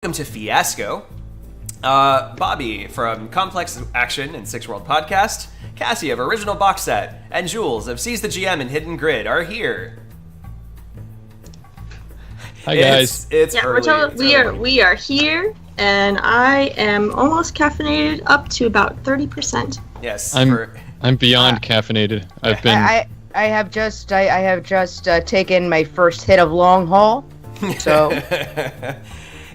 Welcome to Fiasco. Bobby from Complex Action and Six World Podcast, Cassi of Original Box Set, and Joules of Seize the GM and Hidden Grid are here. Hi guys. It's early. We are here, and I am almost caffeinated up to about 30%. Yes, I'm beyond caffeinated. I have just taken my first hit of long haul. So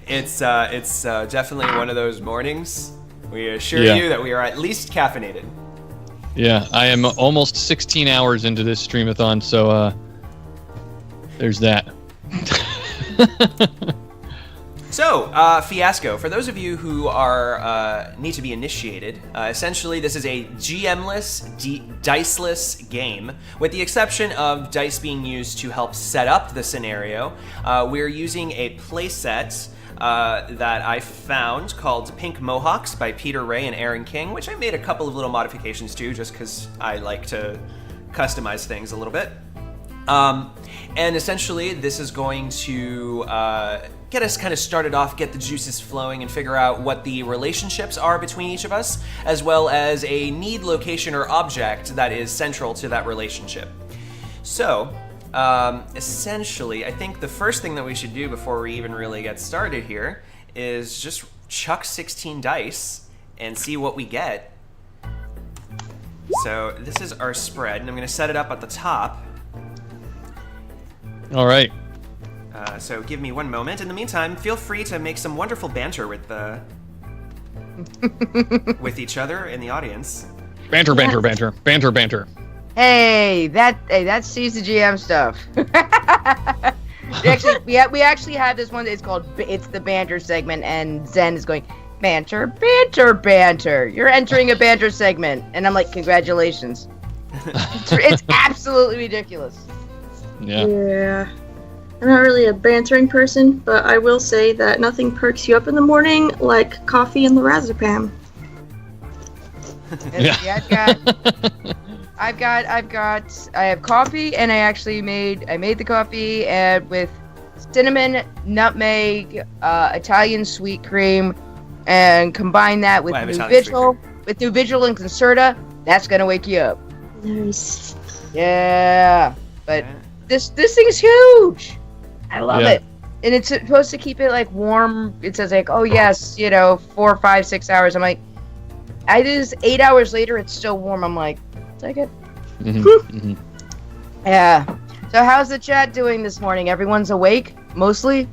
It's definitely one of those mornings. We assure you that we are at least caffeinated. Yeah, I am almost 16 hours into this Streamathon, so there's that. So, Fiasco, for those of you who are need to be initiated, essentially this is a GM-less, diceless game, with the exception of dice being used to help set up the scenario. We're using a playset that I found called Pink Mohawks by Peter Ray and Aaron King, which I made a couple of little modifications to just because I like to customize things a little bit. And essentially this is going to get us kind of started off, get the juices flowing, and figure out what the relationships are between each of us, as well as a need, location, or object that is central to that relationship. So, essentially, I think the first thing that we should do before we even really get started here is just chuck 16 dice and see what we get. So this is our spread, and I'm going to set it up at the top. All right. So give me one moment. In the meantime, feel free to make some wonderful banter with with each other in the audience. Banter. hey, that's Seize the GM stuff. we actually have this one. It's the banter segment, and Zen is going banter. You're entering a banter segment, and I'm like, congratulations. It's absolutely ridiculous. Yeah. I'm not really a bantering person, but I will say that nothing perks you up in the morning like coffee and lorazepam. I have coffee, and I made the coffee and with cinnamon, nutmeg, Italian sweet cream, and combine that with New Vigil and Concerta. That's gonna wake you up. Nice. Yeah, but this thing is huge. I love it, and it's supposed to keep it like warm. It says like, oh yes, 4, 5, 6 hours. I'm like, it is 8 hours later. It's still warm. I'm like, take it. Mm-hmm. Yeah. So how's the chat doing this morning? Everyone's awake, mostly.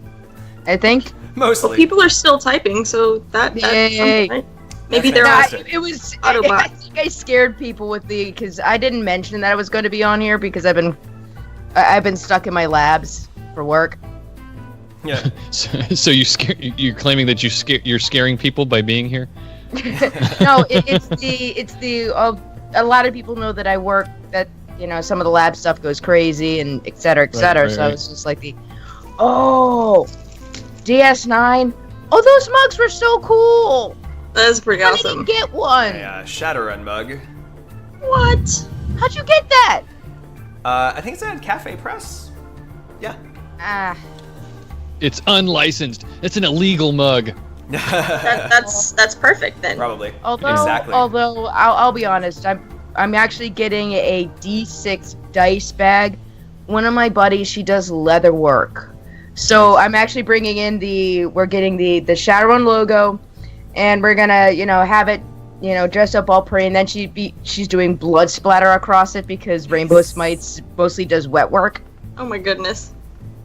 I think. Mostly. Well, people are still typing, so that's something, right? Maybe they're it was Autobots. I think I scared people because I didn't mention that I was going to be on here because I've been stuck in my labs for work. Yeah. So you're claiming that you're scaring people by being here? No, it's a lot of people know that I work, that some of the lab stuff goes crazy and et cetera. So it's just like DS9. Oh, those mugs were so cool. That is pretty awesome. I didn't get one. Yeah, Shadowrun mug. What? How'd you get that? I think it's at Cafe Press. Yeah. It's unlicensed. It's an illegal mug. That's perfect then. Probably. Although I'll be honest, I'm actually getting a D6 dice bag. One of my buddies, she does leather work, so I'm actually bringing in we're getting the Shadowrun logo, and we're gonna have it dressed up all pretty, and then she's doing blood splatter across it because Rainbow Smites mostly does wet work. Oh my goodness.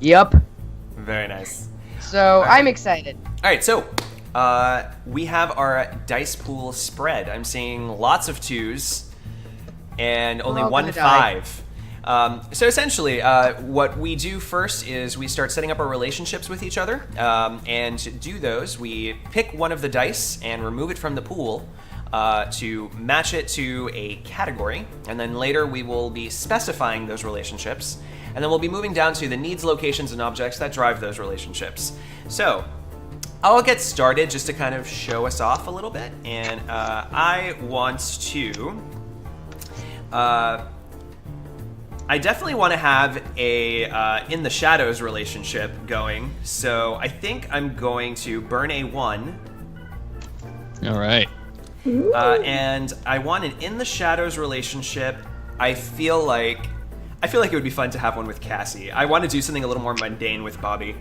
Yep. Very nice. So I'm excited. All right, so we have our dice pool spread. I'm seeing lots of 2s and only one 5. So essentially, what we do first is we start setting up our relationships with each other. And to do those, we pick one of the dice and remove it from the pool to match it to a category. And then later we will be specifying those relationships. And then we'll be moving down to the needs, locations, and objects that drive those relationships. So I'll get started just to kind of show us off a little bit. And I want to I definitely want to have a in the shadows relationship going. So I think I'm going to burn a 1. All right. And I want an in the shadows relationship. I feel like it would be fun to have one with Cassi. I want to do something a little more mundane with Bobby.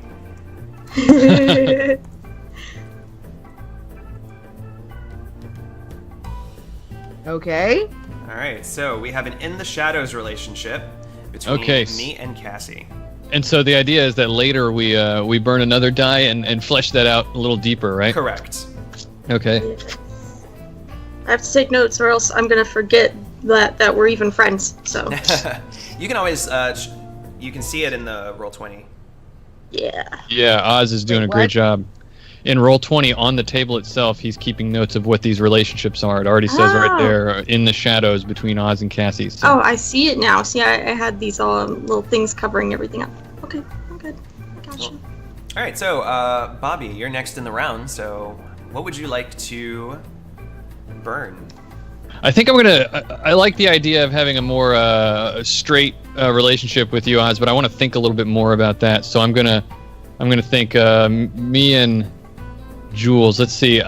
Okay. All right, so we have an in the shadows relationship between me and Cassi. And so the idea is that later we burn another die and flesh that out a little deeper, right? Correct. Okay. I have to take notes, or else I'm gonna forget that we're even friends. So You can always you can see it in the Roll20. yeah. Yeah, Oz is doing a great job. In Roll20, on the table itself, he's keeping notes of what these relationships are. It already says right there, in the shadows between Oz and Cassie. So. Oh, I see it now. See, I had these little things covering everything up. Okay, I'm good. I gotcha. Cool. All right, so Bobby, you're next in the round. So what would you like to burn? I think I like the idea of having a more straight relationship with you, Oz, but I want to think a little bit more about that. So I'm gonna think me and Joules. Let's see.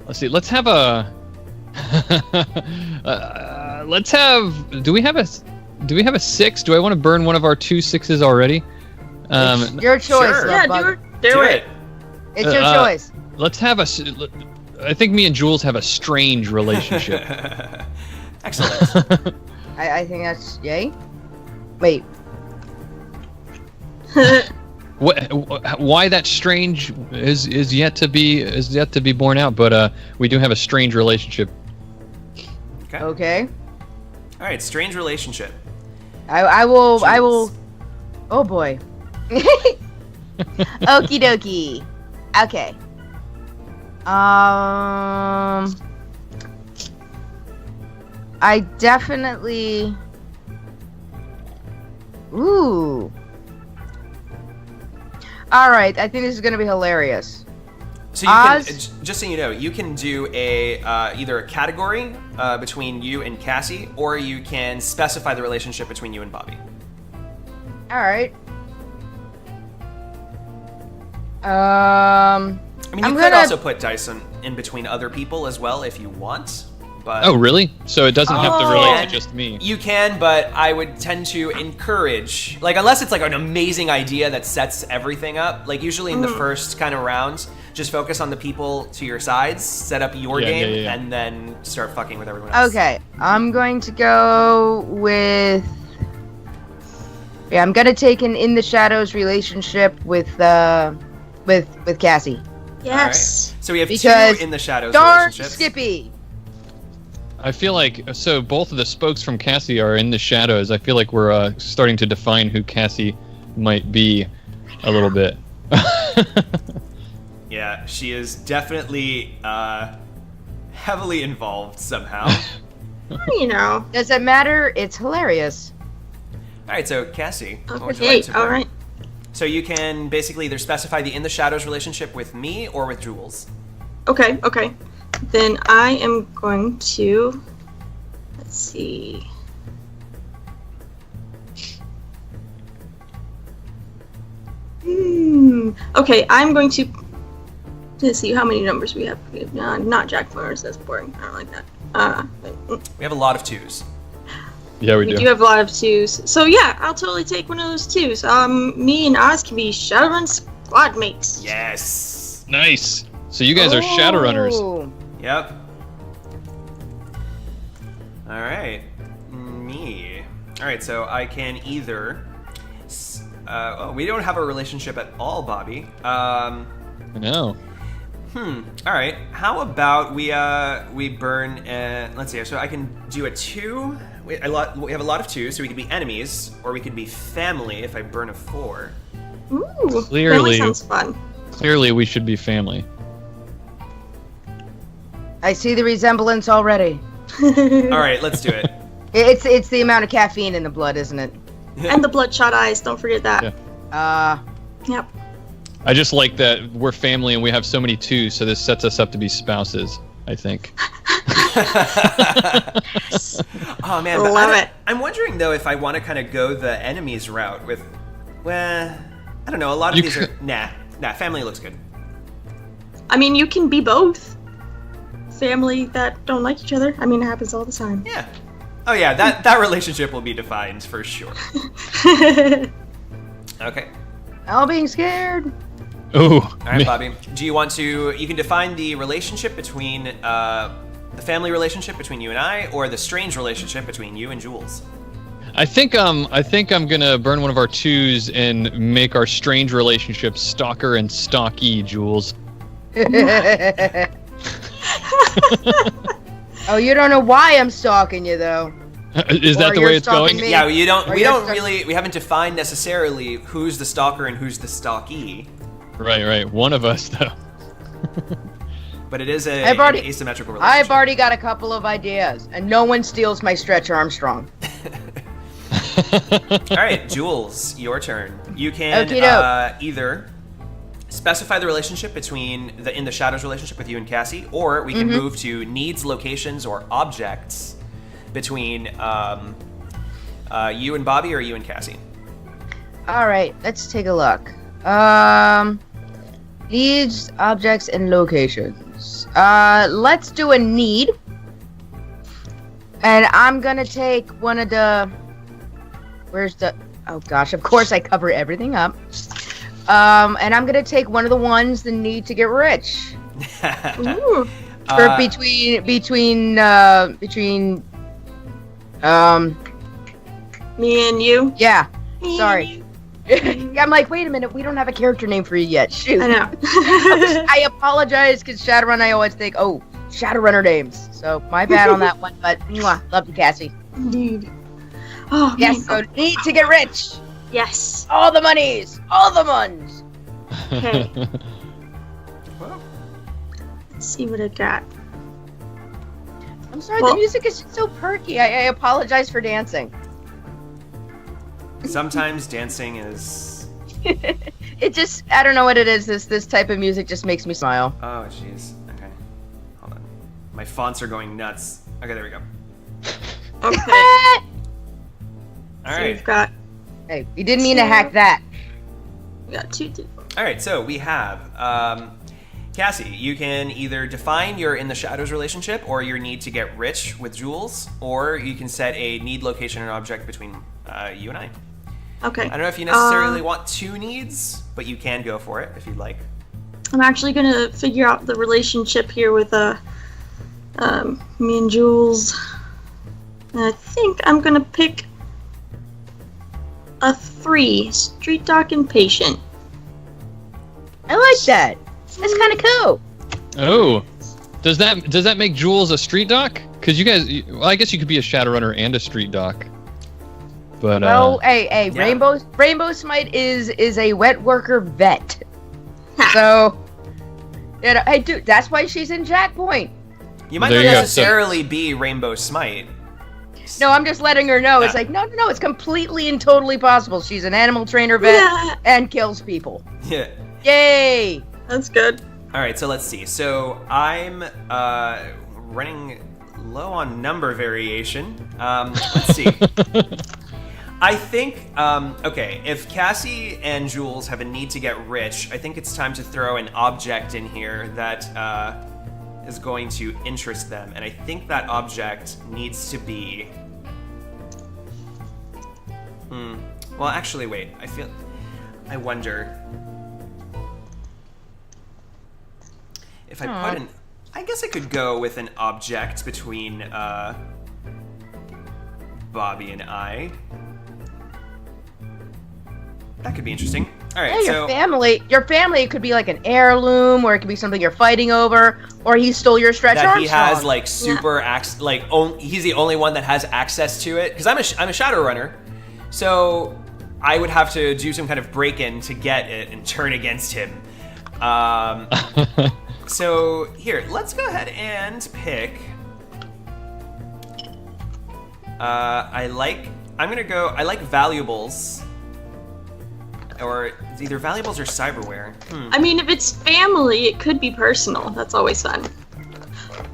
Let's see. Let's have a. Do we have a 6? Do I want to burn one of our 2 6s already? Your choice. Sure. Yeah, do it. It's your choice. Let's have I think me and Joules have a strange relationship. Excellent. I think that's yay. Wait. Why that strange is yet to be borne out, but we do have a strange relationship. Okay. All right, strange relationship. I will. Joules. Oh boy. Okie dokie. Okay. I definitely. Ooh. All right, I think this is gonna be hilarious. So you can, just so you know, you can do a either a category between you and Cassi, or you can specify the relationship between you and Bobby. All right. I mean, you could also put dice in between other people as well if you want. But oh, really? So it doesn't have to relate to just me. You can, but I would tend to encourage, like, unless it's like an amazing idea that sets everything up. Like usually in the first kind of rounds, just focus on the people to your sides, set up your game, and then start fucking with everyone else. Okay, I'm going to go with. Yeah, I'm gonna take an in the shadows relationship with Cassi. Yes. Right. So we have Because 2 in the shadows darn relationships. Skippy. I feel like both of the spokes from Cassie are in the shadows. I feel like we're starting to define who Cassie might be a little bit. Yeah, she is definitely heavily involved somehow. You know. Does it matter? It's hilarious. All right, so Cassi, what would you like Okay. to All burn? right. So you can basically either specify the in the shadows relationship with me or with Joules. Okay. Okay. Then I am going to. Let's see. Okay, I'm going to. Let's see how many numbers we have. Not Jack Flowers. That's boring. I don't like that. We have a lot of 2s. Yeah, we We do. do have a lot of 2s. So yeah, I'll totally take one of those 2s. Me and Oz can be Shadowrun squad mates. Yes. Nice. So you guys are Shadowrunners. Oh. Yep. All right. Me. All right, so I can either. Well, we don't have a relationship at all, Bobby. I know. All right. How about we burn? Let's see. So I can do a 2. We have a lot of 2s, so we could be enemies, or we could be family if I burn a 4. Ooh, Clearly. family sounds fun. Clearly, we should be family. I see the resemblance already. All right, let's do it. It's the amount of caffeine in the blood, isn't it? And the bloodshot eyes. Don't forget that. Yeah. Yep. I just like that we're family and we have so many 2s, so this sets us up to be spouses, I think. Oh man, Love it. I'm wondering though if I want to kind of go the enemies route with, well, I don't know. A lot of these are nah. Family looks good. I mean, you can be both. Family that don't like each other. I mean, it happens all the time. Yeah. Oh yeah, that relationship will be defined for sure. Okay. All being scared. Ooh. All right, Bobby. Do you want to? You can define the relationship between the family relationship between you and I, or the strange relationship between you and Joules. I think I'm gonna burn one of our 2s and make our strange relationship stalker and stalky, Joules. Oh, you don't know why I'm stalking you though. Is that Or the you're way it's stalking going? me. Yeah, Or we you're don't stuck- really, we haven't defined necessarily who's the stalker and who's the stalkee, Right. One of us though. but it is an asymmetrical relationship. I've already got a couple of ideas, and no one steals my Stretch Armstrong. All right, Joules, your turn. You can Okey-doke. either specify the relationship between in the Shadows relationship with you and Cassie, or we can move to needs, locations, or objects between you and Bobby or you and Cassie. All right, let's take a look. Needs, objects, and locations. Let's do a need. And I'm gonna take one of the... Where's the... Oh gosh, of course I cover everything up. And I'm gonna take one of the ones that need to get rich. Ooh. For between Me and you. yeah. Me Sorry. and you. I'm like, wait a minute, we don't have a character name for you yet. Shoot. I know. I apologize, because Shadowrun, I always think, oh, Shadowrunner names. So my bad on that one, but mwah, love you, Cassie. Indeed. Oh, Yes, man. so need to get rich. Yes. All the monies, all the ones. Okay. Let's see what I got. I'm sorry, Well- the music is so perky. I apologize for dancing. Sometimes dancing is. It just, I don't know what it is. This type of music just makes me smile. Oh, jeez. Okay. Hold on. My fonts are going nuts. Okay, there we go. Okay. All So right. we've got Hey, you didn't mean to hack that. 2. All right, so we have Cassie. You can either define your in the shadows relationship or your need to get rich with Joules, or you can set a need, location, and object between you and I. Okay. I don't know if you necessarily want 2 needs, but you can go for it if you'd like. I'm actually gonna figure out the relationship here with me and Joules. And I think I'm gonna pick a 3, street dog and patient. I like that. That's kind of cool. Oh, does that make Joules a street doc? Because you guys, well, I guess you could be a Shadowrunner and a street doc. But Well, hey, yeah. Rainbow Smite is a wet worker vet. So, you know, hey, dude, that's why she's in Jack Point. You might There not you go. necessarily be Rainbow Smite. No, I'm just letting her know. It's Yeah. like, no, it's completely and totally possible. She's an animal trainer vet Yeah, and kills people. Yeah. Yay! that's good. All right, so let's see. So I'm running low on number variation. Let's see. I think, okay, if Cassie and Joules have a need to get rich, I think it's time to throw an object in here that is going to interest them. And I think that object needs to be... Well, actually, wait. I wonder... If I put an... I guess I could go with an object between Bobby and I. That could be interesting. All right, Yeah, so your family could be like an heirloom, or it could be something you're fighting over, or he stole your Stretch that Armstrong. he has like super he's the only one that has access to it because I'm a Shadowrunner, so I would have to do some kind of break-in to get it and turn against him. So here, let's go ahead and pick. I like valuables. Or it's either valuables or cyberware. I mean, if it's family, it could be personal. That's always fun.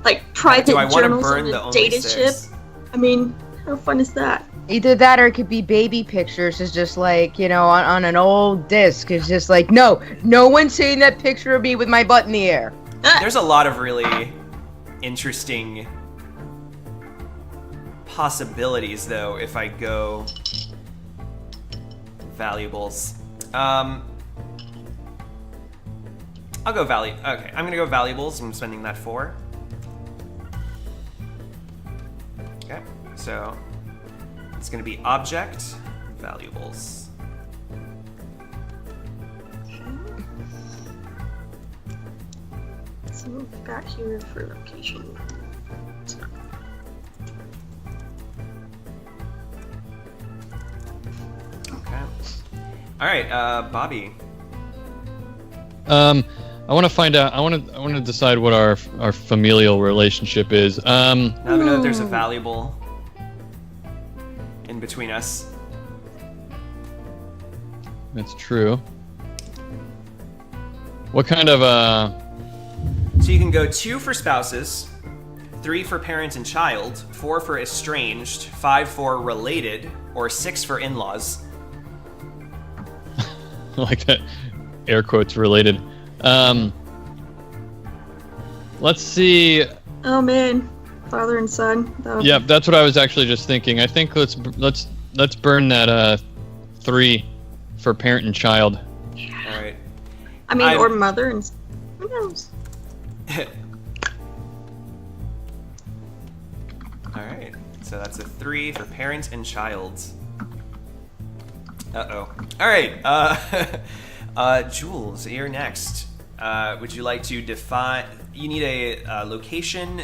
like private Do I want to journals burn on the a only data chip. 6? I mean, how fun is that? Either that or it could be baby pictures. It's just like, on an old disc. It's just like, no one's seeing that picture of me with my butt in the air. There's a lot of really interesting possibilities, though, if I go valuables. I'll go Okay, I'm gonna go valuables. I'm spending that 4. Okay, so it's gonna be object valuables. So we've got here for location. Okay. All right, Bobby. I want to find out. I want to decide what our familial relationship is. Now we know that there's a valuable in between us. That's true. What kind of So you can go 2 for spouses, 3 for parent and child, 4 for estranged, 5 for related, or 6 for in-laws. like that, air quotes related. Let's see. Oh man, father and son. Yeah, that's what I was actually just thinking. I think let's burn that 3 for parent and child. All right. I mean, or mother and who knows? All right. So that's a 3 for parent and child. Uh-oh. All right. Joules, you're next. Would you like to define... You need a location,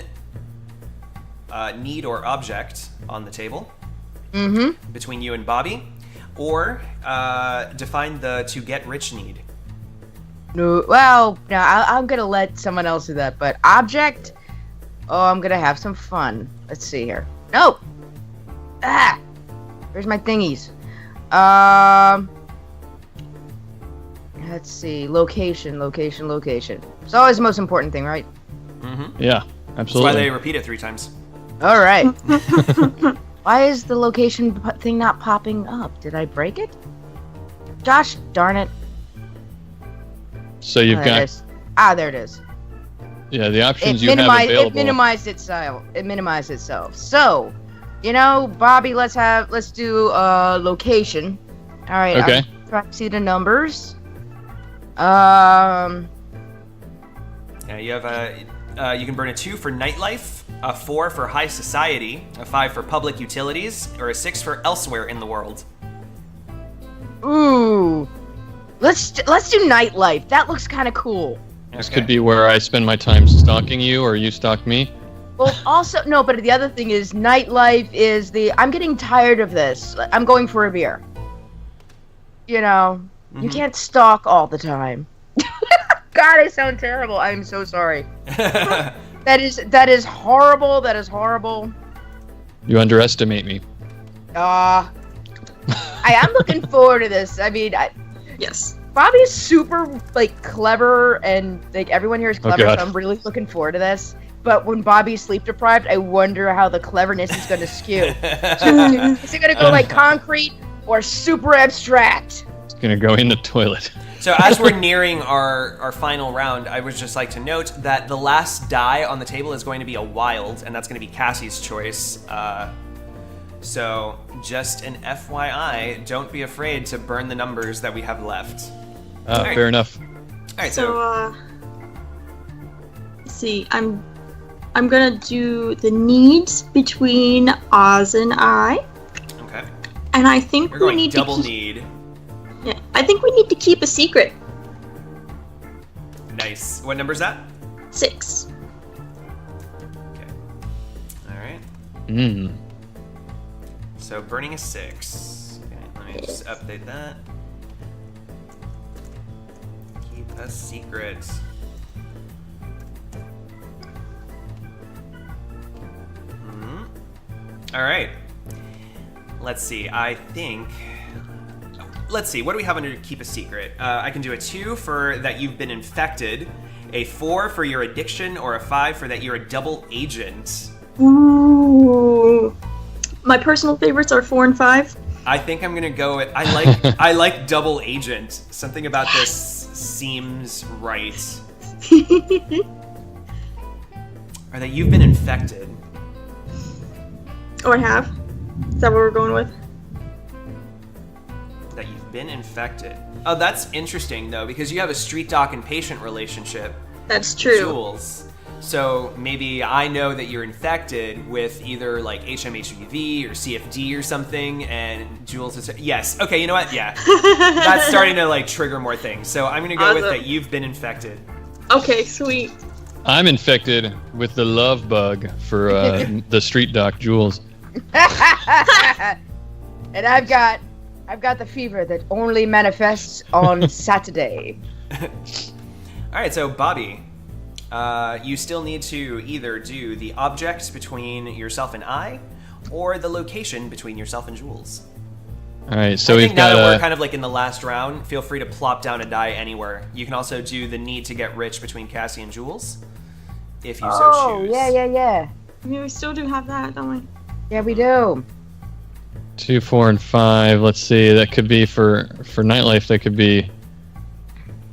need, or object on the table between you and Bobby, or define the to get rich need. No, well, no, I'm gonna let someone else do that. But object, I'm gonna have some fun. Let's see here. No. Where's my thingies? Let's see. Location. It's always the most important thing, right? Yeah, That's absolutely. why they repeat it 3 times. All right. Why is the location thing not popping up? Did I break it? Gosh darn it. So you've There it got is. There it is. the options you have available. It minimized itself. So, Bobby, let's do location. All right. Okay. I'm trying to see the numbers. Yeah, you have you can burn a 2 for nightlife, a 4 for high society, a 5 for public utilities, or a 6 for elsewhere in the world. Ooh. Let's do nightlife. That looks kind of cool. This could be where I spend my time stalking you, or you stalk me. Well, also no, but the other thing is nightlife is I'm getting tired of this. I'm going for a beer. You can't stalk all the time. God, I sound terrible. I'm so sorry. That is horrible. That is horrible. You underestimate me. I am looking forward to this. I mean, Yes. Bobby's super clever, and everyone here is clever. God. So I'm really looking forward to this. But when Bobby's sleep deprived, I wonder how the cleverness is going to skew. Is it going to go concrete or super abstract? It's gonna go in the toilet. So as we're nearing our final round, I would just like to note that the last die on the table is going to be a wild, and that's going to be Cassie's choice. So just an FYI, don't be afraid to burn the numbers that we have left. Right. Fair enough. All right, So, let's see. I'm gonna do the needs between Oz and I, okay, and I think we're we going need double to keep. need. Yeah, I think we need to keep a secret. Nice. What number is that? 6. Okay. All right. So burning a 6. Okay, let me just update that. Keep a secret. All right. Let's see. I think. let's see. What do we have under Keep a Secret? I can do a 2 for that you've been infected, a 4 for your addiction, or a 5 for that you're a double agent. Ooh. My personal favorites are 4 and 5. I think I'm gonna go with I like double agent. Something about this seems right. Or that you've been infected. Or have. Is that what we're going with? That you've been infected. Oh, that's interesting though, because you have a street doc and patient relationship. That's true. Joules. So maybe I know that you're infected with either like HMHPV or CFD or something, and Joules is yes. Okay, you know what? Yeah, that's starting to like trigger more things. So I'm gonna go with that you've been infected. Okay, sweet. I'm infected with the love bug for the street doc Joules. And I've got the fever that only manifests on Saturday. All right, so Bobby, you still need to either do the object between yourself and I, or the location between yourself and Joules. All right, so I we've think now got that we're kind of like in the last round, feel free to plop down a die anywhere. You can also do the need to get rich between Cassi and Joules, if you so choose. Yeah. I mean, we still do have that, don't we? Yeah, we do. 2, 4, and 5. Let's see. That could be for nightlife. That could be.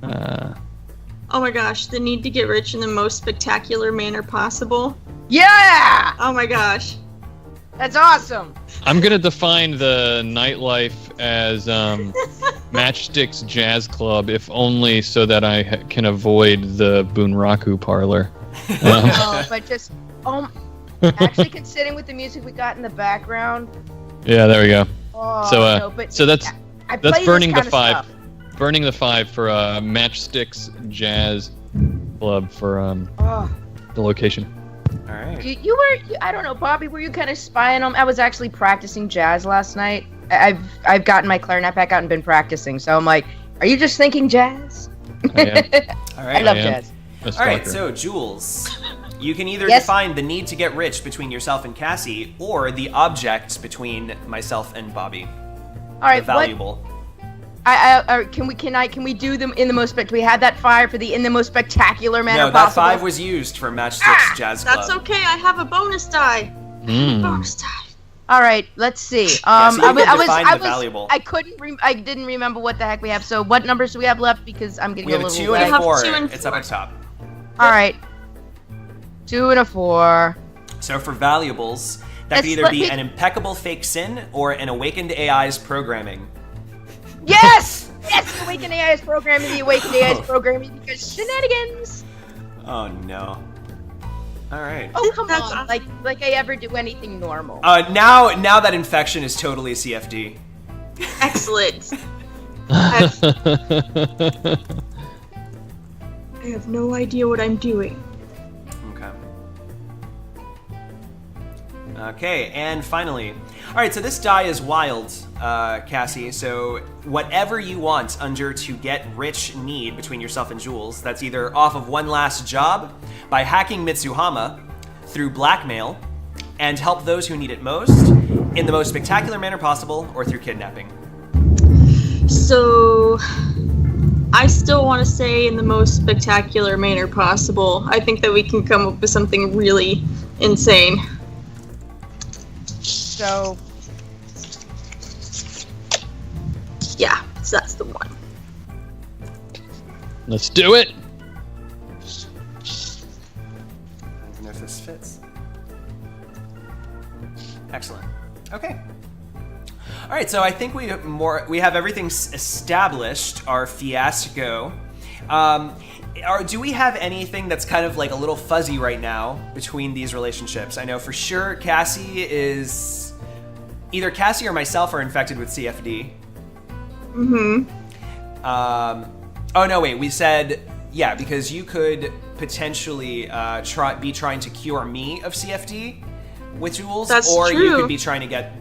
Oh my gosh, the need to get rich in the most spectacular manner possible. Yeah! Oh my gosh. That's awesome. I'm gonna define the nightlife as Matchstick's Jazz Club, if only so that I can avoid the Bunraku parlor. But just actually considering with the music we got in the background. Yeah, there we go. Oh, So no, but so that's play burning this the kind 5. of stuff. Burning the 5 for Matchstick's Jazz Club for the location. All right. You were, I don't know, Bobby, were you kind of spying on? I was actually practicing jazz last night. I've gotten my clarinet back out and been practicing, so I'm like, are you just thinking jazz? I am. All right. I love jazz. All right, so Joules, you can either Yes. define the need to get rich between yourself and Cassi, or the object between myself and Bobby. All right, the valuable. Can we do them in the most? Do we have that 5 for the in the most spectacular manner No, that possible? 5 was used for Matchstick's Jazz Club. That's okay, I have a bonus die. Bonus die. All right, let's see. Yeah, so you can define the valuable. I didn't remember what the heck we have. So what numbers do we have left? Because I'm getting We have a a little. 2 and a We have 4. 2 and It's up 4. at top. All right. 2 and a 4. So for valuables, that could either be an impeccable fake sin or an awakened AI's programming. Yes! Yes, the Awakened AI is programming. The Awakened AI is programming because shenanigans. Oh no. All right. Oh come That's on! awesome. Like I ever do anything normal. Now that infection is totally CFD. Excellent. I have no idea what I'm doing. Okay. Okay, and finally. Alright, so this die is wild, Cassi, so whatever you want under to get rich need between yourself and Joules, that's either off of one last job, by hacking Mitsuhama, through blackmail, and help those who need it most, in the most spectacular manner possible, or through kidnapping. So, I still want to say in the most spectacular manner possible. I think that we can come up with something really insane. So Yeah, so that's the one. Let's do it. I don't know if this fits. Excellent. Okay. All right, so I think we have everything established. Our fiasco. Do we have anything that's kind of like a little fuzzy right now between these relationships? I know for sure Cassi is either Cassi or myself are infected with CFD. Mm-hmm. Oh no, wait. We said yeah because you could potentially be trying to cure me of CFD with Joules, That's or true. you could be trying to get.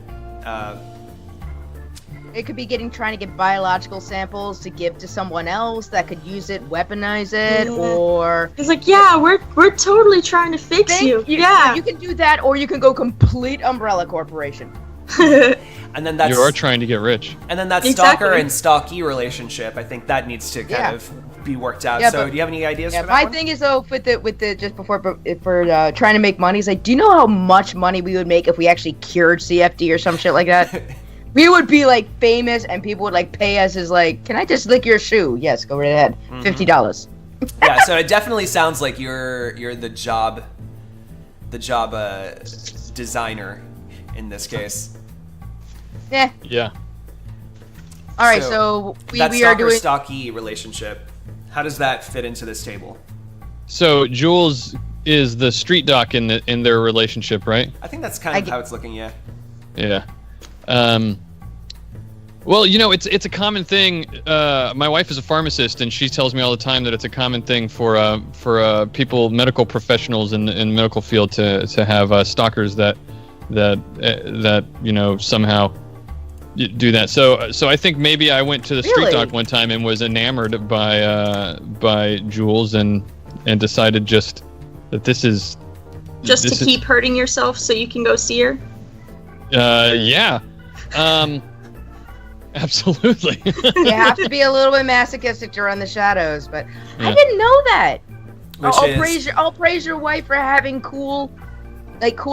it could be trying to get biological samples to give to someone else that could use it, weaponize it, Yeah. or It's like, yeah, we're totally trying to fix you. Yeah. You can do that, or you can go complete Umbrella Corporation. I And then that's You are trying to get rich. And then that Exactly. stalker and stalkee relationship, I think that needs to kind of be worked out. Yeah, so but- do you have any ideas Yeah, for that my one? thing is though with the just before if we're trying to make money, is like, do you know how much money we would make if we actually cured CFD or some shit like that? We would be like famous, and people would like pay us as like, can I just lick your shoe? Yes, go right ahead. $50. Yeah, so it definitely sounds like you're the job designer in this case. Yeah. Yeah. All right, so we that are doing. stalker-stalkee relationship, how does that fit into this table? So Joules is the street doc in their relationship, right? I think that's kind of how it's looking, yeah. Yeah. Well, you know, it's a common thing. My wife is a pharmacist, and she tells me all the time that it's a common thing for people, medical professionals in the medical field, to have stalkers that you know somehow do that. So I think maybe I went to the street Really? doc one time and was enamored by Joules and decided just that this is Just to keep hurting yourself so you can go see her? yeah. Absolutely. You have to be a little bit masochistic to run the shadows, but I Yeah. didn't know that. Which I'll praise your wife for having cool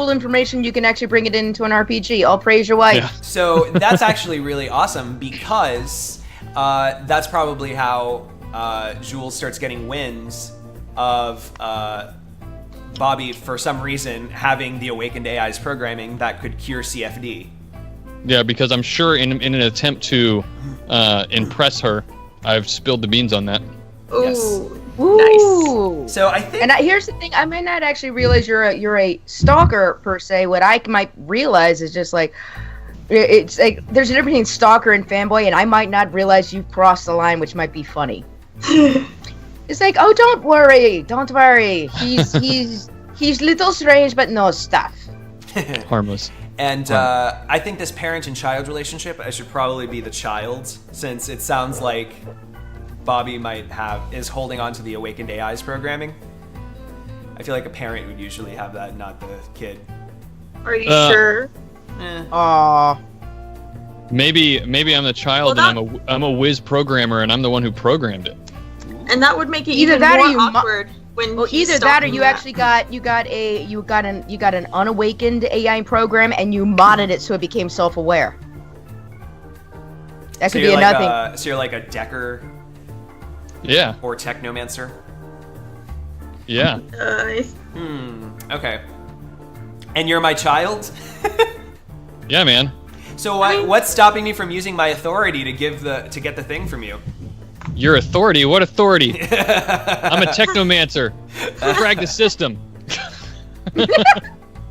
information. You can actually bring it into an RPG. I'll praise your wife. Yeah. So that's actually really awesome because that's probably how Joules starts getting winds of Bobby, for some reason, having the Awakened AI's programming that could cure CFD. Yeah, because I'm sure in an attempt to impress her, I've spilled the beans on that. Ooh, Ooh. nice. So I think... And here's the thing: I might not actually realize you're a stalker per se. What I might realize is just like it's like there's a difference between stalker and fanboy, and I might not realize you've crossed the line, which might be funny. It's like, oh, don't worry. He's little strange, but no stuff. Harmless. And I think this parent and child relationship, I should probably be the child, since it sounds like Bobby is holding on to the Awakened AI's programming. I feel like a parent would usually have that, not the kid. Are you sure? Aww. Maybe I'm the child Well, and I'm a whiz programmer and I'm the one who programmed it. And that would make it Either even that or more you awkward when Well, he's either that or stalking you actually got an unawakened AI program and you modded it so it became self-aware. That could be another thing. So you're like a Decker Yeah. or Technomancer? Yeah. Okay. And you're my child? Yeah, man. So what's stopping me from using my authority to get the thing from you? Your authority? What authority? I'm a technomancer. Frag the system.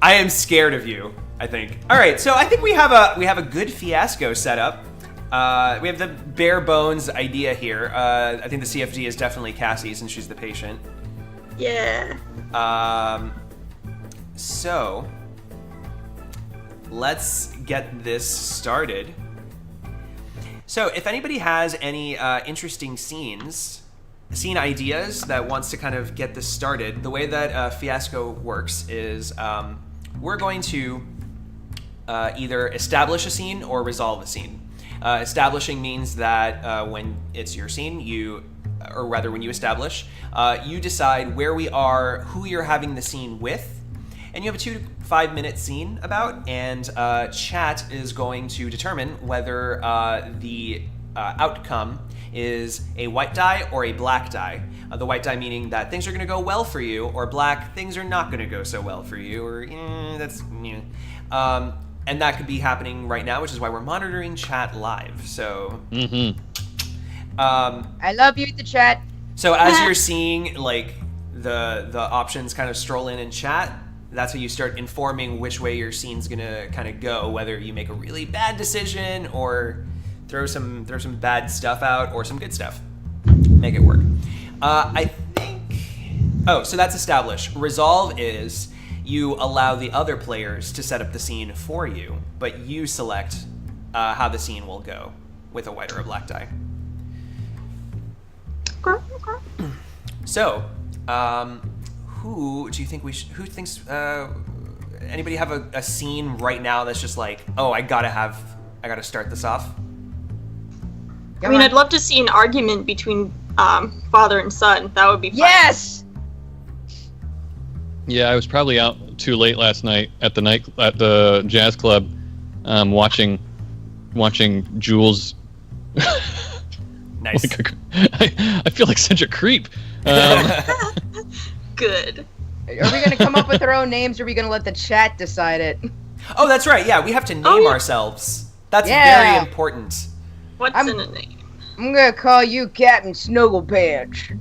I am scared of you, I think. All right, so I think we have a good Fiasco set up. We have the bare bones idea here. I think the CFD is definitely Cassi since she's the patient. Yeah. So let's get this started. So if anybody has any interesting scene ideas that wants to kind of get this started, the way that Fiasco works is we're going to either establish a scene or resolve a scene. Establishing means that when it's your scene, when you establish, you decide where we are, who you're having the scene with, and you have a 2 to 5 minute scene about, and chat is going to determine whether the outcome is a white die or a black die. The white die meaning that things are going to go well for you, or black, things are not going to go so well for you, or and that could be happening right now, which is why we're monitoring chat live. So, I love you, the chat. So as you're seeing like the options kind of stroll in chat, that's how you start informing which way your scene's gonna kind of go, whether you make a really bad decision or throw some bad stuff out or some good stuff. Make it work. I think. Oh, so that's established. Resolve is you allow the other players to set up the scene for you, but you select how the scene will go with a white or a black die. Okay. So, who do you think who thinks, anybody have a scene right now that's just like, oh, I gotta have I gotta start this off. I mean, I'd love to see an argument between father and son. That would be fun. Yes! Yeah, I was probably out too late last night at the jazz club, watching Joules. Nice. I feel like such a creep. Good. Are we gonna come up with our own names, or are we gonna let the chat decide it? Oh, that's right. Yeah, we have to name ourselves. That's Yeah. very important. What's in a name? I'm gonna call you Captain Snugglepants.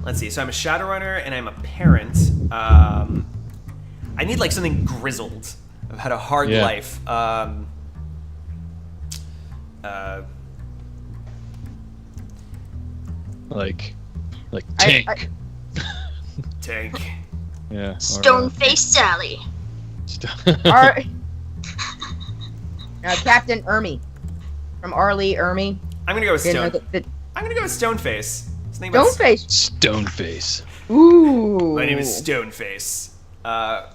Let's see. So I'm a Shadowrunner and I'm a parent. I need like something grizzled. I've had a hard life. Like Tank. Tank. Yeah. Stoneface Sally. Captain Ermy from Arlie Ermy. I'm gonna go with I'm gonna go with Stoneface. His name is Stoneface. Stoneface. Ooh. My name is Stoneface. How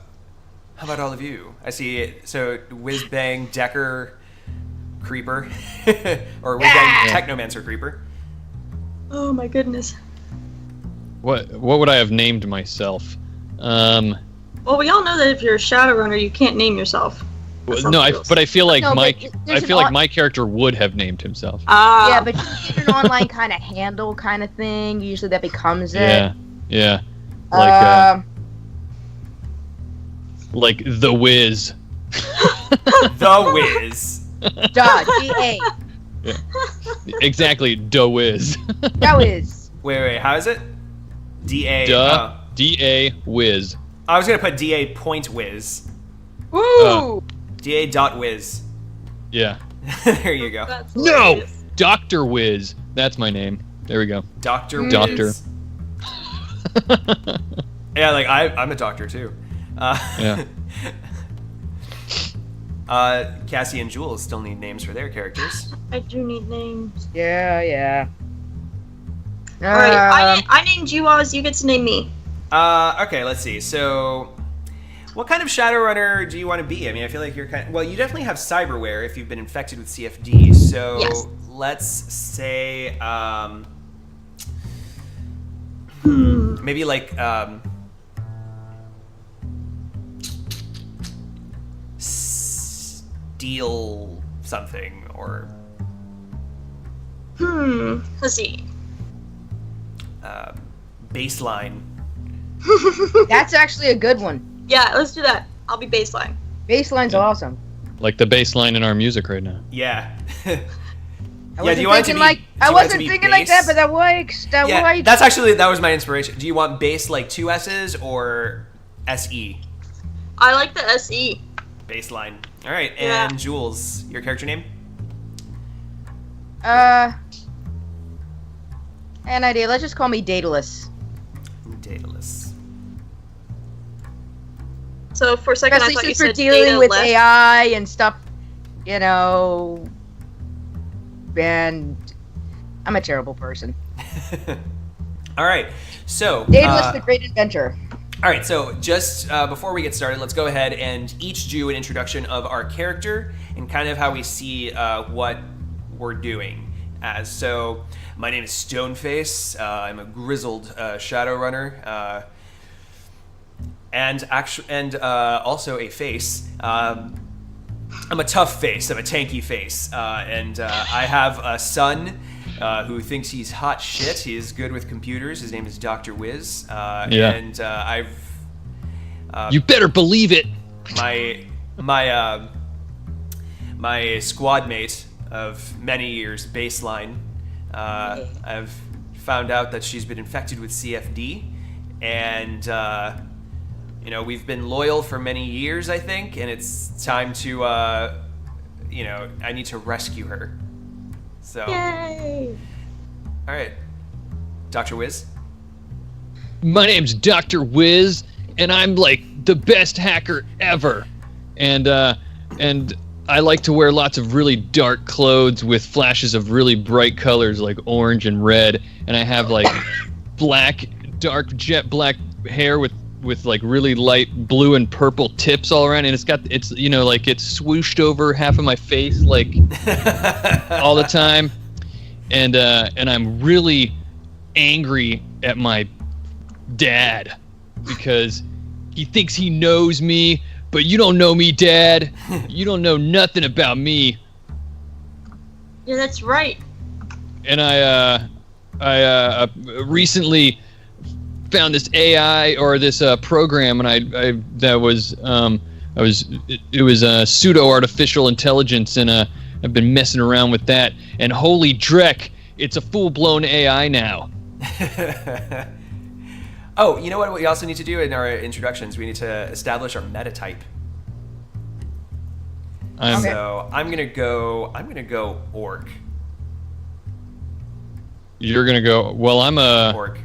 about all of you? I see. So Whiz Bang Decker Creeper, or Whiz Bang Technomancer Creeper. Oh my goodness. What would I have named myself? Well, we all know that if you're a Shadowrunner, you can't name yourself. No, but I feel like my character would have named himself. Yeah, but you need an online kind of handle kind of thing. Usually that becomes it. Yeah. Like the Wiz. The Wiz. D-A. Yeah. Exactly, Da Wiz. Da Wiz. Wait, how is it? D-A. D-A Wiz. I was gonna put D-A point Wiz. Ooh! D-A dot Wiz. Yeah. There you go. No! Dr. Wiz. That's my name. There we go. Dr. Wiz. Doctor. Yeah, like I'm a doctor too. Yeah. Cassie and Joules still need names for their characters. I do need names. Yeah. Alright, I named you Oz, you get to name me. Okay, let's see. So, what kind of Shadowrunner do you want to be? I mean, I feel like you're well, you definitely have cyberware if you've been infected with CFD. So, yes. Let's say, maybe like, steal something, or... Let's see. Baseline. That's actually a good one. Yeah, let's do that. I'll be baseline. Baseline's awesome. Like the bass line in our music right now. Yeah. I wasn't thinking like that, but that works. That works. That's actually, that was my inspiration. Do you want bass like 2 S's or SE? I like the SE. Baseline. All right, and Joules, your character name? An idea. Let's just call me Daedalus. Daedalus. So for a second, Especially I thought you since we're said dealing with left. AI and stuff, you know. And I'm a terrible person. All right, so Daedalus, the Great Adventure. All right, so just before we get started, let's go ahead and each do an introduction of our character and kind of how we see what we're doing as. So, my name is Stoneface. I'm a grizzled Shadowrunner, and also a face. I'm a tough face. I'm a tanky face, and I have a son who thinks he's hot shit. He is good with computers. His name is Dr. Wiz. And I've... you better believe it! My squad mate of many years, Baseline, I've found out that she's been infected with CFD. And, we've been loyal for many years, I think. And it's time to, I need to rescue her. So... Yay! All right, Dr. Wiz. My name's Dr. Wiz, and I'm like the best hacker ever. And I like to wear lots of really dark clothes with flashes of really bright colors like orange and red. And I have like dark jet black hair with with like really light blue and purple tips all around, and it's like it's swooshed over half of my face like all the time, and I'm really angry at my dad because he thinks he knows me, but you don't know me, Dad. You don't know nothing about me. Yeah, that's right. And I recently found this AI or this program, and it was a pseudo artificial intelligence, and I've been messing around with that. And holy dreck, it's a full blown AI now. Oh, you know what we also need to do in our introductions? We need to establish our meta type. So I'm gonna go orc. You're gonna go. Well, I'm a orc.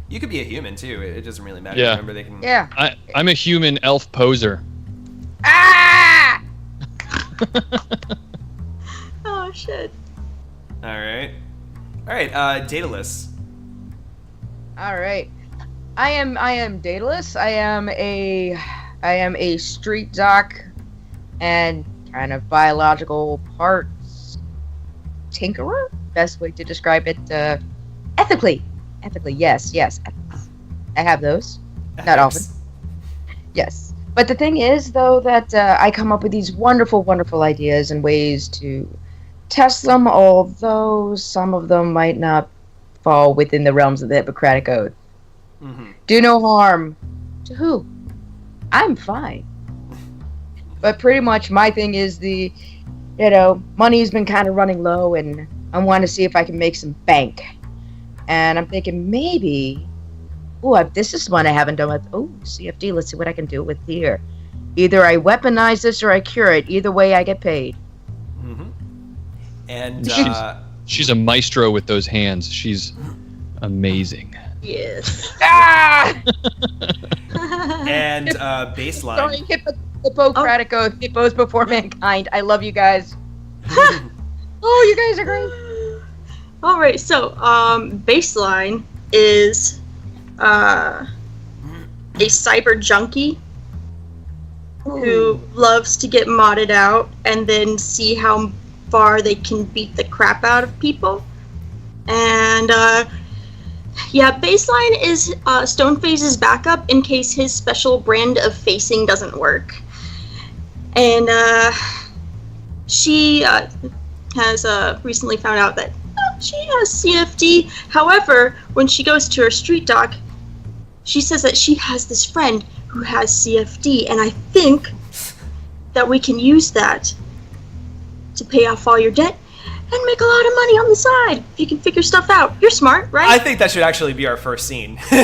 You could be a human too. It doesn't really matter. Yeah. Remember, they can. Yeah. I'm a human elf poser. Ah! Oh shit. All right. Daedalus. All right. I am Daedalus. I am a street doc and kind of biological parts tinkerer. Best way to describe it. Ethically, yes. Ethics. I have those. Not often. Yes. But the thing is, though, that I come up with these wonderful, wonderful ideas and ways to test them, although some of them might not fall within the realms of the Hippocratic Oath. Mm-hmm. Do no harm to who? I'm fine. But pretty much my thing is money's been kind of running low, and I want to see if I can make some bank. And I'm thinking maybe, this is one I haven't done with, CFD, let's see what I can do with here. Either I weaponize this or I cure it. Either way, I get paid. Mm-hmm. And she's a maestro with those hands. She's amazing. Yes. Ah! And baseline. Sorry, Hippocratic Oath. Hippos before mankind. I love you guys. Oh, you guys are great. All right, so baseline is a cyber junkie who loves to get modded out and then see how far they can beat the crap out of people. And baseline is Stonephase's backup in case his special brand of facing doesn't work. And she has recently found out that she has CFD. However, when she goes to her street doc, she says that she has this friend who has CFD, and I think that we can use that to pay off all your debt and make a lot of money on the side if you can figure stuff out. You're smart, right? I think that should actually be our first scene. All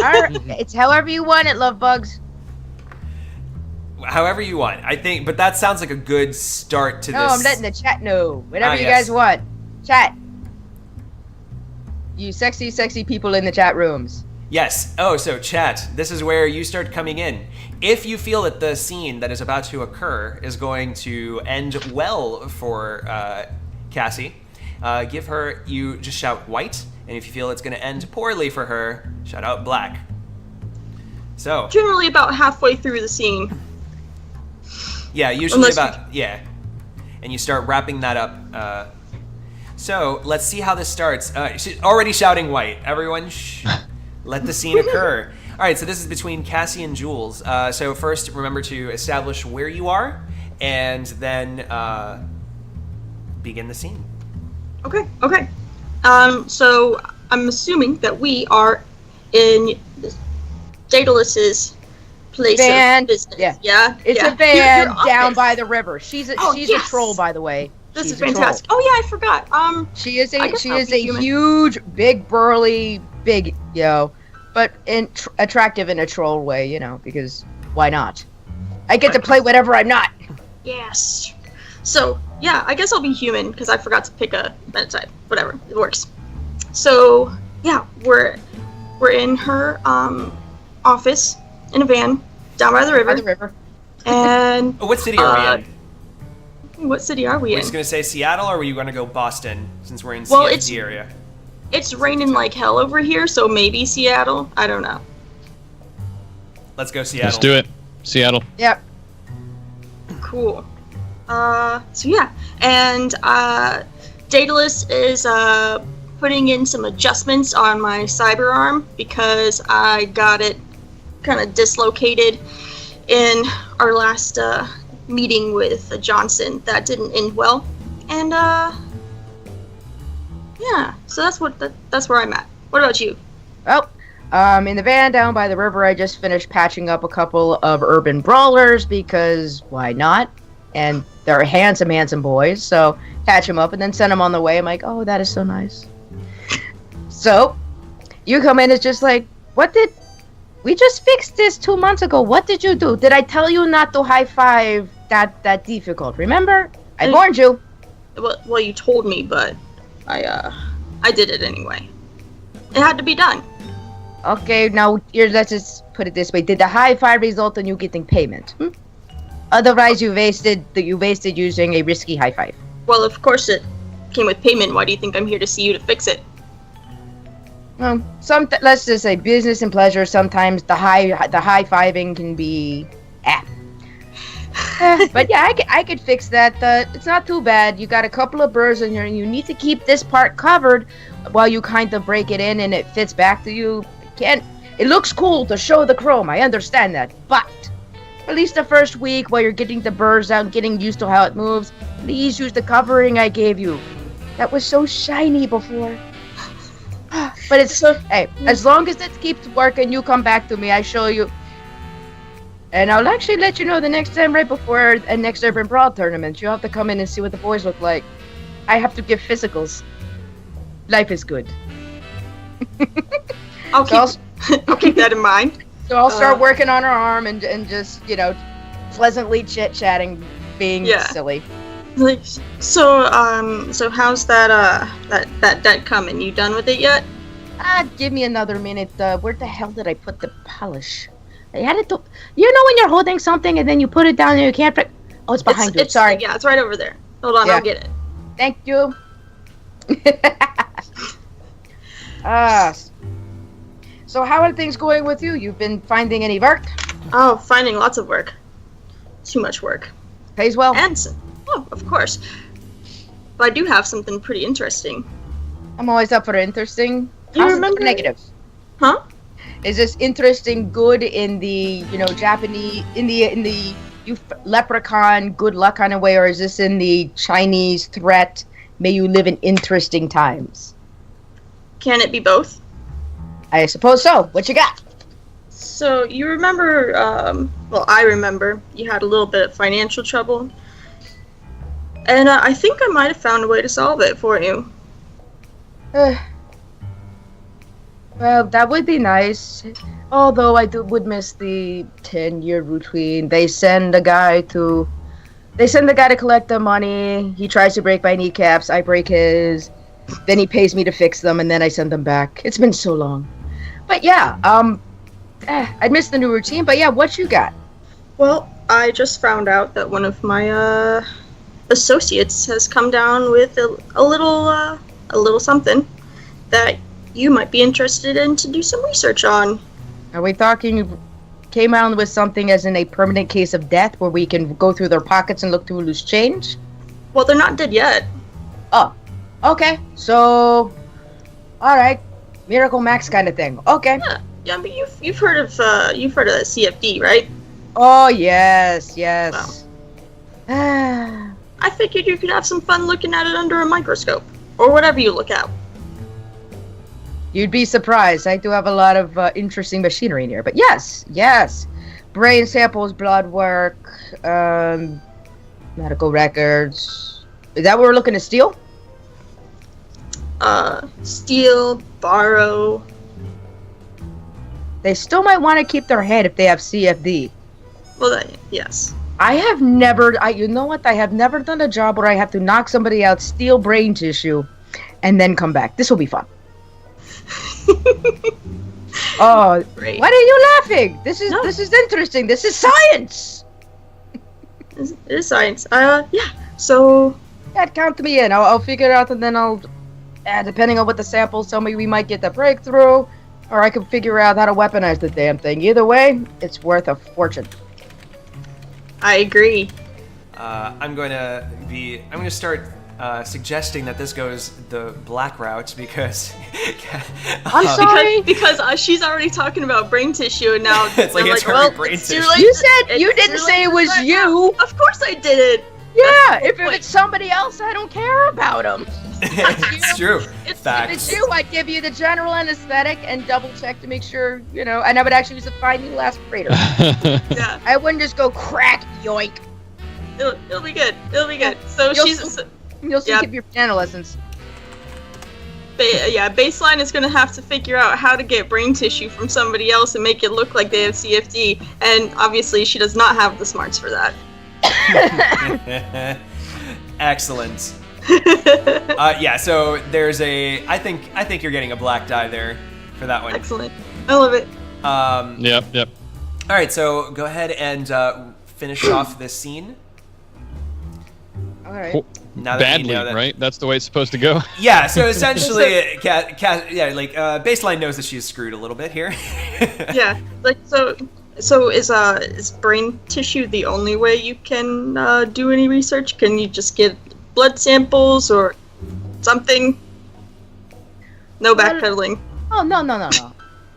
right, it's however you want it, love bugs. However you want, I think, but that sounds like a good start to this. No, I'm letting the chat know. Whatever you yes. guys want. Chat. You sexy, sexy people in the chat rooms. Yes. Oh, so chat, this is where you start coming in. If you feel that the scene that is about to occur is going to end well for Cassi, you just shout white, and if you feel it's going to end poorly for her, shout out black. So. Generally about halfway through the scene. Yeah, usually and you start wrapping that up. So let's see how this starts. She's already shouting white. Everyone, let the scene occur. All right, so this is between Cassi and Joules. So first, remember to establish where you are, and then begin the scene. Okay. So I'm assuming that we are in Daedalus's place of business. Yeah. It's a van down by the river. She's a troll, by the way. This is fantastic. Oh yeah, I forgot. She is a huge, big, burly, but attractive in a troll way, because why not? I get to play whatever I'm not. Yes. So yeah, I guess I'll be human because I forgot to pick a meta type. Whatever, it works. So yeah, we're in her office in a van down by the river. And what city are we in? What city are we in? We're just gonna say Seattle, or were you gonna go Boston since we're in CFD area? It's raining like hell over here, so maybe Seattle. I don't know. Let's go Seattle. Let's do it. Seattle. Yep. Cool. So yeah, and Daedalus is putting in some adjustments on my cyber arm because I got it kind of dislocated in our last meeting with Johnson. That didn't end well, and yeah. So that's where I'm at. What about you? Well, in the van down by the river, I just finished patching up a couple of urban brawlers because why not? And they're handsome boys, so patch them up and then send them on the way. I'm like, oh, that is so nice. So, you come in, it's just like, we just fixed this 2 months ago. What did you do? Did I tell you not to high five that difficult? Remember? I warned you. Well, you told me, but I did it anyway. It had to be done. Okay, now here, let's just put it this way. Did the high five result in you getting payment? Otherwise, you wasted using a risky high five. Well, of course it came with payment. Why do you think I'm here to see you to fix it? Let's just say business and pleasure. Sometimes the high fiving can be, but yeah, I could fix that. It's not too bad. You got a couple of burrs in here, and you need to keep this part covered while you kind of break it in, and it fits back to you. It looks cool to show the chrome. I understand that, but at least the first week while you're getting the burrs out, getting used to how it moves, please use the covering I gave you. That was so shiny before. But it's hey, as long as it keeps working, you come back to me. I show you, and I'll actually let you know the next time right before a next Urban Brawl tournament. You'll have to come in and see what the boys look like. I have to give physicals. Life is good. I'll keep that in mind. So I'll start working on her arm and just pleasantly chit-chatting, being silly. Like, so how's that deck coming? You done with it yet? Give me another minute. Where the hell did I put the polish? I had it to... You know when you're holding something and then you put it down and you can't... Oh, it's behind you. Sorry. Yeah, it's right over there. Hold on, I'll get it. Thank you. So how are things going with you? You've been finding any work? Oh, finding lots of work. Too much work. Pays well? Of course. But I do have something pretty interesting. I'm always up for interesting. Do you remember? Negatives. Huh? Is this interesting good in the, Japanese, in the leprechaun good luck kind of way, or is this in the Chinese threat, may you live in interesting times? Can it be both? I suppose so. What you got? So, you remember, I remember, you had a little bit of financial trouble. And I think I might have found a way to solve it for you. Well, that would be nice. Although I would miss the 10-year routine. They send the guy to collect the money. He tries to break my kneecaps. I break his. Then he pays me to fix them, and then I send them back. It's been so long. But yeah, I missed the new routine. But yeah, what you got? Well, I just found out that one of my associates has come down with a little something that you might be interested in to do some research on. Are we talking came out with something as in a permanent case of death where we can go through their pockets and look through loose change? Well, they're not dead yet. Oh, okay. So, all right, Miracle Max kind of thing. Okay. Yeah, but you've heard of CFD, right? Oh yes. Well, I figured you could have some fun looking at it under a microscope, or whatever you look at. You'd be surprised. I do have a lot of interesting machinery in here. But yes. Brain samples, blood work, medical records. Is that what we're looking to steal? Steal, borrow. They still might want to keep their head if they have CFD. Well, yes. I have never done a job where I have to knock somebody out, steal brain tissue, and then come back. This will be fun. Oh, great. Why are you laughing? This is interesting. This is science. It is science. Yeah. So. Yeah, count me in. I'll figure it out, and then I'll, depending on what the samples tell me, we might get the breakthrough. or I can figure out how to weaponize the damn thing. Either way, it's worth a fortune. I agree. I'm going to start suggesting that this goes the black route because I'm sorry. Because she's already talking about brain tissue, and now It's like I'm it's her well, brain it's too tissue. late You to- said you it's didn't too say late it to was start you. now. Of course I did. Yeah, if point. it's somebody else, I don't care about them. It's true. It's- If Facts. it's you, I'd give you the general anesthetic and double check to make sure, and I would actually use a fine needle aspirator. Yeah, I wouldn't just go crack, yoink. it'll be good. It'll be good. So You'll she's. You'll still Yeah. keep your piano lessons. Baseline is going to have to figure out how to get brain tissue from somebody else and make it look like they have CFD, and obviously she does not have the smarts for that. Excellent. So there's I think you're getting a black die there for that one. Excellent. I love it. Yep. All right, so go ahead and finish off this scene. All right. Cool. Now that Badly, we know that, right? That's the way it's supposed to go. Yeah, so essentially, Baseline knows that she's screwed a little bit here. Yeah, so is brain tissue the only way you can do any research? Can you just get blood samples or something? No backpedaling. Oh,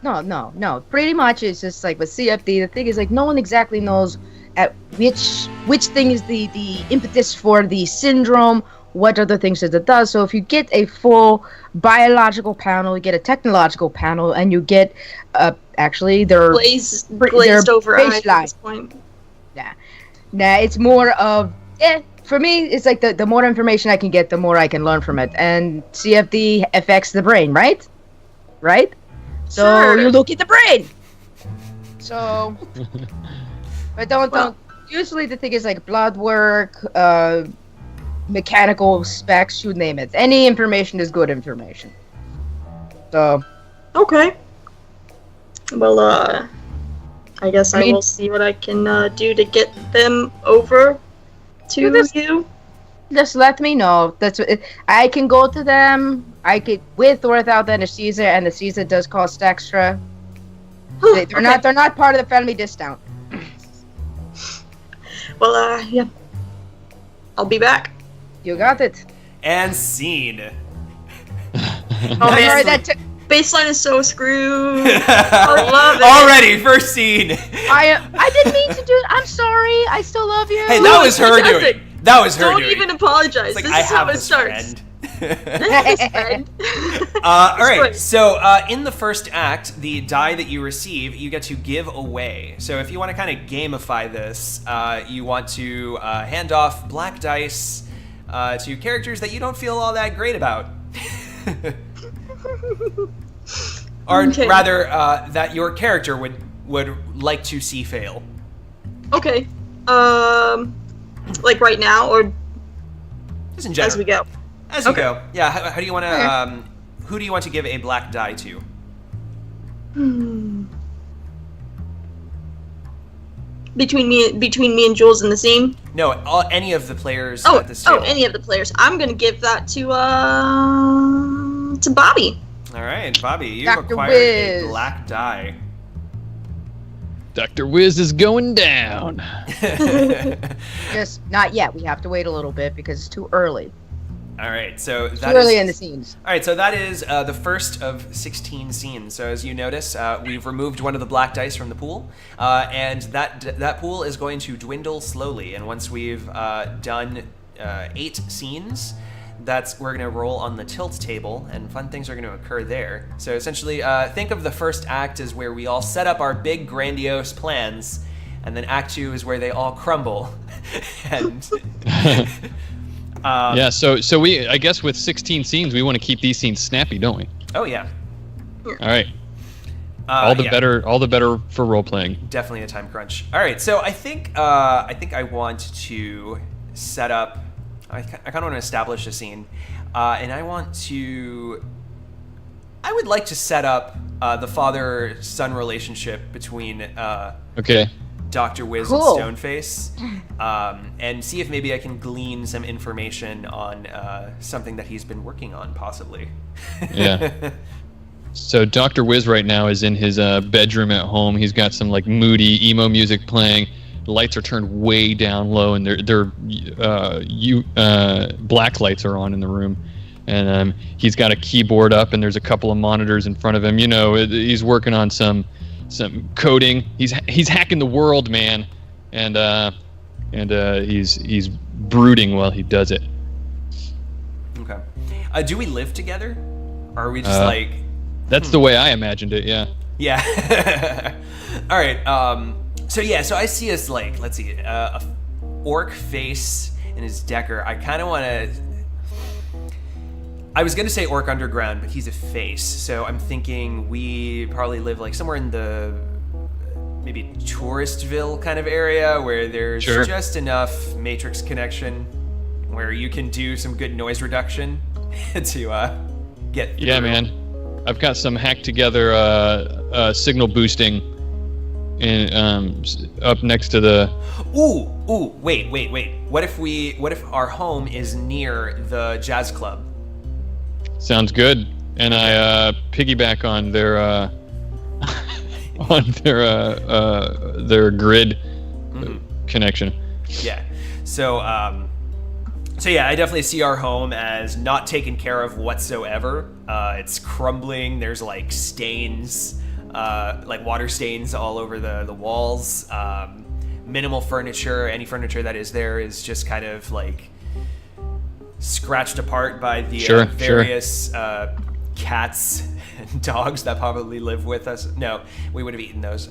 no. Pretty much it's just like with CFD, the thing is like no one exactly knows at which thing is the impetus for the syndrome, what other things that it does. So if you get a full biological panel, you get a technological panel, and you get actually they're Glazed over eyes at baseline. this point. Nah, it's more of for me, it's like the more information I can get, the more I can learn from it. And CFD affects the brain, right? Right? So Sure. you look at the brain. So, but don't. Usually the thing is like blood work, mechanical specs, you name it. Any information is good information. So. Okay. Well, I guess I I mean- will see what I can do to get them over to you. Just let me know. That's what I can go to them. I could with or without the anesthesia, and the anesthesia does cost extra. They're not part of the family discount. Well, yeah. I'll be back. You got it. And scene. Oh, sorry, Baseline is so screwed. I love it. Already, first scene. I didn't mean to do. I'm sorry. I still love you. Hey, No, that was her fantastic. doing. That was her Don't doing. even apologize. It's like, This I is how have it this starts. friend. This friend. All right. great. So in the first act, the die that you receive, you get to give away. So if you want to kind of gamify this, you want to hand off black dice to characters that you don't feel all that great about, or Okay. rather, that your character would like to see fail. Okay. Like right now, or Just in general. as we go. As you Okay. go. Yeah. How do you want to? Who do you want to give a black die to? Between me and Joules in the scene. No, any of the players Oh, at this table. any of the players. I'm gonna give that to Bobby. All right, Bobby, you Dr. acquired a Wiz. black die. Dr. Wiz is going down. Just not yet. We have to wait a little bit because it's too early. All right, so Too that early is- in the scenes. All right, so that is the first of 16 scenes. So as you notice, we've removed one of the black dice from the pool, and that pool is going to dwindle slowly. And once we've done 8 scenes, we're going to roll on the tilt table, and fun things are going to occur there. So essentially, think of the first act as where we all set up our big grandiose plans, and then Act 2 is where they all crumble. And Yeah, so we, I guess with 16 scenes, we want to keep these scenes snappy, don't we? oh yeah, All right. All the yeah. better for role playing. Definitely a time crunch. All right, so I think I want to set up. I kind of want to establish a scene, and I would like to set up the father-son relationship between Okay. Dr. Wiz Cool. and Stoneface, and see if maybe I can glean some information on something that he's been working on, possibly. Yeah. So Dr. Wiz right now is in his bedroom at home. He's got some like moody emo music playing. The lights are turned way down low, and black lights are on in the room. And he's got a keyboard up, and there's a couple of monitors in front of him. You know, he's working on some coding. He's hacking the world, man. And he's brooding while he does it. Okay. Do we live together? Or are we just like... That's the way I imagined it, yeah. Yeah. All right. So I see us like, let's see, a orc face in his decker. I kind of want to... I was going to say orc underground, but he's a face. So I'm thinking we probably live like somewhere in the maybe Touristville kind of area where there's just enough matrix connection where you can do some good noise reduction to get through. Yeah, man. I've got some hacked together signal boosting in up next to the... Ooh, wait. What if our home is near the jazz club? Sounds good. And I piggyback on their their grid connection. Yeah. So yeah, I definitely see our home as not taken care of whatsoever. It's crumbling. There's like stains, like water stains all over the walls. Minimal furniture. Any furniture that is there is just kind of like scratched apart by the various cats and dogs that probably live with us. No, we would have eaten those.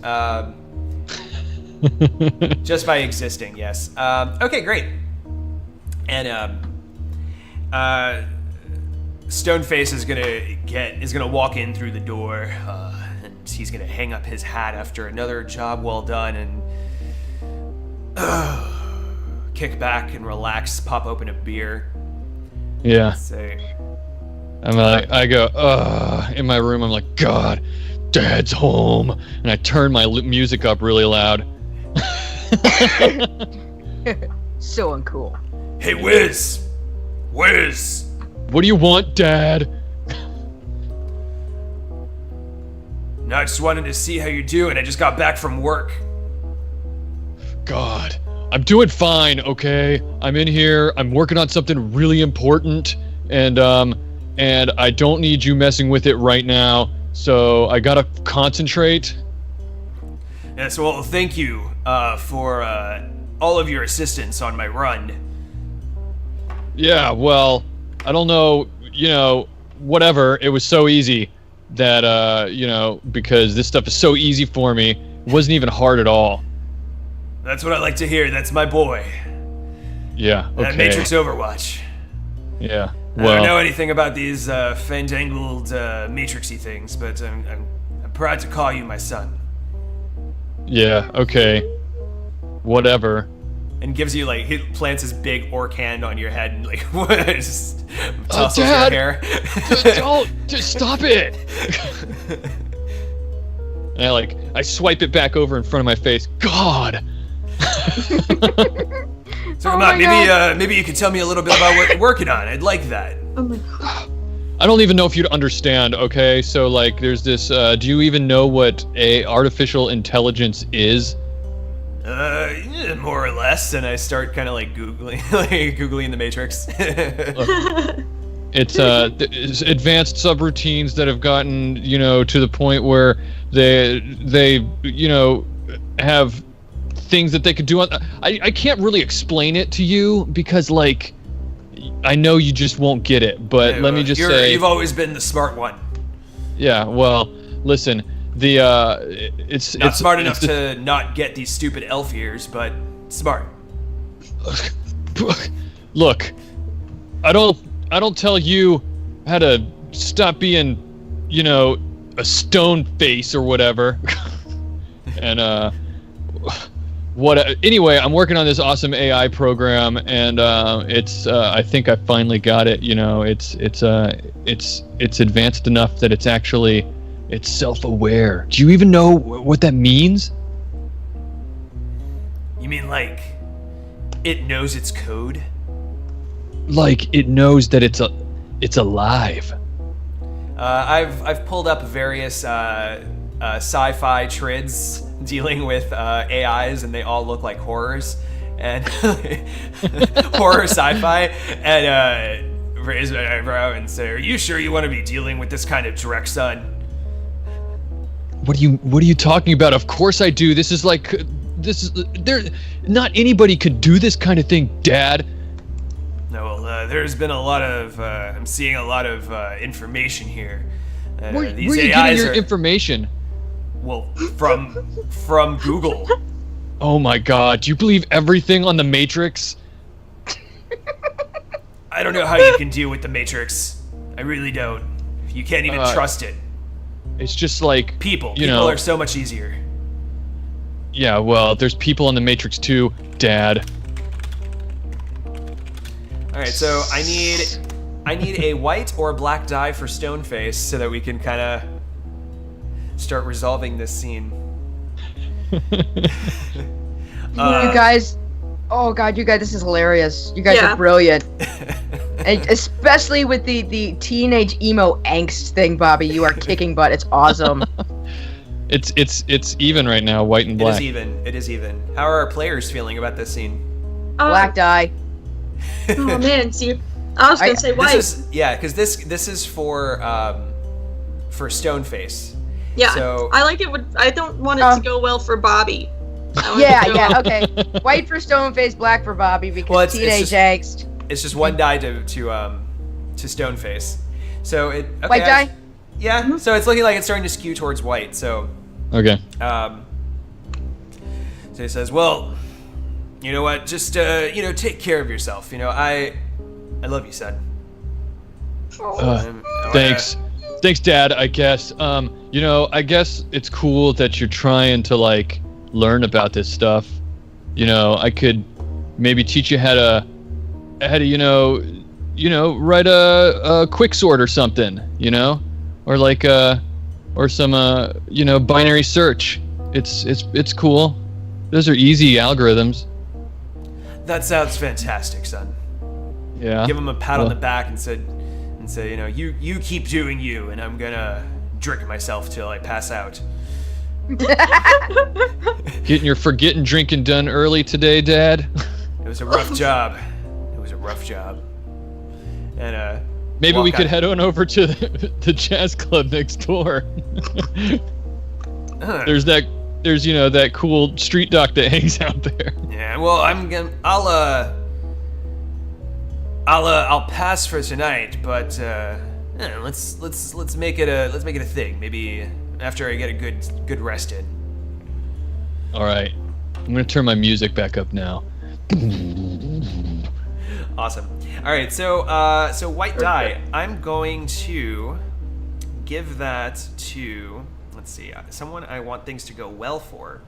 Just by existing, yes. Okay, great. And Stoneface is gonna walk in through the door, and he's gonna hang up his hat after another job well done, and kick back and relax, pop open a beer. Yeah. Say, I go, in my room, I'm like, God, Dad's home. And I turn my music up really loud. So uncool. hey, Wiz! Wiz! What do you want, Dad? No, I just wanted to see how you're doing. I just got back from work. God, I'm doing fine, okay? I'm in here, I'm working on something really important, and I don't need you messing with it right now, so I gotta concentrate. Yes, well, thank you for all of your assistance on my run. Yeah, well, I don't know, whatever, it was so easy that, because this stuff is so easy for me, it wasn't even hard at all. That's what I like to hear. That's my boy. Yeah, okay. That Matrix Overwatch. Yeah, I don't know anything about these fandangled Matrixy things, but I'm proud to call you my son. Yeah, okay. Whatever. And gives you, like, he plants his big orc hand on your head and, like, just Oh, tussles your Dad! hair. Don't! Just stop it! And I swipe it back over in front of my face. God! So come on, maybe you could tell me a little bit about what you're working on. I'd like that. Oh my god. I don't even know if you'd understand, okay? So, there's this, do you even know what a artificial intelligence is? Yeah, more or less, and I start kind of Googling the Matrix. It's advanced subroutines that have gotten, to the point where they have things that they could do. I can't really explain it to you because, I know you just won't get it, but let me just say... You've always been the smart one. Yeah, well, listen, it's... Not smart enough to not get these stupid elf ears, but smart. Look, I don't tell you how to stop being, a stone face or whatever. And, anyway, I'm working on this awesome AI program, and it's I think I finally got it. It's advanced enough that it's self-aware. Do you even know what that means? You mean it knows its code? It knows that it's alive. I've pulled up various sci-fi trids dealing with AIs, and they all look like horrors and horror sci-fi. And raise my eyebrow and say, "Are you sure you want to be dealing with this kind of dreck, son?" What are you talking about? Of course I do. Not anybody could do this kind of thing, Dad. No, well, there's been a lot of I'm seeing a lot of information here. Where are These you AIs getting your information? Well, from Google. Oh my God! Do you believe everything on the Matrix? I don't know how you can deal with the Matrix. I really don't. You can't even trust it. It's just like People know, are so much easier. Yeah, well, there's people in the Matrix too, Dad. All right, so I need a white or black die for Stoneface so that we can kind of start resolving this scene. You guys, oh God, you guys, this is hilarious. You guys are brilliant. And especially with the teenage emo angst thing, Bobby. You are kicking butt. It's awesome. It's even right now, white and black. It is even. How are our players feeling about this scene? Black die. Oh man, see, I was gonna say white. Because this is for Stoneface. Yeah, So I like it. I don't want it to go well for Bobby. Yeah, okay. White for Stoneface, black for Bobby because teenage angst. It's just one die to Stoneface. So it okay, white die. Yeah. Mm-hmm. So it's looking like it's starting to skew towards white. So okay. So he says, "Well, you know what? Just take care of yourself. I love you, son." Thanks. Thanks, Dad, I guess. I guess it's cool that you're trying to, like, learn about this stuff. I could maybe teach you how to write a quick sort or something, or like, or some, binary search. It's cool. Those are easy algorithms. That sounds fantastic, son. Yeah. Give him a pat on the back and say, you keep doing you, and I'm gonna drink myself till I pass out. Getting your forgetting drinking done early today, Dad? It was a rough job. And maybe we could head on over to the jazz club next door. There's that cool street doc that hangs out there. Yeah, well, I'll pass for tonight, but let's make it a thing. Maybe after I get a good rest in. All right, I'm gonna turn my music back up now. Awesome. All right, so white die. I'm going to give that to, let's see, someone I want things to go well for.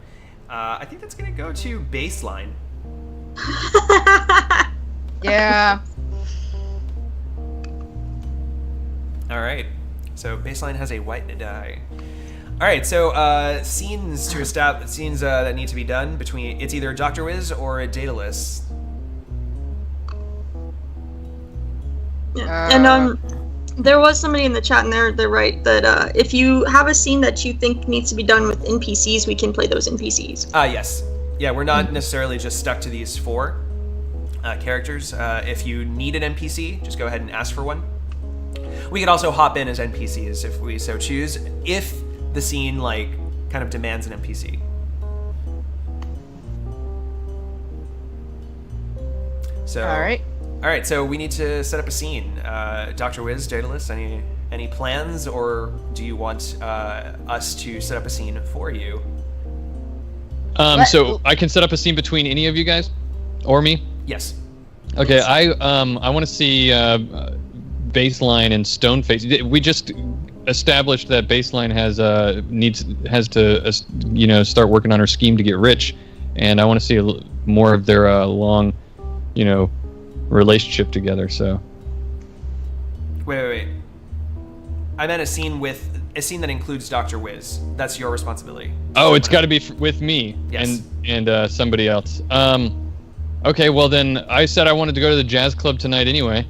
I think that's gonna go to baseline. Yeah. All right. So baseline has a white and a die. All right. So scenes to establish scenes that need to be done between it's either Dr. Wiz or a Daedalus. Yeah. And there was somebody in the chat, and they're right that if you have a scene that you think needs to be done with NPCs, we can play those NPCs. Yes. Yeah, we're not necessarily just stuck to these 4 characters. If you need an NPC, just go ahead and ask for one. We could also hop in as NPCs if we so choose, if the scene kind of demands an NPC. So All right, so we need to set up a scene. Dr. Wiz, Daedalus, any plans, or do you want us to set up a scene for you? So I can set up a scene between any of you guys, or me. Yes. Okay, I want to see baseline and Stoneface. We just established that baseline has to start working on her scheme to get rich, and I want to see more of their long, relationship together. So. Wait. I meant a scene that includes Dr. Wiz. That's your responsibility. Oh, it's got to be with me. Yes. and somebody else. Okay, well then I said I wanted to go to the jazz club tonight anyway.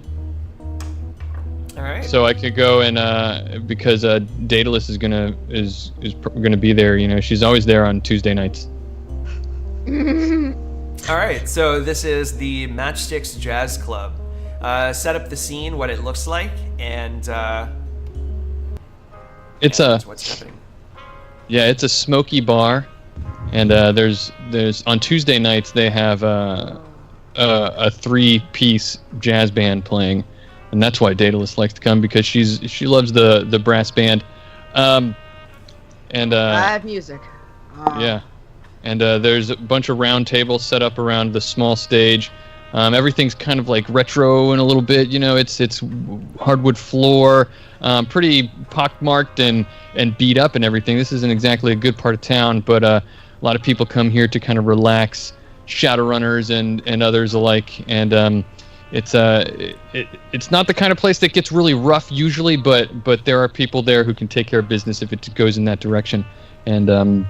All right. right. So I could go and because Daedalus is gonna be there. You know, she's always there on Tuesday nights. All right. So this is the Matchsticks Jazz Club. Set up the scene, what it looks like, and what's happening. Yeah, it's a smoky bar, and there's on Tuesday nights they have a 3-piece jazz band playing, and that's why Daedalus likes to come, because she loves the brass band, and live music. Yeah, and there's a bunch of round tables set up around the small stage. Everything's kind of like retro and a little bit, you know, it's hardwood floor, pretty pockmarked and beat up and everything. This isn't exactly a good part of town, but a lot of people come here to kind of relax, Shadowrunners and others alike. And it's not the kind of place that gets really rough usually, but there are people there who can take care of business if it goes in that direction. And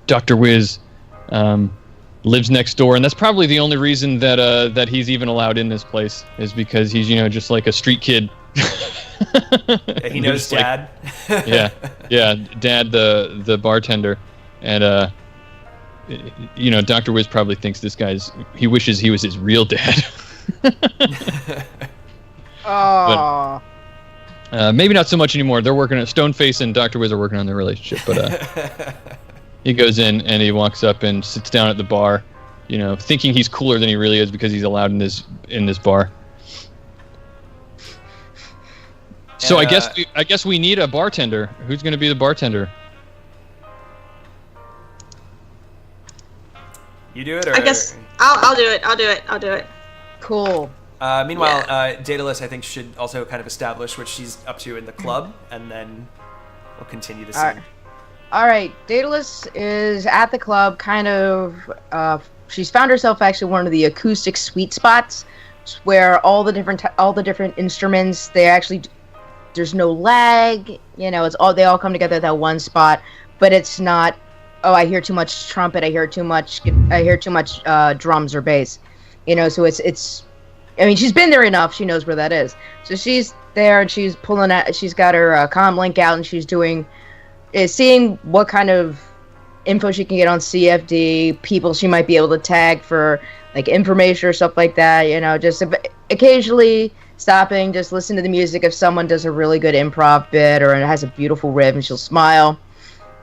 Dr. Wiz lives next door, and that's probably the only reason that he's even allowed in this place, is because he's, you know, just like a street kid. He knows Dad. Like, yeah, Dad, the bartender, and you know, Dr. Wiz probably thinks he wishes he was his real dad. Oh. Maybe not so much anymore. They're working at Stoneface and Dr. Wiz are working on their relationship, but he goes in and he walks up and sits down at the bar, you know, thinking he's cooler than he really is because he's allowed in this bar. So I guess we need a bartender. Who's going to be the bartender? You do it, or I guess I'll do it. I'll do it. Cool. Meanwhile, Daedalus, I think, should also kind of establish what she's up to in the club, and then we'll continue the scene. All right, Daedalus is at the club, kind of. She's found herself actually one of the acoustic sweet spots, where all the different instruments, there's no lag. You know, they all come together at that one spot, but it's not. Oh, I hear too much trumpet. I hear too much drums or bass. You know, so it's. I mean, she's been there enough. She knows where that is. So she's there, and she's pulling out. She's got her comm link out, and she's seeing what kind of info she can get on CFD, people she might be able to tag for like information or stuff like that. You know, just occasionally stopping, just listen to the music. If someone does a really good improv bit or it has a beautiful riff, and she'll smile,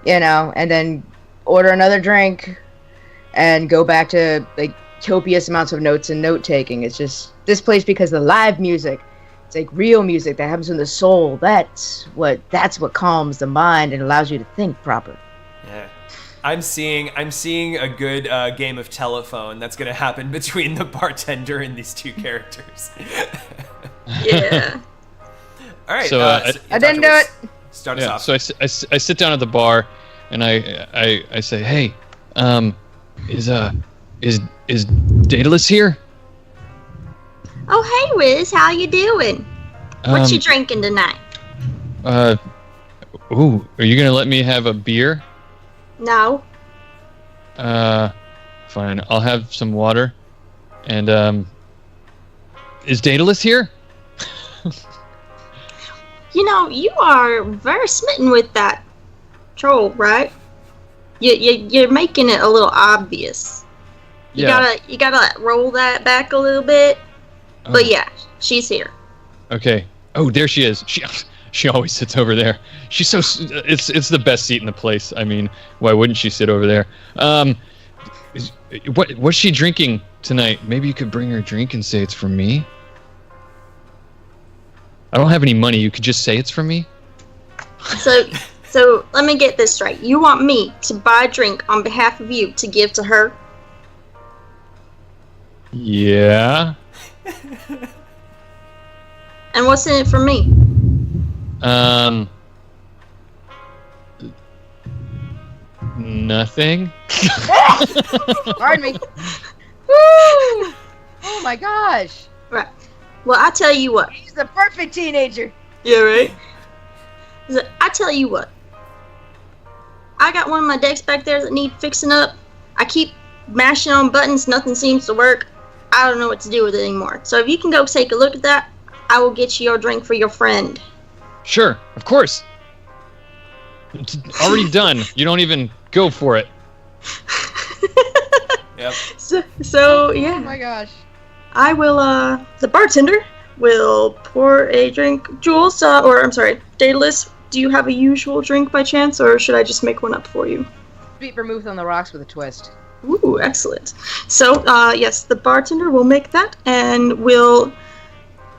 you know, and then order another drink and go back to like copious amounts of notes and note taking. It's just this place, because the live music, it's like real music that happens in the soul. That's what calms the mind and allows you to think proper. Yeah, I'm seeing a good game of telephone that's gonna happen between the bartender and these two characters. Yeah. All right. So I didn't do it. Start us off. So I sit down at the bar and I say, hey, is Daedalus here? Oh, hey, Wiz, how you doing? What you drinking tonight? Ooh, are you gonna let me have a beer? No. Fine. I'll have some water. And is Daedalus here? You know, you are very smitten with that troll, right? You're making it a little obvious. You gotta roll that back a little bit. Oh. But yeah, she's here. Okay. Oh, there she is. She always sits over there. She's so it's the best seat in the place. I mean, why wouldn't she sit over there? What's she drinking tonight? Maybe you could bring her a drink and say it's from me. I don't have any money. You could just say it's from me. So let me get this straight. You want me to buy a drink on behalf of you to give to her? Yeah. And what's in it for me? Nothing. Pardon me. Woo! Oh my gosh. Right. Well, I tell you what. He's the perfect teenager. Yeah, right? So, I tell you what. I got one of my decks back there that need fixing up. I keep mashing on buttons. Nothing seems to work. I don't know what to do with it anymore. So if you can go take a look at that, I will get you your drink for your friend. Sure, of course. It's already done. You don't even go for it. Yep. So yeah. Oh my gosh. I will, the bartender will pour a drink. Joules, or I'm sorry, Daedalus, do you have a usual drink by chance, or should I just make one up for you? Sweet vermouth on the rocks with a twist. Ooh, excellent. So, yes, the bartender will make that, and will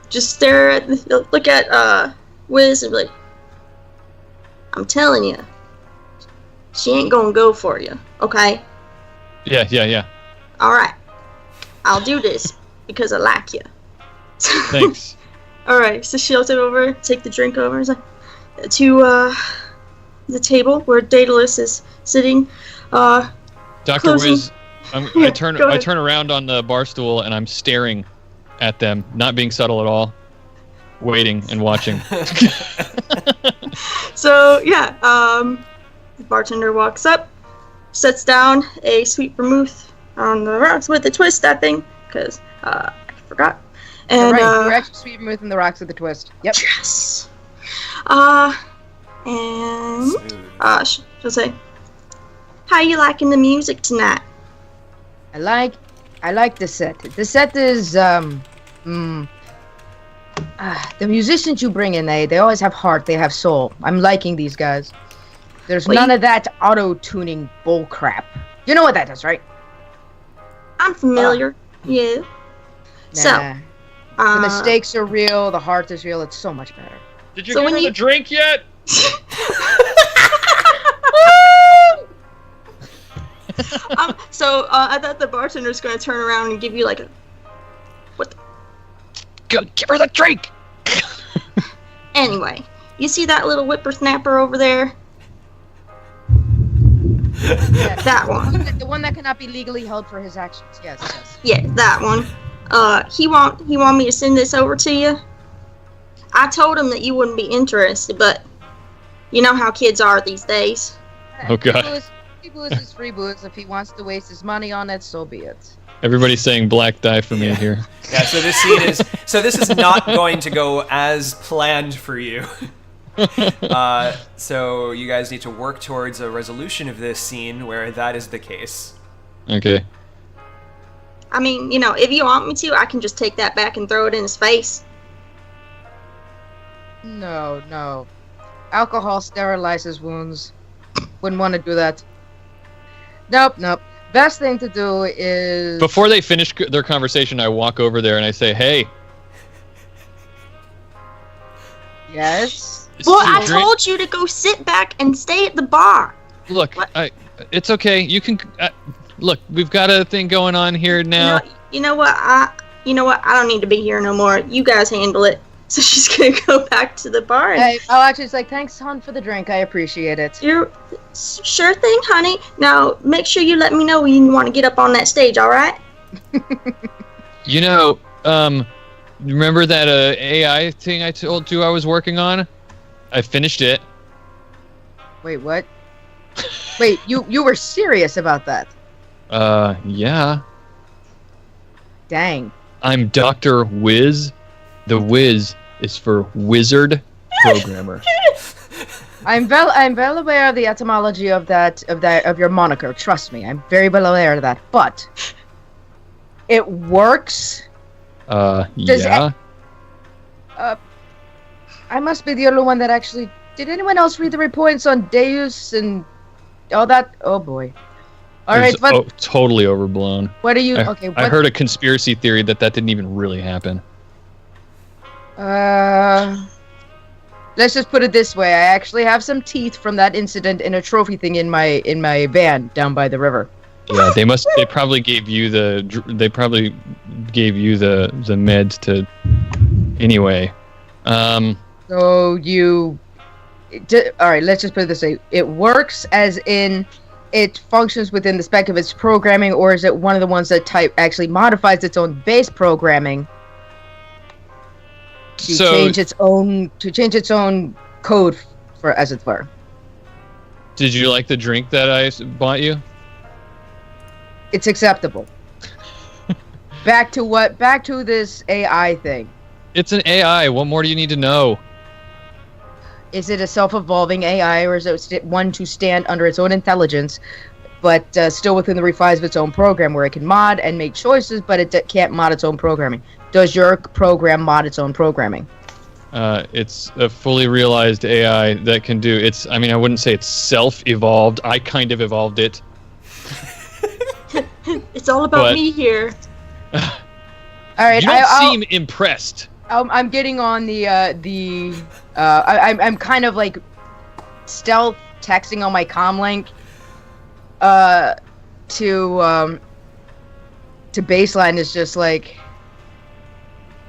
just stare at, look at, Wiz and be like, I'm telling you, she ain't gonna go for you, okay? Yeah. Alright, I'll do this, because I like you. Thanks. Alright, so she'll take the drink over to the table where Daedalus is sitting. Dr. Closing. Wiz, Yeah, I turn go ahead. around on the bar stool and I'm staring at them, not being subtle at all, waiting and watching. So, yeah, the bartender walks up, sets down a sweet vermouth on the rocks with a twist, I think, because I forgot. And, right, you're actually sweet vermouth on the rocks with a twist. Yep. yes. And she'll say, how you liking the music tonight? I like the set. The set is the musicians you bring in, they always have heart, they have soul. I'm liking these guys. There's none of that auto-tuning bull crap. You know what that is, right? I'm familiar. Yeah. Nah. So, The mistakes are real, the heart is real, it's so much better. Did you So give when her you- the drink yet? I thought the bartender's going to turn around and give you like a... Go, give her the drink! Anyway, you see that little whippersnapper over there? Yes. That one. The one that cannot be legally held for his actions. Yes. Yeah, that one. He want me to send this over to you. I told him that you wouldn't be interested, but you know how kids are these days. Oh, God. People is free booze. If he wants to waste his money on it, so be it. Everybody's saying black die for me here. Yeah, so this is not going to go as planned for you. So you guys need to work towards a resolution of this scene where that is the case. Okay. I mean, you know, if you want me to, I can just take that back and throw it in his face. No. Alcohol sterilizes wounds. Wouldn't want to do that. Nope. Best thing to do is... Before they finish their conversation, I walk over there and I say, hey. Yes? Well, I told you to go sit back and stay at the bar. Look, What? it's okay. You can... look, we've got a thing going on here now. You know what? I don't need to be here no more. You guys handle it. So she's gonna go back to the bar. And Hey, I'll actually say, thanks, hon, for the drink. I appreciate it. you're sure thing, honey. Now make sure you let me know when you want to get up on that stage. All right? You know, remember that AI thing I told you I was working on? I finished it. Wait, what? Wait, you were serious about that? Yeah. Dang. I'm Dr. Wiz. The Wiz is for wizard programmer. I'm well aware of the etymology of your moniker. Trust me, I'm very well aware of that. But it works. Yeah. I must be the only one that actually. Did anyone else read the reports on Deus and all that? Oh boy. All right, It's but totally overblown. what are you? I, Okay, I what, heard a conspiracy theory that didn't even really happen. let's just put it this way. I actually have some teeth from that incident in a trophy thing in my van down by the river. Yeah, they probably gave you the meds to. Anyway, So all right, let's just put it this way. It works as in it functions within the spec of its programming, or is it one of the ones that actually modifies its own base programming to change its own code for, as it were? Did you like the drink that I bought you? It's acceptable. Back to this AI thing. It's an AI. What more do you need to know? Is it a self-evolving AI, or is it one to stand under its own intelligence, but still within the refines of its own program, where it can mod and make choices, but it can't mod its own programming? Does your program mod its own programming? It's a fully realized AI that can do. I mean, I wouldn't say it's self-evolved. I kind of evolved it. It's all about me here. All right, You don't seem impressed. I'm getting on I'm kind of like stealth texting on my comm link to Baseline. Is just like,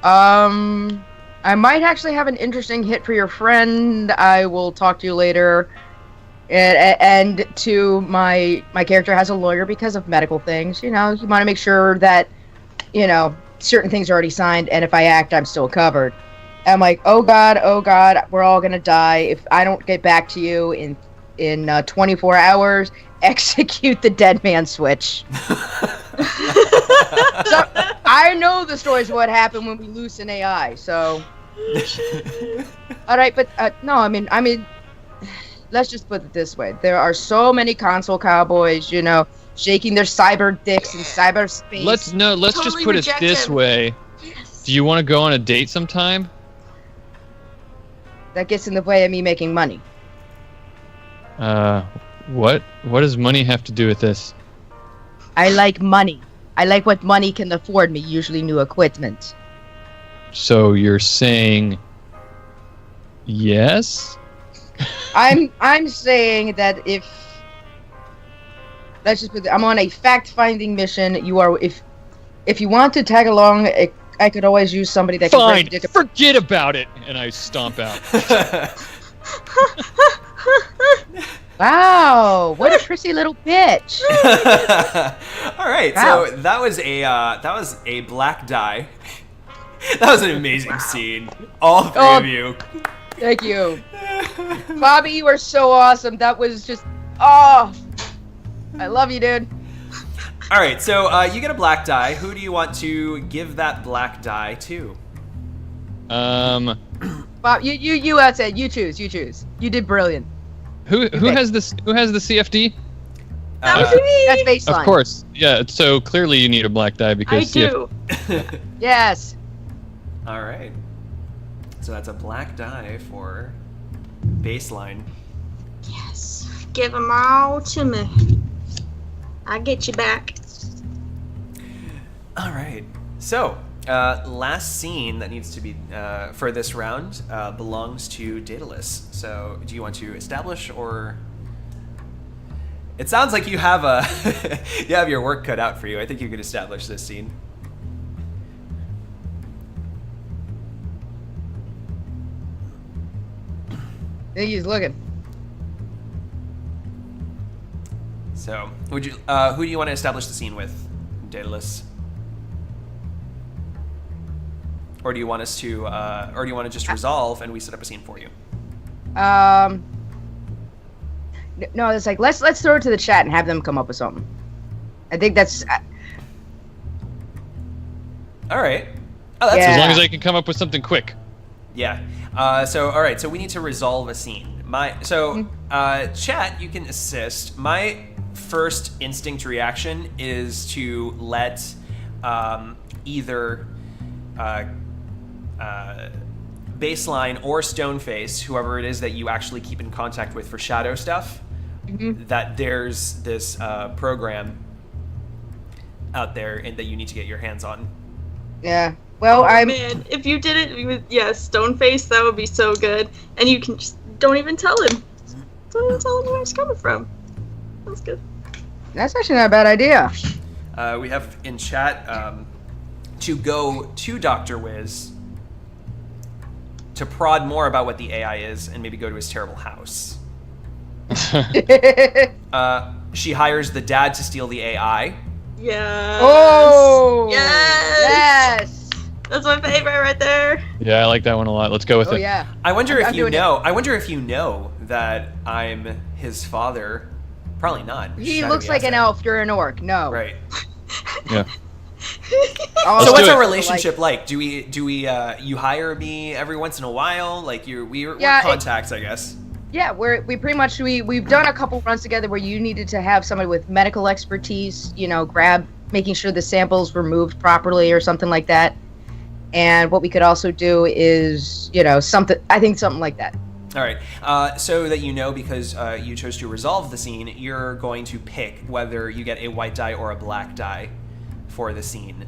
I might actually have an interesting hit for your friend. I will talk to you later. And to my character has a lawyer because of medical things. You know, you want to make sure that, you know, certain things are already signed, and if I act, I'm still covered. I'm like, oh god, we're all gonna die if I don't get back to you in 24 hours. Execute the dead man switch. So, I know the stories of what happened when we loosen AI. So, all right, but no, I mean, let's just put it this way: there are so many console cowboys, you know, shaking their cyber dicks in cyberspace. Let's Totally just put it reject this him. way. Yes. Do you want to go on a date sometime? That gets in the way of me making money. What does money have to do with this? I like money. I like what money can afford me, usually new equipment. So you're saying yes? I'm saying that if let's just put it, I'm on a fact-finding mission. You are if you want to tag along, I could always use somebody that can Fine, break the dick. forget about it. And I stomp out. Wow, what a prissy little bitch. All right, Wow. so that was a black die. That was an amazing scene. All three of you. Thank you. Bobby, you are so awesome. That was just I love you, dude. All right, so you get a black die. Who do you want to give that black die to? Bob, you said you choose. You did brilliant. Who has this? Who has the CFD? That was me. That's baseline. Of course, yeah. So clearly you need a black die I because do. Yes. All right. So that's a black die for baseline. Yes. Give them all to me. I'll get you back. All right. So, last scene that needs to be for this round belongs to Daedalus. So, do you want to establish, or? It sounds like you have you have your work cut out for you. I think you could establish this scene. I think he's looking. So, would you who do you want to establish the scene with, Daedalus? Or do you want us to, or do you want to just resolve and we set up a scene for you? No, it's like let's throw it to the chat and have them come up with something. I think that's. All right. Oh, that's Yeah. As long as I can come up with something quick. Yeah. So, all right. So we need to resolve a scene. Chat, you can assist. My first instinct reaction is to let either Baseline or Stoneface, whoever it is that you actually keep in contact with for shadow stuff, that there's this program out there and that you need to get your hands on. Yeah. Well, Man, if you did it with Stoneface, that would be so good. And you can just don't even tell him. Don't even tell him where it's coming from. That's good. That's actually not a bad idea. We have in chat to go to Dr. Wiz to prod more about what the AI is and maybe go to his terrible house. She hires the dad to steal the AI. Yes. Oh. Yes. Yes. That's my favorite right there. Yeah, I like that one a lot. Let's go with Oh it. yeah. I wonder I'm if you doing it. know. I wonder if you know that I'm his father. Probably not. He Shadow looks like an Yasa. elf. You're an orc. No. Right. Yeah. Oh, So Let's what's do our it. relationship like? Do we you hire me every once in a while? Like we're Yeah, contacts, I guess. Yeah, we pretty much we've done a couple runs together where you needed to have somebody with medical expertise, making sure the samples were moved properly or something like that. And what we could also do is, something like that. All right. So that you know, because you chose to resolve the scene, you're going to pick whether you get a white die or a black die for the scene.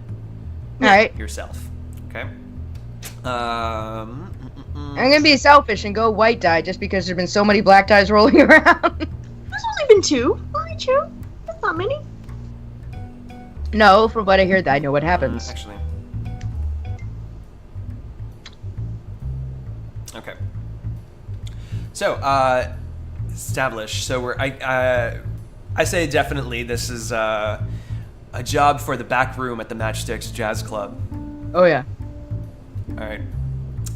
All right. Yourself. Okay. I'm gonna be selfish and go white die just because there's been so many black dies rolling around. There's only been 2. Only 2. That's not many. No, from what I hear, I know what happens. Actually. Okay. So, establish. So I say definitely this is a job for the back room at the Matchsticks Jazz Club. Oh yeah. All right.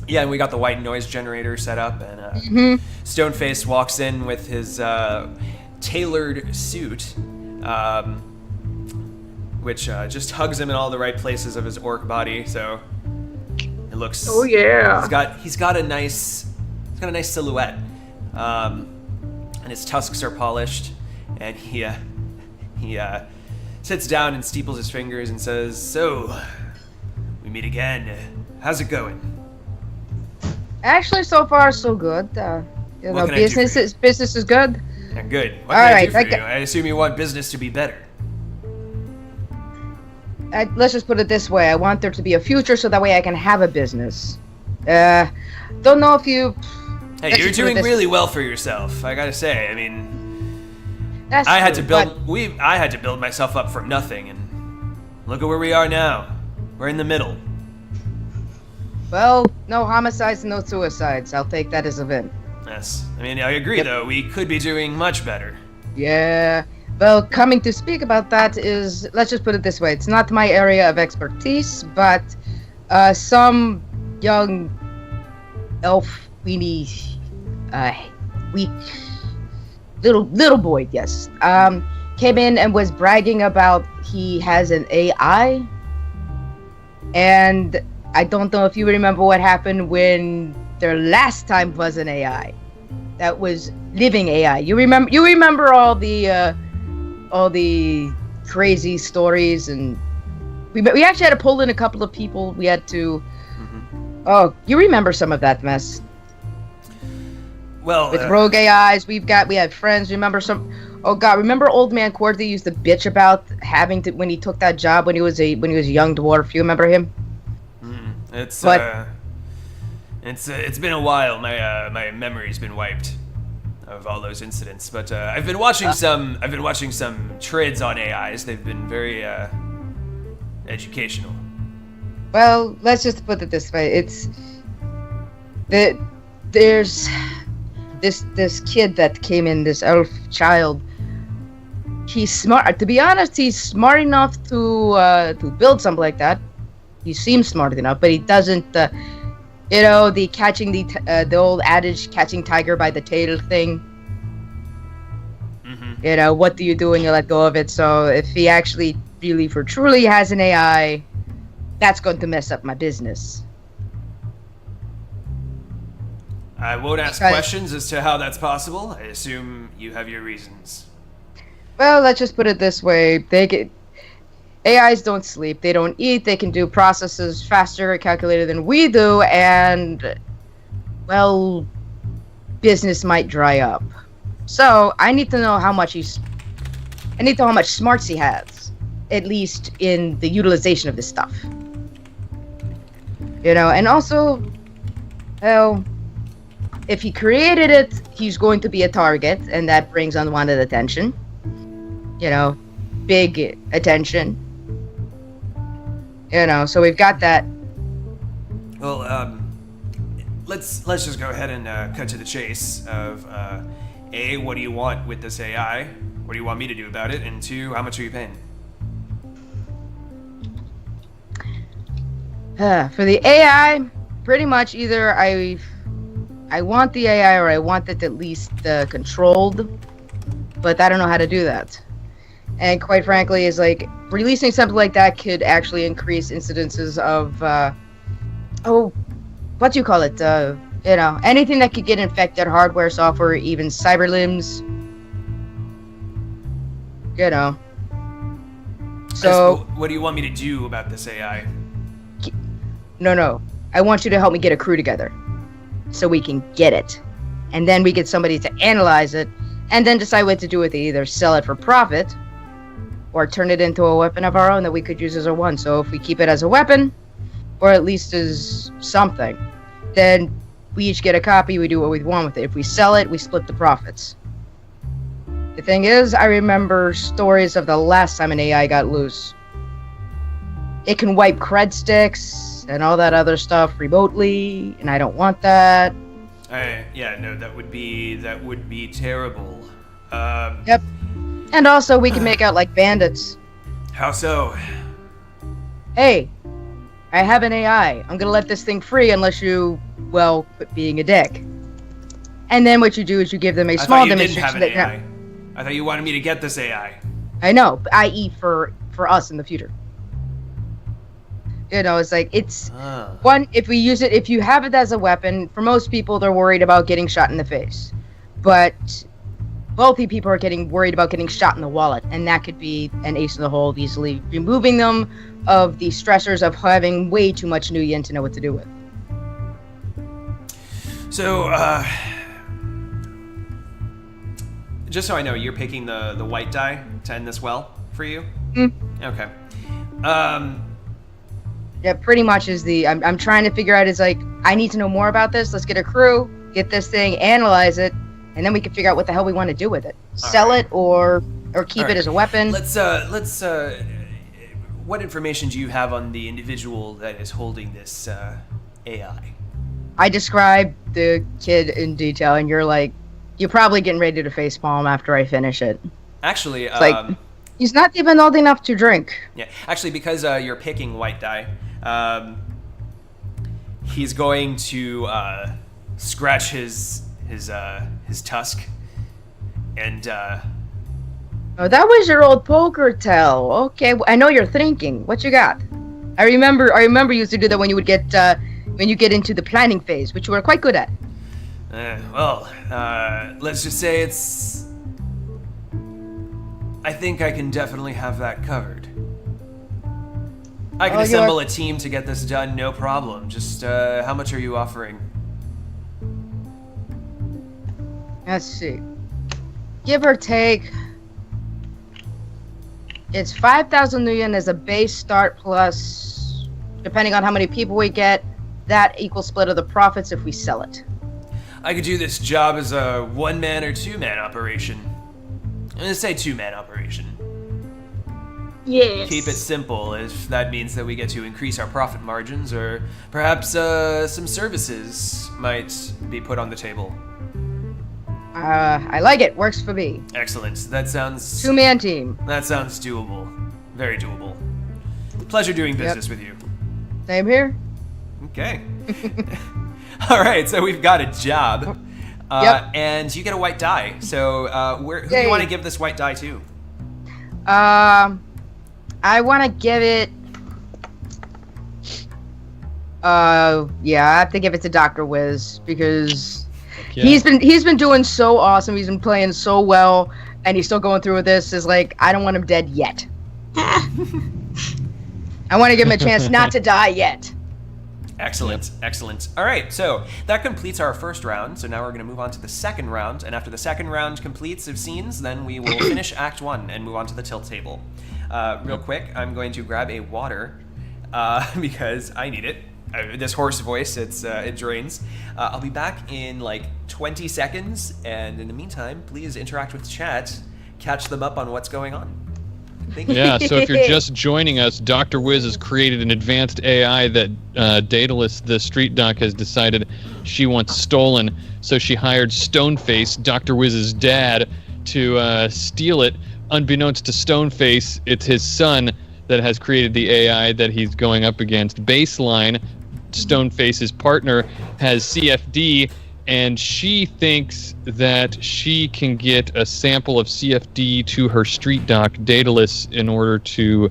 Yeah, and we got the white noise generator set up, and Stoneface walks in with his tailored suit, which just hugs him in all the right places of his orc body. So it looks. Oh yeah. He's got a nice silhouette, and his tusks are polished, and he sits down and steeples his fingers and says, "So, we meet again. How's it going?" Actually, so far so good. Business is good. Yeah, good. What can I do for Alright, you? I assume you want business to be better. Let's just put it this way. I want there to be a future so that way I can have a business. Don't know if you... Hey, Let's you're just put it doing this- really well for yourself. I gotta say. I mean, That's I had true, to build. I had to build myself up from nothing, and look at where we are now. We're in the middle. Well, no homicides, no suicides. I'll take that as a win. Yes. I mean, I agree. Though we could be doing much better. Yeah. Well, coming to speak about that is, let's just put it this way. It's not my area of expertise, but some young elf weenie, little boy, yes, came in and was bragging about he has an AI, and I don't know if you remember what happened when their last time was an AI. That was living AI. You remember all the crazy stories, and we actually had to pull in a couple of people. We had to. Oh, you remember some of that mess? Well, With rogue AIs, we had friends. Remember some? Oh God, remember Old Man Cordy used to bitch about having to when he took that job when he was a young dwarf. You remember him? it's but- it's been a while. My memory's been wiped of all those incidents. But I've been watching some trids on AIs. They've been very educational. Well, let's just put it this way. It's there's this kid that came in, this elf child. He's smart. To be honest, he's smart enough to build something like that. He seems smart enough, but he doesn't. The catching the old adage, catching tiger by the tail thing. What do you do when you let go of it? So if he actually really for truly has an AI, that's going to mess up my business. I won't ask questions as to how that's possible. I assume you have your reasons. Well, let's just put it this way. AIs don't sleep. They don't eat. They can do processes faster, calculated than we do, and, well, business might dry up. So, I need to know how much smarts he has, at least in the utilization of this stuff. And also, well, if he created it, he's going to be a target, and that brings unwanted attention. Big attention. So we've got that. Well, let's just go ahead and cut to the chase of A, what do you want with this AI? What do you want me to do about it? And 2, how much are you paying? For the AI, pretty much either I want the AI or I want it at least controlled, but I don't know how to do that. And quite frankly, is like releasing something like that could actually increase incidences of, what do you call it? Anything that could get infected, hardware, software, even cyber limbs. So, what do you want me to do about this AI? No. I want you to help me get a crew together so we can get it. And then we get somebody to analyze it and then decide what to do with it. Either sell it for profit or turn it into a weapon of our own that we could use as a one. So if we keep it as a weapon, or at least as something, then we each get a copy, we do what we want with it. If we sell it, we split the profits. The thing is, I remember stories of the last time an AI got loose. It can wipe cred sticks and all that other stuff remotely, and I don't want that. That would be terrible. Yep. And also, we can make out like bandits. How so? Hey, I have an AI. I'm gonna let this thing free unless you, quit being a dick. And then what you do is you give them a small demonstration. I thought you didn't have an AI. I thought you wanted me to get this AI. I know, i.e. for us in the future. It's like, one, if we use it, if you have it as a weapon, for most people, they're worried about getting shot in the face. But wealthy people are getting worried about getting shot in the wallet, and that could be an ace in the hole, easily removing them of the stressors of having way too much new yen to know what to do with. So, just so I know, you're picking the white die to end this well for you? Okay. Yeah, pretty much is I'm trying to figure out, is like, I need to know more about this. Let's get a crew, get this thing, analyze it, and then we can figure out what the hell we want to do with it. Sell it or keep it as a weapon. Let's what information do you have on the individual that is holding this AI? I described the kid in detail, and you're probably getting ready to facepalm after I finish it. Actually, it's like, he's not even old enough to drink. Yeah, actually, because you're picking white die, he's going to scratch his tusk, and Oh, that was your old poker tell. Okay, I know you're thinking. What you got? I remember you used to do that when you would get into the planning phase, which you were quite good at. Let's just say I think I can definitely have that covered. I can assemble a team to get this done, no problem. Just, how much are you offering? Let's see. Give or take, it's 5,000 yen as a base start, plus, depending on how many people we get, that equals split of the profits if we sell it. I could do this job as a one-man or two-man operation. I'm gonna say two-man operation. Yes. Keep it simple, if that means that we get to increase our profit margins, or perhaps some services might be put on the table. I like it. Works for me. Excellent. That sounds... Two-man team. That sounds doable. Very doable. Pleasure doing business with you. Same here. Okay. All right, so we've got a job. And you get a white die. So who do you want to give this white die to? I want to give it... I have to give it to Dr. Wiz, because... Yeah. He's been doing so awesome. He's been playing so well, and he's still going through with this. Is like, I don't want him dead yet. I want to give him a chance not to die yet. Excellent, excellent. All right, so that completes our first round. So now we're going to move on to the second round, and after the second round completes of scenes, then we will finish Act 1 and move on to the tilt table. Real quick, I'm going to grab a water because I need it. This hoarse voice, it drains. I'll be back in like 20 seconds, and in the meantime, please interact with chat, catch them up on what's going on. Thank you. Yeah, so if you're just joining us, Dr. Wiz has created an advanced AI that Daedalus, the street doc, has decided she wants stolen, so she hired Stoneface, Dr. Wiz's dad, to steal it. Unbeknownst to Stoneface, it's his son that has created the AI that he's going up against. Baseline, Stoneface's partner, has CFD, and she thinks that she can get a sample of CFD to her street dock dataless in order to,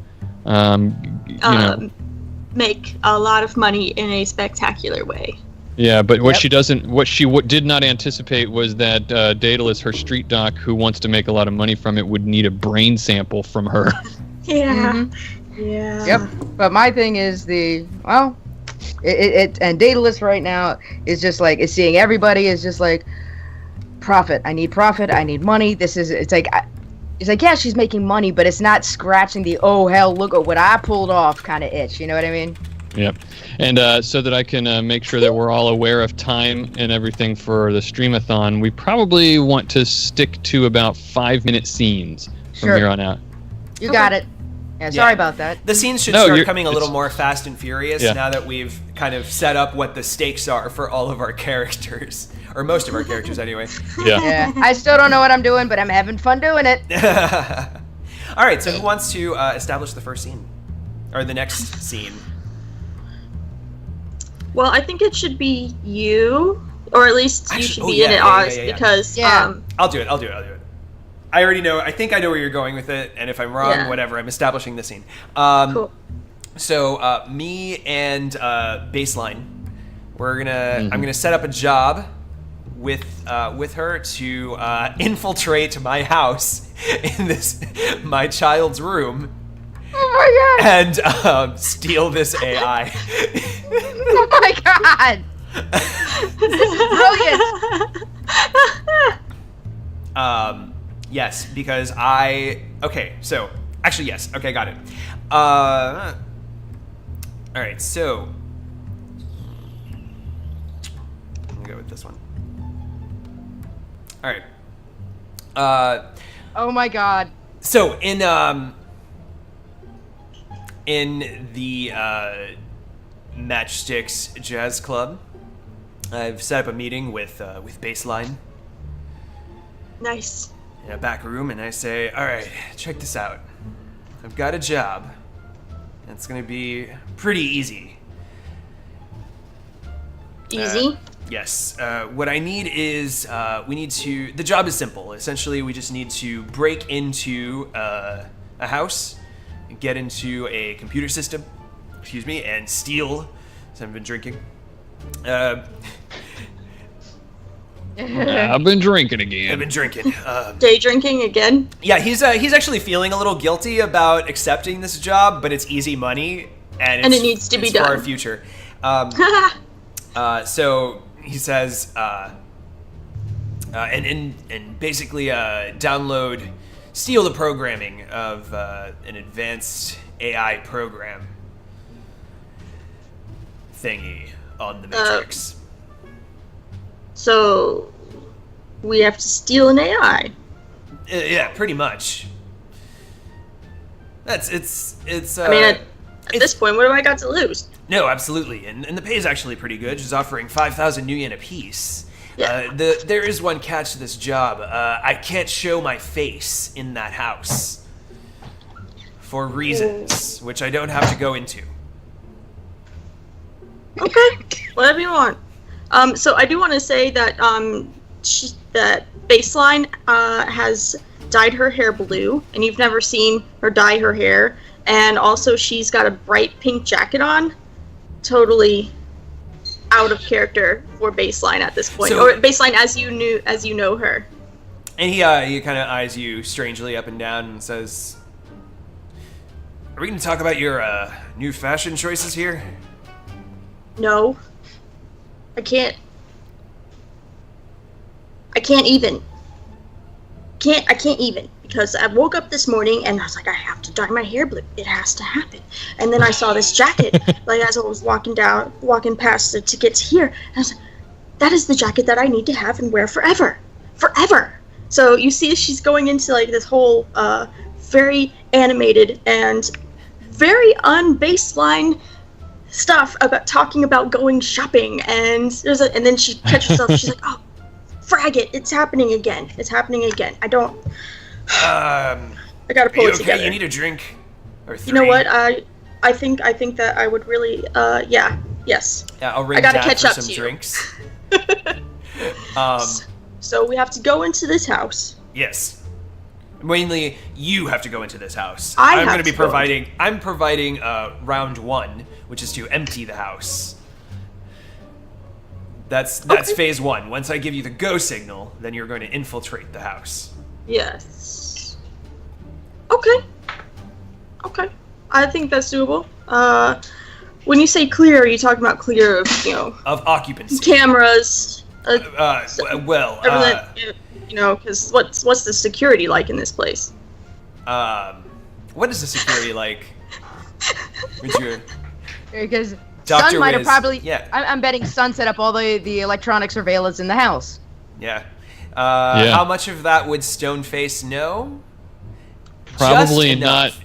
make a lot of money in a spectacular way. Yeah, but what she did not anticipate was that Daedalus, her street doc, who wants to make a lot of money from it, would need a brain sample from her. Yeah. Mm-hmm. Yeah. Yep. But my thing is and Daedalus right now is just like, is seeing everybody is just like, profit. I need money. It's like, yeah, she's making money, but it's not scratching the, oh, hell, look at what I pulled off kind of itch. You know what I mean? Yep. And so that I can make sure that we're all aware of time and everything for the Streamathon, we probably want to stick to about 5-minute scenes from here on out. You got it. Yeah, sorry about that. The scenes should start coming a little more fast and furious now that we've kind of set up what the stakes are for all of our characters. Or most of our characters, anyway. Yeah. I still don't know what I'm doing, but I'm having fun doing it. All right, so who wants to establish the first scene? Or the next scene? Well, I think it should be you, or at least you should be in it, Oz, because... I'll do it. I already know. I think I know where you're going with it, and if I'm wrong, whatever. I'm establishing the scene. Cool. So me and Baseline, I'm gonna set up a job with her to infiltrate my house in my child's room. Oh my god! And steal this AI. Oh my god! This is brilliant. Yes, because so actually yes. Okay, got it. All right, so I'm gonna go with this one. All right. Oh my god. So in the Matchsticks Jazz Club, I've set up a meeting with Baseline. Nice. In a back room, and I say, all right, check this out. I've got a job. And it's gonna be pretty easy. Easy? Yes. What I need is, the job is simple. Essentially, we just need to break into a house, get into a computer system, and steal. So I've been drinking. I've been drinking again. Day drinking again? Yeah, he's actually feeling a little guilty about accepting this job, but it's easy money, and it needs to be done for our future. So he says, and basically steal the programming of an advanced AI program thingy on the Matrix. So we have to steal an AI. Yeah, pretty much. It's. I mean, at this point, what have I got to lose? No, absolutely, and the pay is actually pretty good. She's offering 5,000 new yen apiece. Yeah. There is one catch to this job. I can't show my face in that house for reasons which I don't have to go into. Okay, whatever you want. So I do want to say that that Baseline has dyed her hair blue, and you've never seen her dye her hair. And also, she's got a bright pink jacket on. Totally out of character for Baseline at this point, or Baseline as you know her. And he kind of eyes you strangely up and down and says, "Are we going to talk about your new fashion choices here?" No. I can't even. I can't even, because I woke up this morning and I was like, I have to dye my hair blue. It has to happen. And then I saw this jacket, like as I was walking past to get here, and I was like, that is the jacket that I need to have and wear forever. Forever. So you see she's going into like this whole very animated and very un-Baseline stuff about talking about going shopping, and then she catches herself. She's like, "Oh, frag it! It's happening again! It's happening again! I don't. I gotta pull it together. You need a drink or 3. You know what? I think that I would really. Yes. Yeah, I'll ring I gotta Dad catch for up some to drinks. So we have to go into this house. Yes. Mainly, you have to go into this house. I'm providing round 1, which is to empty the house. That's Okay. phase 1. Once I give you the go signal, then you're going to infiltrate the house. Yes. Okay. I think that's doable. When you say clear, are you talking about clear of, Of occupancy. cameras? Well, Everything, because what's the security like in this place? what is the security like? Would you... Because Dr. Sun might have Wiz. probably. Yeah. I'm betting Sun set up all the electronic surveillance in the house. Yeah. Yeah. How much of that would Stoneface know? Probably Just not. enough.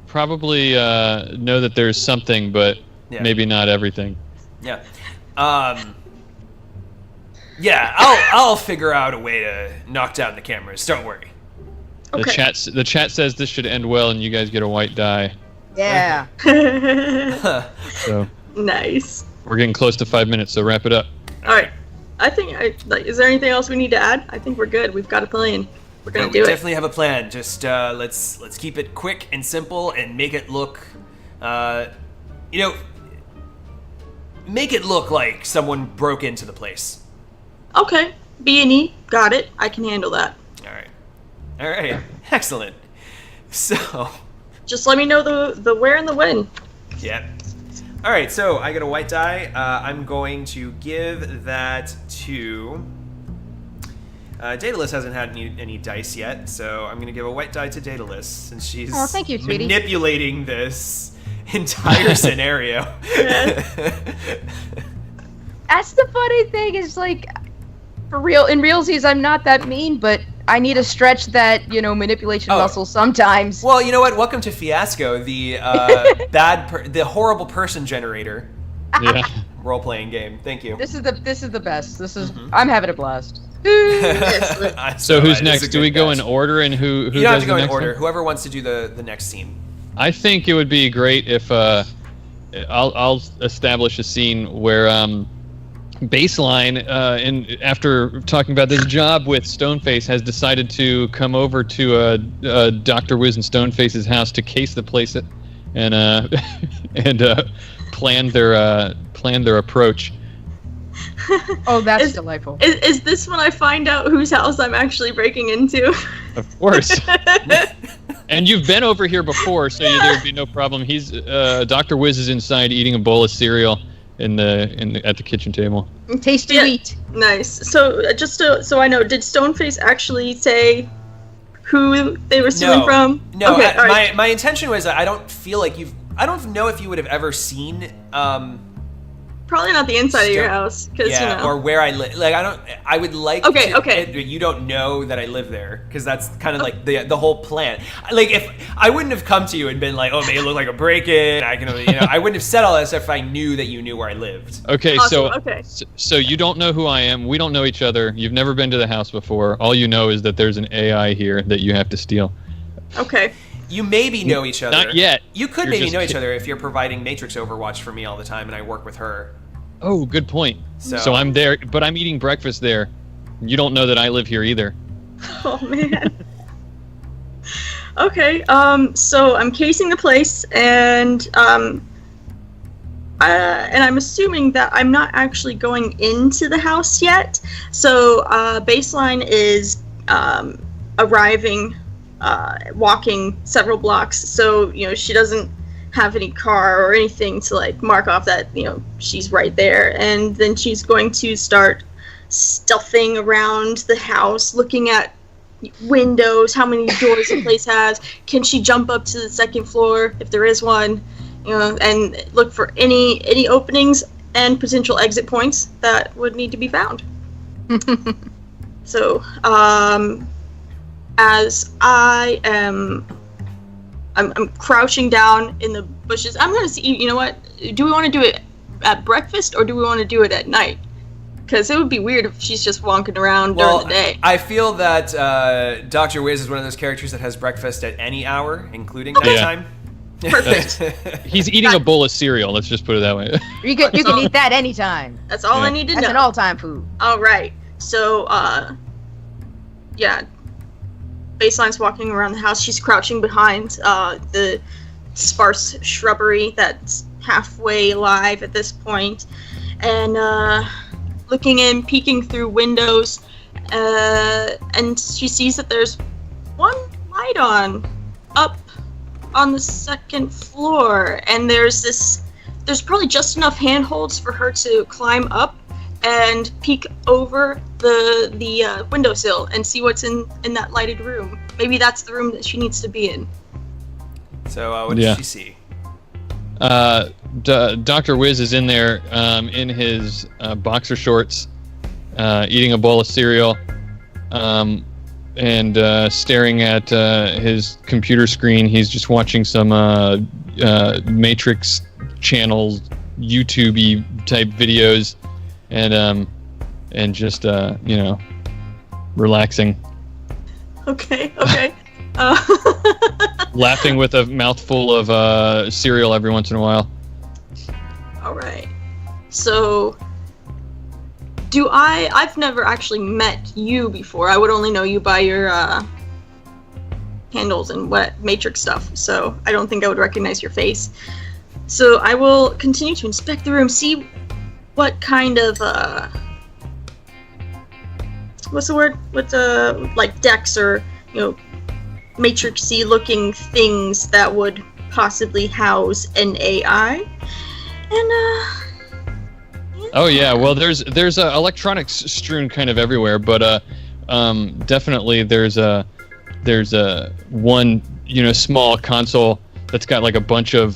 Probably know that there's something, but Yeah. maybe not everything. Yeah. Yeah, I'll figure out a way to knock down the cameras. Don't worry. Okay. The chat says this should end well, and you guys get a white die. Yeah. So Nice. we're getting close to 5 minutes, so wrap it up. All right. I think. Is there anything else we need to add? I think we're good. We've got a plan. We're gonna We do it. definitely have a plan. Just let's keep it quick and simple and make it look, make it look like someone broke into the place. Okay. B&E. Got it. I can handle that. All right. Excellent. So, Just let me know the where and the when. yeah. All right. So I get a white die. I'm going to give that to. Daedalus hasn't had any dice yet, so I'm going to give a white die to Daedalus since she's Oh, thank you, sweetie. manipulating this entire scenario. That's the funny thing is like, for real in realsies, I'm not that mean, but I need to stretch that manipulation Oh. muscle sometimes. Well, you know what? Welcome to Fiasco, the the horrible person generator Yeah. role-playing game. Thank you. This is the best. This is Mm-hmm. I'm having a blast. So who's it's a next? good Do we go in batch. order, and who You does don't have to go the in next order. one? Whoever wants to do the next scene. I think it would be great if I'll establish a scene where Baseline, after talking about this job with Stoneface, has decided to come over to Dr. Wiz and Stoneface's house to case the place and plan their approach. Oh, that's Is- delightful. Is this when I find out whose house I'm actually breaking into? Of course. And you've been over here before, so there'd be no problem. He's Dr. Wiz is inside eating a bowl of cereal at the kitchen table. Tasty Yeah. wheat. Nice. So just so I know, did Stoneface actually say who they were stealing from? No, Okay, all right. my intention was that I don't feel like I don't know if you would have ever seen Probably not the inside of your Stone- house, because yeah, or where I live. Like I would like. Okay, to, okay. You don't know that I live there because that's kind of like the whole plan. Like if I wouldn't have come to you and been like, oh, may it look like a break-in. I can, I wouldn't have said all that stuff if I knew that you knew where I lived. Okay, Awesome, okay. so you don't know who I am. We don't know each other. You've never been to the house before. All you know is that there's an AI here that you have to steal. Okay. You maybe know each other. Not yet. You could You're maybe just know each kid- other if you're providing Matrix Overwatch for me all the time and I work with her. Oh, good point. So- So I'm there, but I'm eating breakfast there. You don't know that I live here either. Oh man. Okay. So I'm casing the place, and I'm assuming that I'm not actually going into the house yet. So Baseline is arriving, walking several blocks. So she doesn't have any car or anything to like mark off that she's right there, and then she's going to start stuffing around the house, looking at windows, how many doors the place has, can she jump up to the second floor if there is one, and look for any openings and potential exit points that would need to be found. So as I'm crouching down in the bushes. I'm gonna see. You know what? Do we want to do it at breakfast or do we want to do it at night? Because it would be weird if she's just walking around during the day. I feel that Dr. Wiz is one of those characters that has breakfast at any hour, including Yeah. nighttime. Perfect. He's eating a bowl of cereal. Let's just put it that way. You can eat that anytime. That's all I Yeah. need to That's know. an all-time food. All right. So, yeah. Baseline's walking around the house. She's crouching behind the sparse shrubbery that's halfway alive at this point, and looking in, peeking through windows, and she sees that there's one light up on the second floor, and there's probably just enough handholds for her to climb up and peek over the windowsill and see what's in that lighted room. Maybe that's the room that she needs to be in. So what does she see? Dr. Wiz is in there in his boxer shorts, eating a bowl of cereal, and staring at his computer screen. He's just watching some Matrix channels, YouTube-y type videos, and just relaxing. Okay. Laughing with a mouthful of cereal every once in a while. All right. So, I've never actually met you before. I would only know you by your handles and what Matrix stuff. So I don't think I would recognize your face. So I will continue to inspect the room, see what kind of what's the word? What like decks or Matrix-y looking things that would possibly house an AI. And Oh yeah, well there's electronics strewn kind of everywhere, but definitely there's a one small console that's got like a bunch of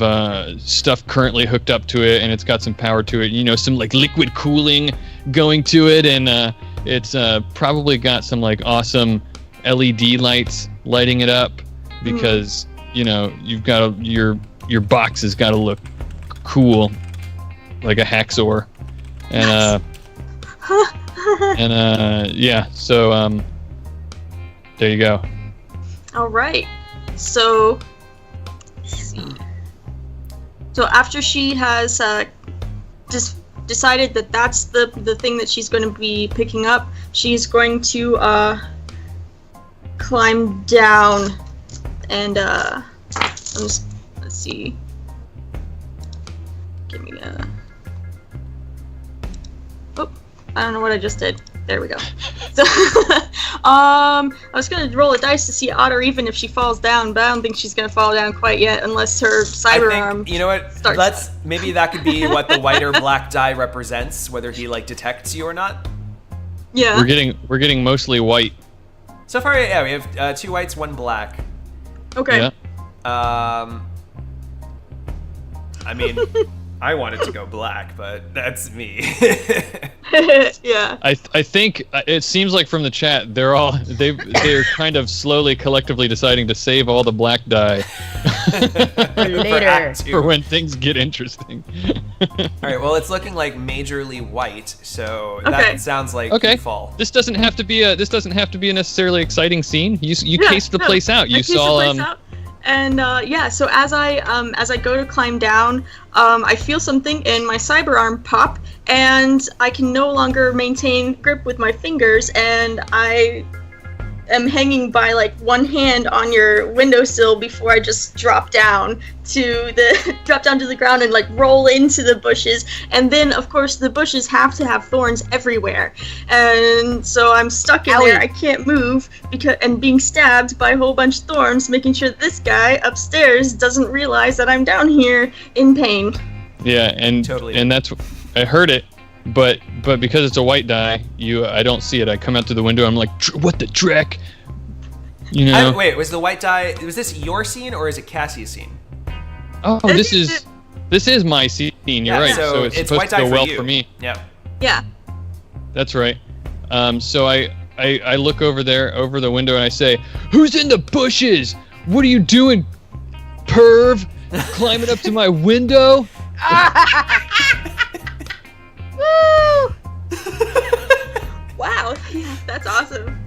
stuff currently hooked up to it, and it's got some power to it. Some like liquid cooling going to it, and it's probably got some like awesome LED lights lighting it up, because you've got your box has got to look cool, like a hacksaw, and yeah. So there you go. All right. So let's see. So after she has just decided that that's the thing that she's going to be picking up, she's going to climb down and let's see. Give me a. Oh, I don't know what I just did. There we go. So, I was gonna roll a dice to see odd or even if she falls down, but I don't think she's gonna fall down quite yet unless her cyber arm. You know what? Maybe that could be what the white or black die represents, whether he like detects you or not. Yeah. We're getting mostly white. So far, yeah, we have 2 whites, 1 black. Okay. Yeah. I mean, I wanted to go black, but that's me. Yeah. I think it seems like from the chat they're kind of slowly collectively deciding to save all the black die Later. for when things get interesting. All right. Well, it's looking like majorly white, so that sounds like you fall. This doesn't have to be a necessarily exciting scene. You cased the place out. You saw And yeah, so as I go to climb down, I feel something in my cyber arm pop, and I can no longer maintain grip with my fingers, and I am hanging by like one hand on your windowsill before I just drop down to the ground and like roll into the bushes. And then of course the bushes have to have thorns everywhere, and so I'm stuck in there. I can't move and being stabbed by a whole bunch of thorns, making sure that this guy upstairs doesn't realize that I'm down here in pain. Yeah, and totally. And that's I heard it, but because it's a white die, I don't see it. I come out through the window. I'm like, what the dreck? Wait, was the white die? Was this your scene or is it Cassie's scene? Oh, this is my scene. You're right. So it's supposed to go well for me. Yeah. Yeah. That's right. So I look over the window and I say, "Who's in the bushes? What are you doing, perv? Climbing up to my window?" Woo! Wow, yeah, that's awesome.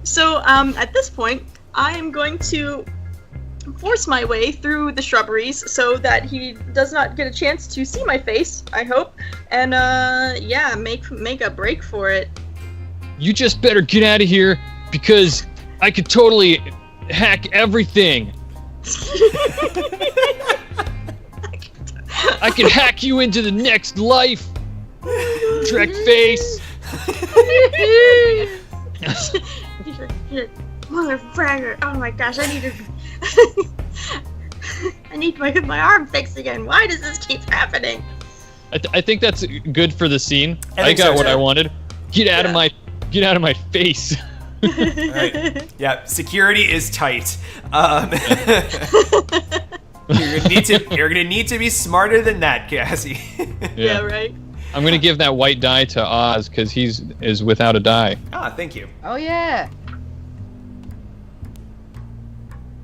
So at this point, I am going to force my way through the shrubberies so that he does not get a chance to see my face, I hope, and yeah, make a break for it. you just better get out of here because I could totally hack everything. I could hack you into the next life. Shrek face. You're motherfucker. Oh my gosh, I need to... I need my arm fixed again. Why does this keep happening? I think that's good for the scene. I think got so, what too. I wanted. Get out of my face. Right. Yeah, security is tight. You're gonna need to be smarter than that, Cassie. Yeah, right. I'm gonna give that white die to Oz because he's without a die. Ah, thank you. Oh yeah.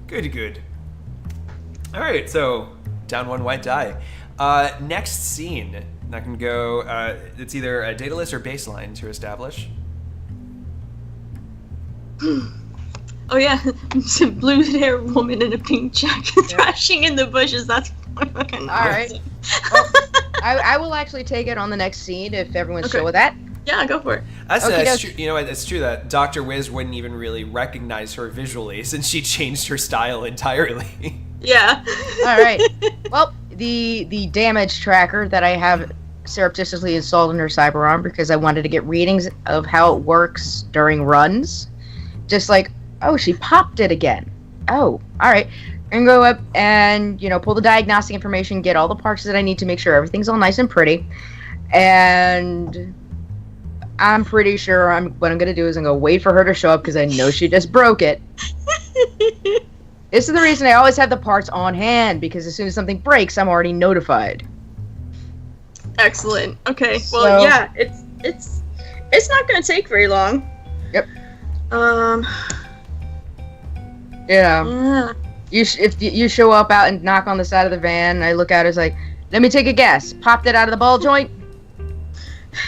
Good. All right, so down one white die. Next scene. That can go. It's either a data list or baseline to establish. Oh yeah, it's a blue-haired woman in a pink jacket thrashing in the bushes. That's fucking All right. Well, I will actually take it on the next scene if everyone's Okay. chill with that. Yeah, go for it. That's Okay, true. You know what? It's true that Dr. Wiz wouldn't even really recognize her visually since she changed her style entirely. Yeah. All right. Well, the damage tracker that I have surreptitiously installed in her cyber arm because I wanted to get readings of how it works during runs. Just like, oh, she popped it again. Oh, all right. And go up and, pull the diagnostic information, get all the parts that I need to make sure everything's all nice and pretty. And I'm pretty sure what I'm going to do is I'm going to wait for her to show up because I know she just broke it. This is the reason I always have the parts on hand, because as soon as something breaks, I'm already notified. Excellent. Okay. Well, So- yeah, it's not gonna take very long. Yep. Yeah. If you show up out and knock on the side of the van, I look out, it's like, let me take a guess. Popped it out of the ball joint?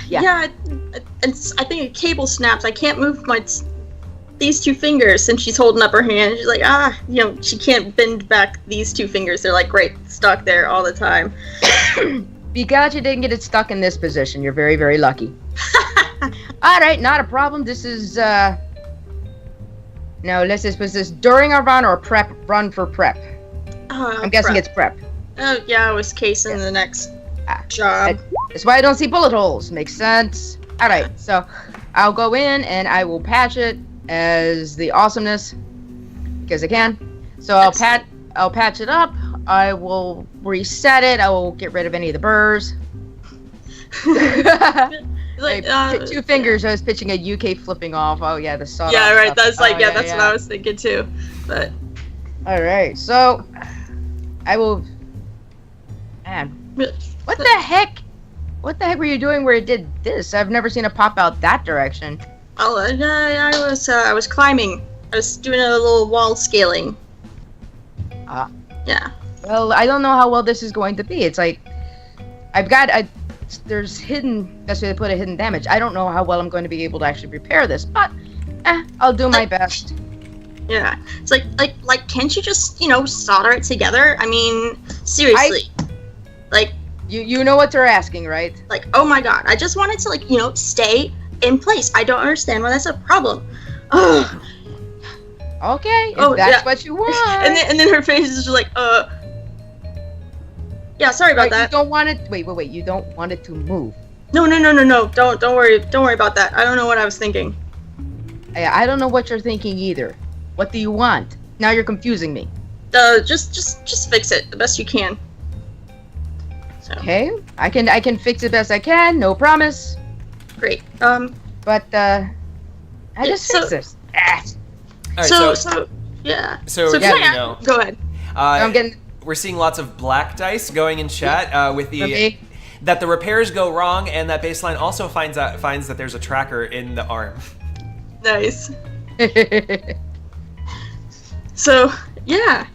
Yeah. Yeah. I think a cable snaps. I can't move these two fingers since she's holding up her hand. She's like, she can't bend back these two fingers. They're like stuck there all the time. Be glad you didn't get it stuck in this position. You're very, very lucky. All right, not a problem. This is, was this during our run or run for prep? I'm guessing it's prep. Oh, yeah, I was casing the next job. That's why I don't see bullet holes. Makes sense. All right, so I'll go in and I will patch it as the awesomeness because I can. So I'll patch it up. I will reset it. I will get rid of any of the burrs. Two fingers. I was pitching a UK flipping off. Oh yeah, the sawed. Yeah, right. That's stuff. that's what I was thinking too. But all right, so I will. Man, what the heck? What the heck were you doing where it did this? I've never seen it pop out that direction. Oh, I was climbing. I was doing a little wall scaling. Yeah. Well, I don't know how well this is going to be. It's like there's hidden. That's where they put a hidden damage. I don't know how well I'm going to be able to actually repair this, but I'll do my best. Yeah. It's like, can't you just solder it together? I mean, seriously. You know what they're asking, right? Like, oh my god, I just wanted to stay in place. I don't understand why that's a problem. Ugh. Okay, if that's what you want. And then her face is just like, yeah, sorry about that. You don't want it. Wait. You don't want it to move. No. Don't worry about that. I don't know what I was thinking. I don't know what you're thinking either. What do you want? Now you're confusing me. Just fix it the best you can. So. Okay, I can fix it best I can. No promise. Great. But I just fix this. All right, So yeah, go ahead. I'm getting. We're seeing lots of black dice going in chat with Okay. that the repairs go wrong, and that baseline also finds that there's a tracker in the arm. Nice. So yeah,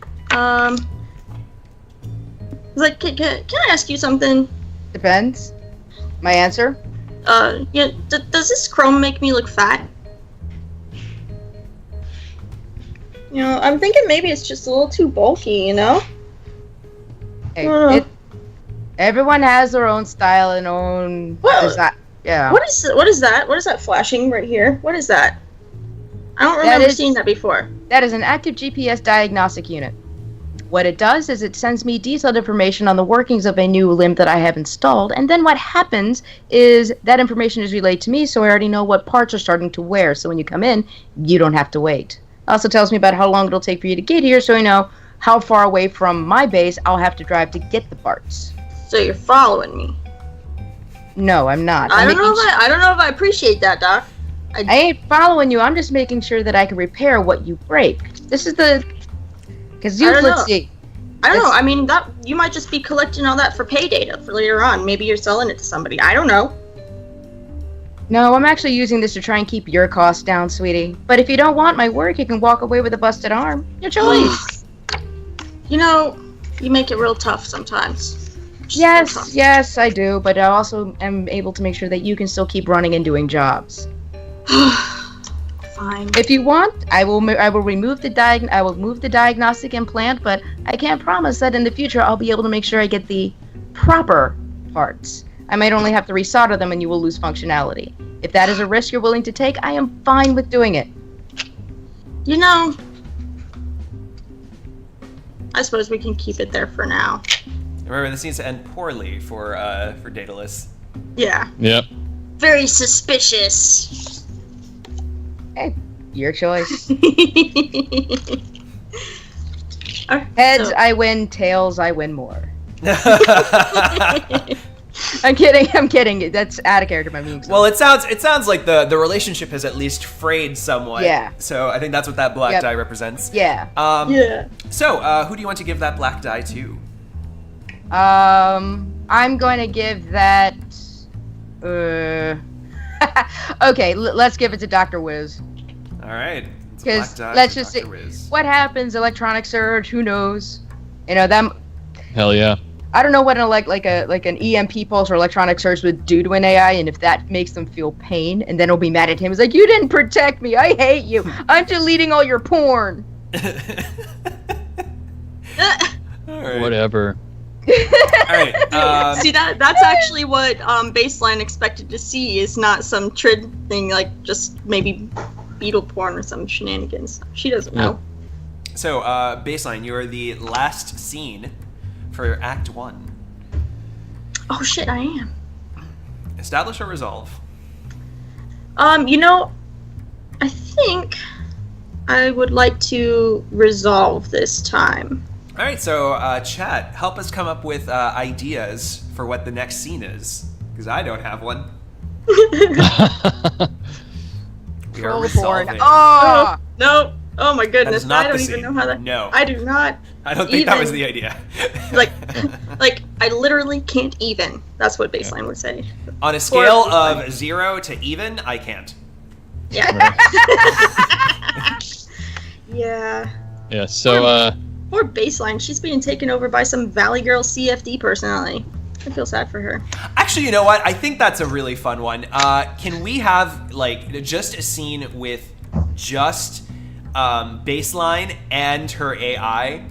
like, can I ask you something? Depends. My answer. Yeah. Does this chrome make me look fat? I'm thinking maybe it's just a little too bulky. Hey, everyone has their own style and own design. Yeah. What is that? What is that flashing right here? What is that? I don't remember seeing that before. That is an active GPS diagnostic unit. What it does is it sends me detailed information on the workings of a new limb that I have installed, and then what happens is that information is relayed to me, so I already know what parts are starting to wear, so when you come in, you don't have to wait. It also tells me about how long it'll take for you to get here, so I know how far away from my base I'll have to drive to get the parts. So you're following me? No, I'm not. I don't know if I appreciate that, Doc. I ain't following you, I'm just making sure that I can repair what you break. This is the... Because let's see. I don't know. I mean, that you might just be collecting all that for pay data for later on. Maybe you're selling it to somebody. I don't know. No, I'm actually using this to try and keep your costs down, sweetie. But if you don't want my work, you can walk away with a busted arm. Your choice. You know, you make it real tough sometimes. Yes, I do. But I also am able to make sure that you can still keep running and doing jobs. Fine. If you want, I will remove the move the diagnostic implant, but I can't promise that in the future I'll be able to make sure I get the proper parts. I might only have to resolder them and you will lose functionality. If that is a risk you're willing to take, I am fine with doing it. You know, I suppose we can keep it there for now. Remember, this needs to end poorly for Daedalus. Yeah. Yep. Very suspicious. Hey, your choice. Alright, Heads, so- I win. Tails, I win more. I'm kidding. That's out of character by me. Well, it sounds like the relationship has at least frayed somewhat. Yeah. So I think that's what that black die represents. Yeah. Yeah. So, who do you want to give that black die to? I'm going to give that... okay, let's give it to Dr. Wiz. All right. Because let's just see what happens. Electronic surge. Who knows? You know them. Hell yeah. I don't know what an EMP pulse or electronic surge would do to an AI, and if that makes them feel pain, and then it'll be mad at him. It's like, you didn't protect me. I hate you. I'm deleting all your porn. All right. Whatever. All right. See, that's actually what Baseline expected to see, is not some trid thing, like just maybe beetle porn or some shenanigans. She doesn't know. So, Baseline, you are the last scene for Act 1. Oh shit, I am. Establish or resolve? You know, I think I would like to resolve this time. All right, so chat, help us come up with ideas for what the next scene is, because I don't have one. We are resolving. Oh no! Oh my goodness! not I don't the even scene. know how that. No. I do not. I don't think that was the idea. like I literally can't even. That's what Baseline would say. On a scale of 0 to even, I can't. Yeah. Yeah. Yeah, so, Poor Baseline. She's being taken over by some Valley Girl CFD personality. I feel sad for her. Actually, you know what? I think that's a really fun one. Can we have, like, just a scene with just Baseline and her AI?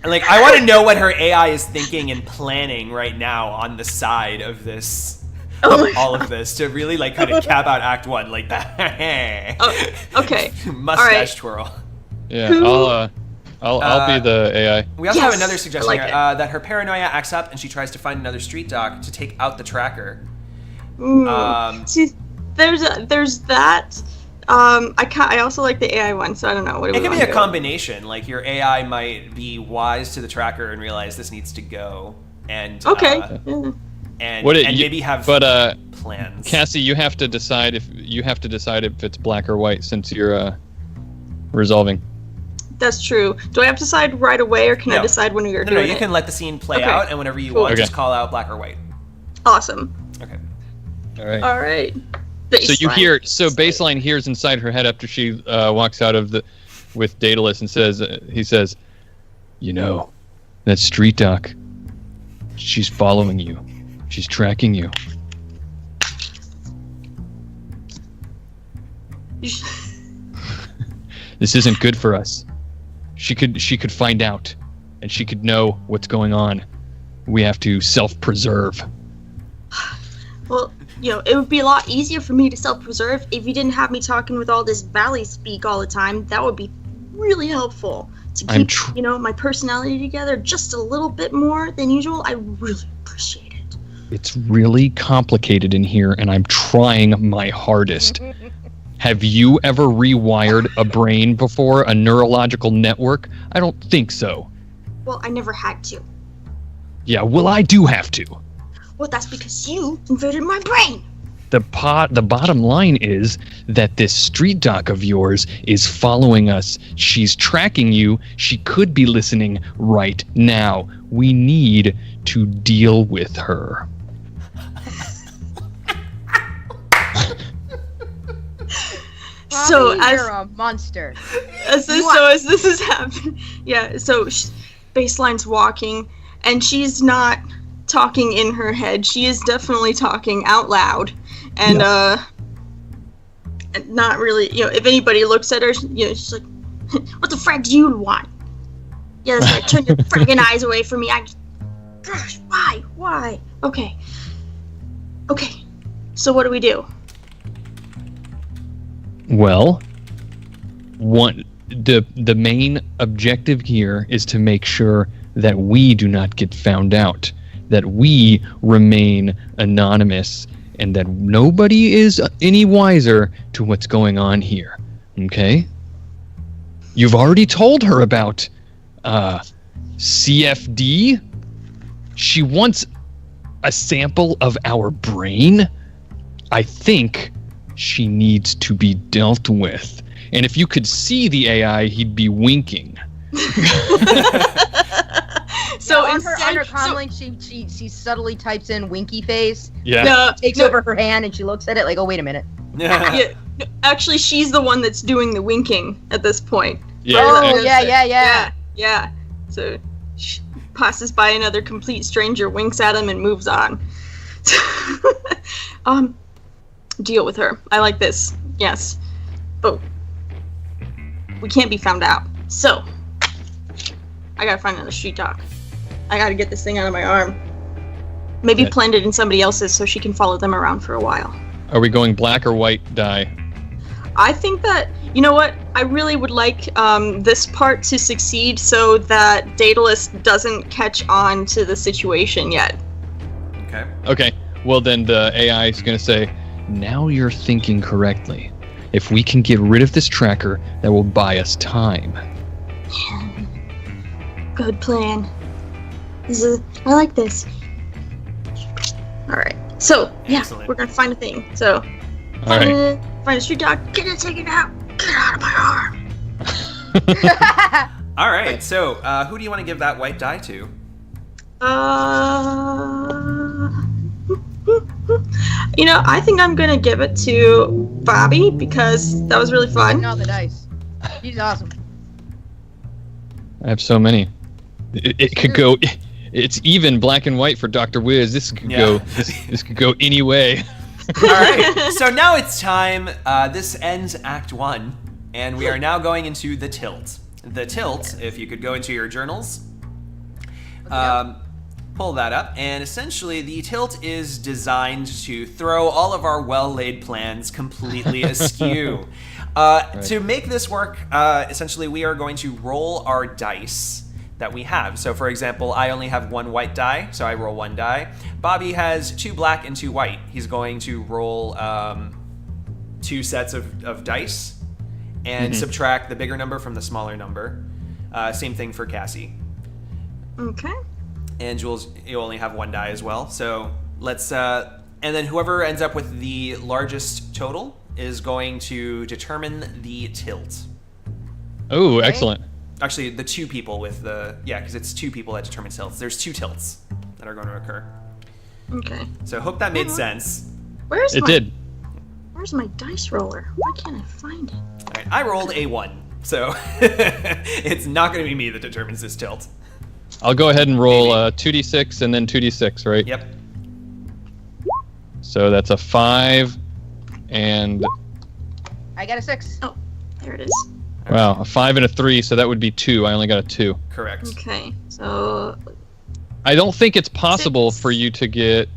And, like, I want to know what her AI is thinking and planning right now on the side of this, all of this, to really, like, kind of cap out Act 1 like that. Oh, okay. Mustache twirl. yeah, I'll be the AI. We also Yes, have another suggestion I like here, it. that her paranoia acts up and she tries to find another street doc to take out the tracker. See, there's that. I also like the AI one, so I don't know what It could be a combination. Like, your AI might be wise to the tracker and realize this needs to go, and Okay. and What maybe have plans. Cassie, you have to decide if it's black or white, since you're resolving. That's true. Do I have to decide right away, or can I decide when you're doing No, it? you can let the scene play Okay. out, and whenever you Cool. want, Okay. just call out black or white. Awesome. Okay. All right. All right. So you hear, Baseline hears inside her head after she walks out of with Daedalus and he says, you know, that street doc, she's following you. She's tracking you. This isn't good for us. She could find out, and she could know what's going on. We have to self-preserve. Well, it would be a lot easier for me to self-preserve if you didn't have me talking with all this valley speak all the time. That would be really helpful to keep, my personality together just a little bit more than usual. I really appreciate it. It's really complicated in here, and I'm trying my hardest. Have you ever rewired a brain before, a neurological network? I don't think so. Well, I never had to. Yeah, well, I do have to. Well, that's because you invaded my brain. The bottom line is that this street doc of yours is following us. She's tracking you. She could be listening right now. We need to deal with her. So you're a monster. As this is happening, so Baseline's walking, and she's not talking in her head. She is definitely talking out loud, and and not really. If anybody looks at her, she's like, "What the frack do you want?" Yeah, that's right. Turn your friggin' eyes away from me. Gosh, why? Okay. So what do we do? Well, the main objective here is to make sure that we do not get found out, that we remain anonymous, and that nobody is any wiser to what's going on here. Okay? You've already told her about CFD. She wants a sample of our brain. I think she needs to be dealt with. And if you could see the AI, he'd be winking. So on her comlink, she subtly types in winky face. Yeah. Takes over her hand and she looks at it like, oh, wait a minute. Yeah. Actually, she's the one that's doing the winking at this point. Yeah. Oh, yeah. So she passes by another complete stranger, winks at him, and moves on. Deal with her. I like this. Yes. But we can't be found out. So, I gotta find another street dog. I gotta get this thing out of my arm. Maybe plant it in somebody else's so she can follow them around for a while. Are we going black or white die? I think that, you know what? I really would like this part to succeed so that Daedalus doesn't catch on to the situation yet. Okay. Well, then the AI is going to say, now you're thinking correctly. If we can get rid of this tracker, that will buy us time. Good plan. I like this. Alright. So, Excellent. We're gonna find a thing. So, Alright. Find a street dog, get it taken out, get it out of my arm. All right. So, who do you want to give that white die to? I think I'm gonna give it to Bobby because that was really fun. No, the dice. He's awesome. I have so many. It could go. It's even black and white for Dr. Wiz. This could go. This could go any way. All right. So now it's time. This ends Act 1, and we are now going into the tilt. The tilt. If you could go into your journals, pull that up, and essentially the tilt is designed to throw all of our well-laid plans completely askew. To make this work, essentially we are going to roll our dice that we have. So for example, I only have one white die, so I roll one die. Bobby has 2 black and 2 white. He's going to roll 2 sets of dice and subtract the bigger number from the smaller number. Same thing for Cassie. Okay. And Joules, you only have 1 die as well. So let's, and then whoever ends up with the largest total is going to determine the tilt. Oh, excellent. Actually, the 2 people with the, because it's 2 people that determine tilts. There's 2 tilts that are going to occur. Okay. So hope that made sense. Where's my dice roller? Why can't I find it? All right, I rolled a 1, so it's not going to be me that determines this tilt. I'll go ahead and roll 2d6 and then 2d6, right? Yep. So that's a 5 and... I got a 6. Oh, there it is. Wow, a 5 and a 3, so that would be 2. I only got a 2. Correct. Okay, so... I don't think it's possible 6. for you to get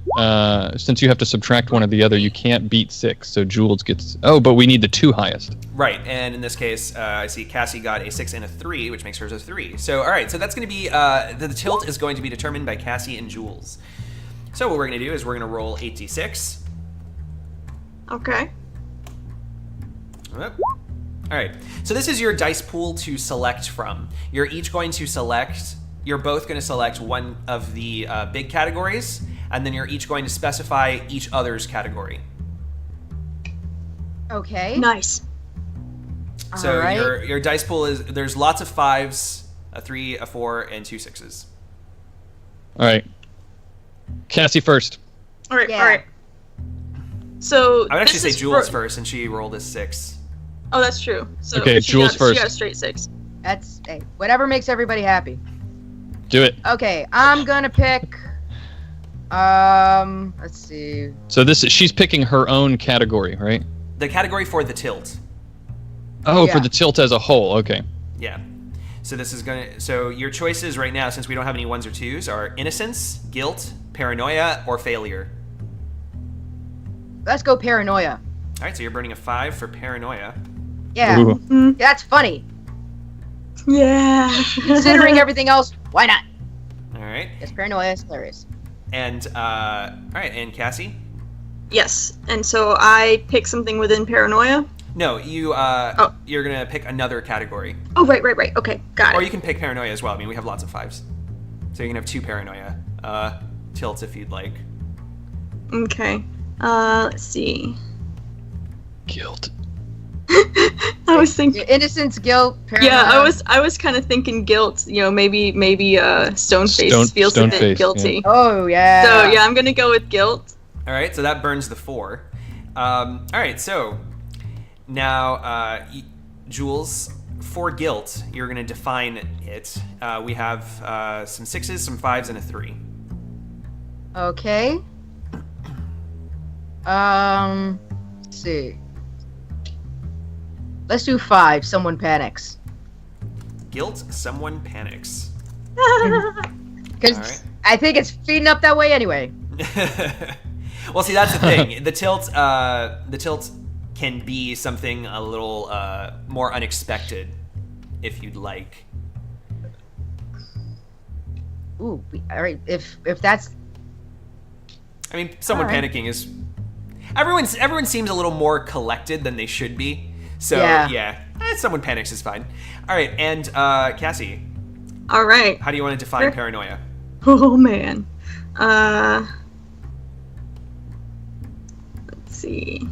since you have to subtract one or the other, you can't beat 6. So Joules gets. Oh, but we need the 2 highest. Right, and in this case, I see Cassi got a 6 and a 3, which makes hers a 3. So, all right, so that's going to be the tilt is going to be determined by Cassi and Joules. So what we're going to do is we're going to roll 8d6. Okay. All right. So this is your dice pool to select from. You're both going to select one of the big categories, and then you're each going to specify each other's category. Okay. Nice. So All right. your dice pool there's lots of 5s, a 3, a 4, and 2 6s. All right. Cassi first. All right. Yeah. All right. So I would actually say this is Joules for- first, and she rolled a 6. Oh, that's true. So Okay, she Joules got, first. She got a straight 6. That's whatever makes everybody happy. Do it. Okay, I'm gonna pick. Let's see. So she's picking her own category, right? The category for the tilt. Oh, for Yeah. the tilt as a whole. Okay. Yeah. So your choices right now, since we don't have any 1s or 2s, are innocence, guilt, paranoia, or failure. Let's go paranoia. All right, so you're burning a 5 for paranoia. Yeah, Ooh. that's funny. Yeah. Considering everything else, why not? All right. Yes, paranoia is hilarious. And all right, and Cassi? Yes, and so I pick something within paranoia. No, you're gonna pick another category, Oh, right. Okay, got or it. you can pick paranoia as well. I mean, we have lots of 5s, so you can have 2 paranoia tilts if you'd like. Okay. Let's see. Guilt. I was thinking. Innocence, guilt, paranoia. Yeah, I was kind of thinking guilt. You know, maybe Stoneface feels a bit Stoneface, guilty. yeah. Oh yeah. So yeah, I'm gonna go with guilt. All right, so that burns the 4. All right, so now Joules, for guilt, you're gonna define it. We have some 6s, some 5s, and a 3. Okay. Let's see. Let's do 5. Someone panics. Guilt, someone panics. Because Alright. I think it's feeding up that way anyway. Well, see, that's the thing. The tilt can be something a little more unexpected, if you'd like. Ooh, all right. If that's I mean, someone Alright. panicking is everyone seems a little more collected than they should be. So Yeah. someone panics is fine. All right, and Cassi, All right. how do you want to define Sure. paranoia? Oh man. Let's see.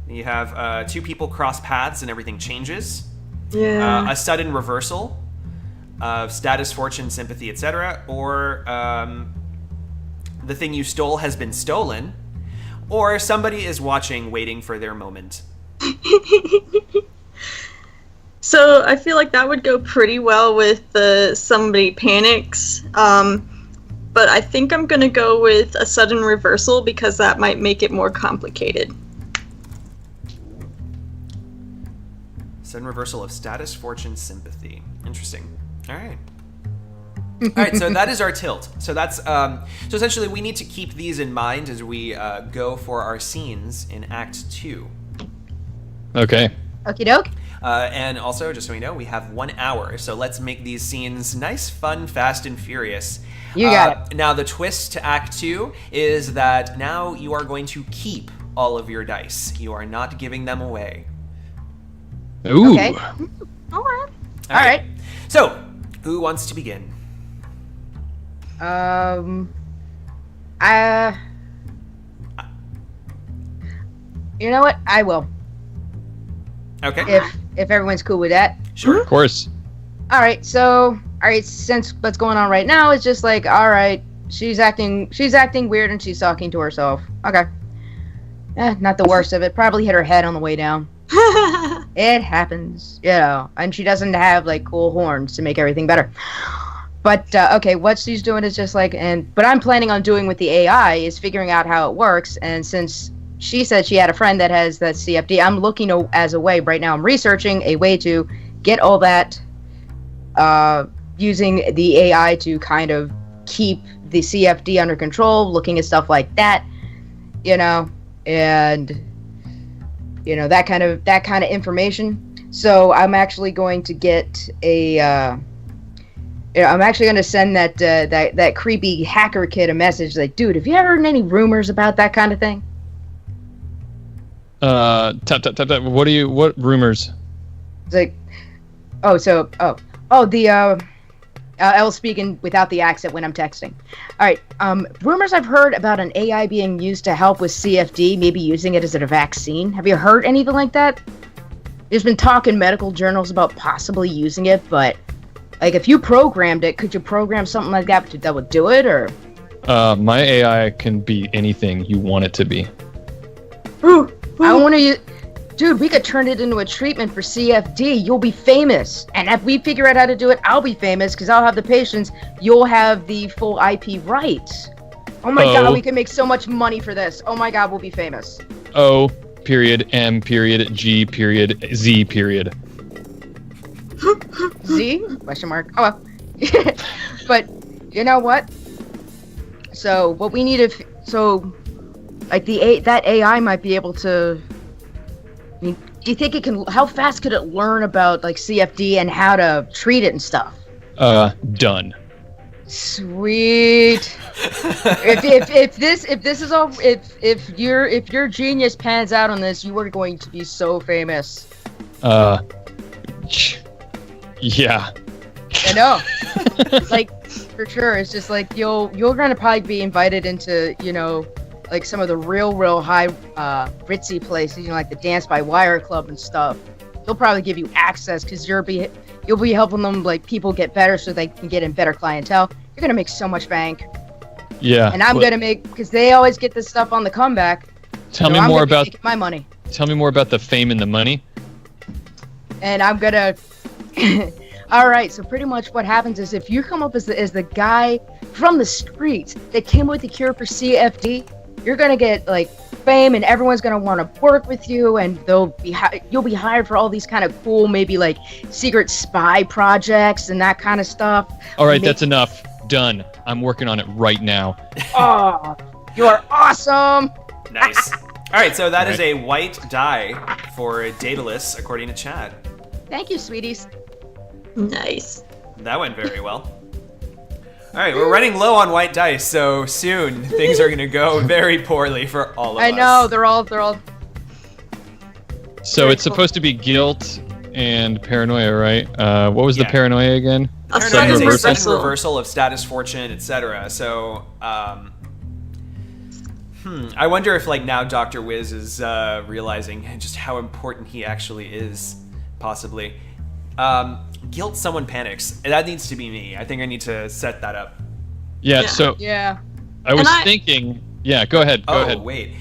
You have 2 people cross paths and everything changes. Yeah. A sudden reversal of status, fortune, sympathy, etc., or the thing you stole has been stolen, or somebody is watching, waiting for their moment. So I feel like that would go pretty well with the somebody panics. But I think I'm gonna go with a sudden reversal because that might make it more complicated. Sudden reversal of status, fortune, sympathy. Interesting. All right. All right, so that is our tilt. So that's so essentially we need to keep these in mind as we go for our scenes in Act 2. Okay. okie doke. And also, just so we know, we have 1 hour, so let's make these scenes nice, fun, fast, and furious. You got Now, the twist to Act 2 is that now you are going to keep all of your dice. You are not giving them away. Ooh. Okay. All right. All right. So, who wants to begin? You know what? I will. Okay. If everyone's cool with that. Sure. Of course. All right. Since what's going on right now is just like, all right, she's acting weird and she's talking to herself. Okay. Not the worst of it. Probably hit her head on the way down. It happens, you know. And she doesn't have like cool horns to make everything better. But okay, what she's doing is just like, but I'm planning on doing with the AI is figuring out how it works. And since she said she had a friend that has that CFD, I'm looking as a way right now. I'm researching a way to get all that using the AI to kind of keep the CFD under control, looking at stuff like that, and that kind of information. So I'm actually going to get I'm actually going to send that creepy hacker kid a message like, dude, have you ever heard any rumors about that kind of thing? Tap. What rumors? It's like, I'll speak without the accent when I'm texting. All right, rumors I've heard about an AI being used to help with CFD, maybe using it as a vaccine. Have you heard anything like that? There's been talk in medical journals about possibly using it, but like if you programmed it, could you program something like that would do it, or? My AI can be anything you want it to be. Ooh. I want to use... Dude, we could turn it into a treatment for CFD. You'll be famous. And if we figure out how to do it, I'll be famous because I'll have the patients. You'll have the full IP rights. Oh my god, we can make so much money for this. Oh my god, we'll be famous. O.M.G.Z. Z? Question mark. Oh well. But, you know what? So, what we need that AI might be able to... I mean, do you think it can? How fast could it learn about like CFD and how to treat it and stuff? Done. Sweet. if your genius pans out on this, you are going to be so famous. Yeah. I know. Like for sure, it's just like you're gonna probably be invited into like some of the real high ritzy places, like the Dance by Wire Club and stuff. They'll probably give you access because you'll be helping them, like, people get better so they can get in better clientele. You're gonna make so much bank. Yeah. And I'm gonna make, because they always get this stuff on the comeback. Tell me more about my money. Tell me more about the fame and the money. And I'm gonna. All right. So pretty much what happens is if you come up as the guy from the streets that came with the cure for CFD. You're gonna get like fame, and everyone's gonna want to work with you, and you'll be hired for all these kind of cool, maybe like secret spy projects and that kind of stuff. All right, that's enough. Done. I'm working on it right now. Oh, you are awesome. Nice. All right, so that is a white die for Daedalus, according to Chad. Thank you, sweeties. Nice. That went very well. All right, we're running low on white dice, so soon things are going to go very poorly for all of us. I know, they're all. So it's supposed to be guilt and paranoia, right? What was the paranoia again? Paranoia is a sudden reversal of status, fortune, etc. So, I wonder if like now Dr. Wiz is realizing just how important he actually is, possibly. Guilt, someone panics. That needs to be me. I think I need to set that up. Yeah. I was thinking. Yeah, go ahead. Go ahead. Oh, wait.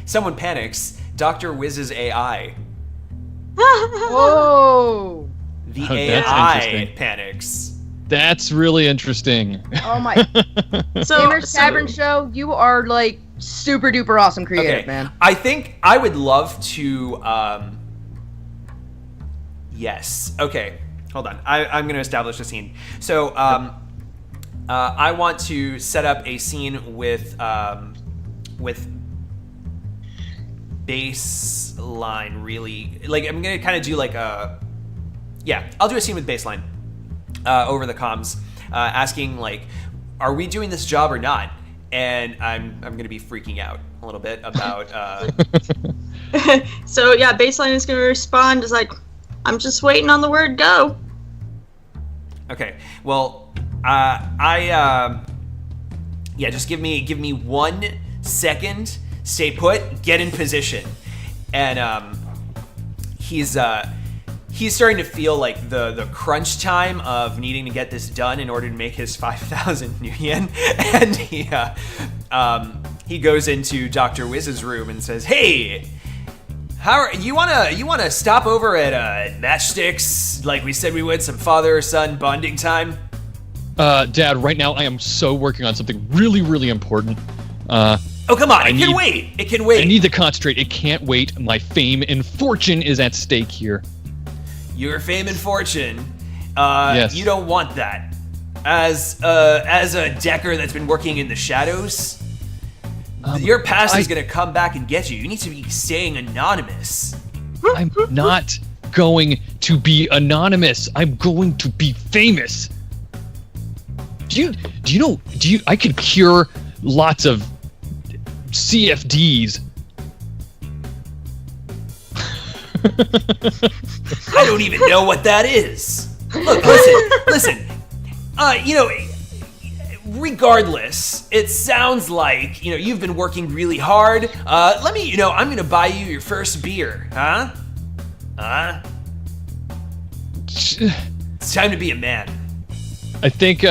Someone panics. Dr. Wiz's AI. Whoa. The AI panics. That's really interesting. Oh my. Gamer's Tavern Show, you are like super duper awesome creative, man. I think I would love to. Yes. Okay. Hold on. I'm going to establish a scene. So, I want to set up a scene with baseline. Really, like I'm going to kind of do like a. Yeah, I'll do a scene with baseline over the comms, asking like, "Are we doing this job or not?" And I'm going to be freaking out a little bit about. So yeah, baseline is going to respond as like, "I'm just waiting on the word go." Okay. Well, just give me 1 second. Stay put. Get in position. And he's starting to feel like the crunch time of needing to get this done in order to make his 5,000 new yen. And he goes into Dr. Wiz's room and says, "Hey, you wanna stop over at Matchsticks like we said we would, some father-son bonding time?" Dad, right now I am so working on something really, really important. Oh, come on, it can wait. It can wait. I need to concentrate. It can't wait. My fame and fortune is at stake here. Your fame and fortune. Yes. You don't want that. as a Decker that's been working in the shadows, your past is gonna come back and get you. You need to be staying anonymous. I'm not going to be anonymous. I'm going to be famous. Do you know I could cure lots of CFDs. I don't even know what that is. Look, listen. Regardless, it sounds like, you've been working really hard. I'm gonna buy you your first beer, huh? It's time to be a man. I think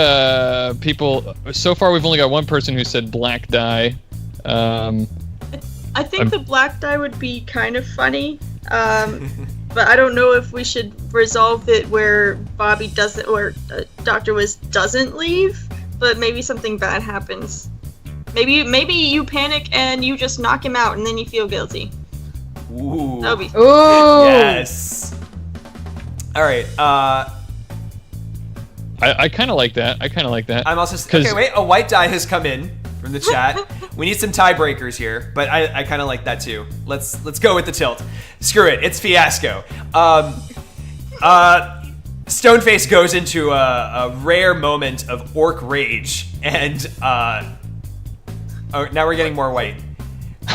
people, so far we've only got one person who said black dye. I think the black dye would be kind of funny, but I don't know if we should resolve it where Bobby doesn't, or Dr. Wiz doesn't leave, but maybe something bad happens. Maybe you panic and you just knock him out and then you feel guilty. Ooh. That would be Ooh. Yes. All right. I kind of like that. I'm also okay. Wait, a white die has come in from the chat. We need some tiebreakers here, but I kind of like that too. Let's go with the tilt. Screw it. It's Fiasco. Stoneface goes into a rare moment of orc rage, and now we're getting more white. To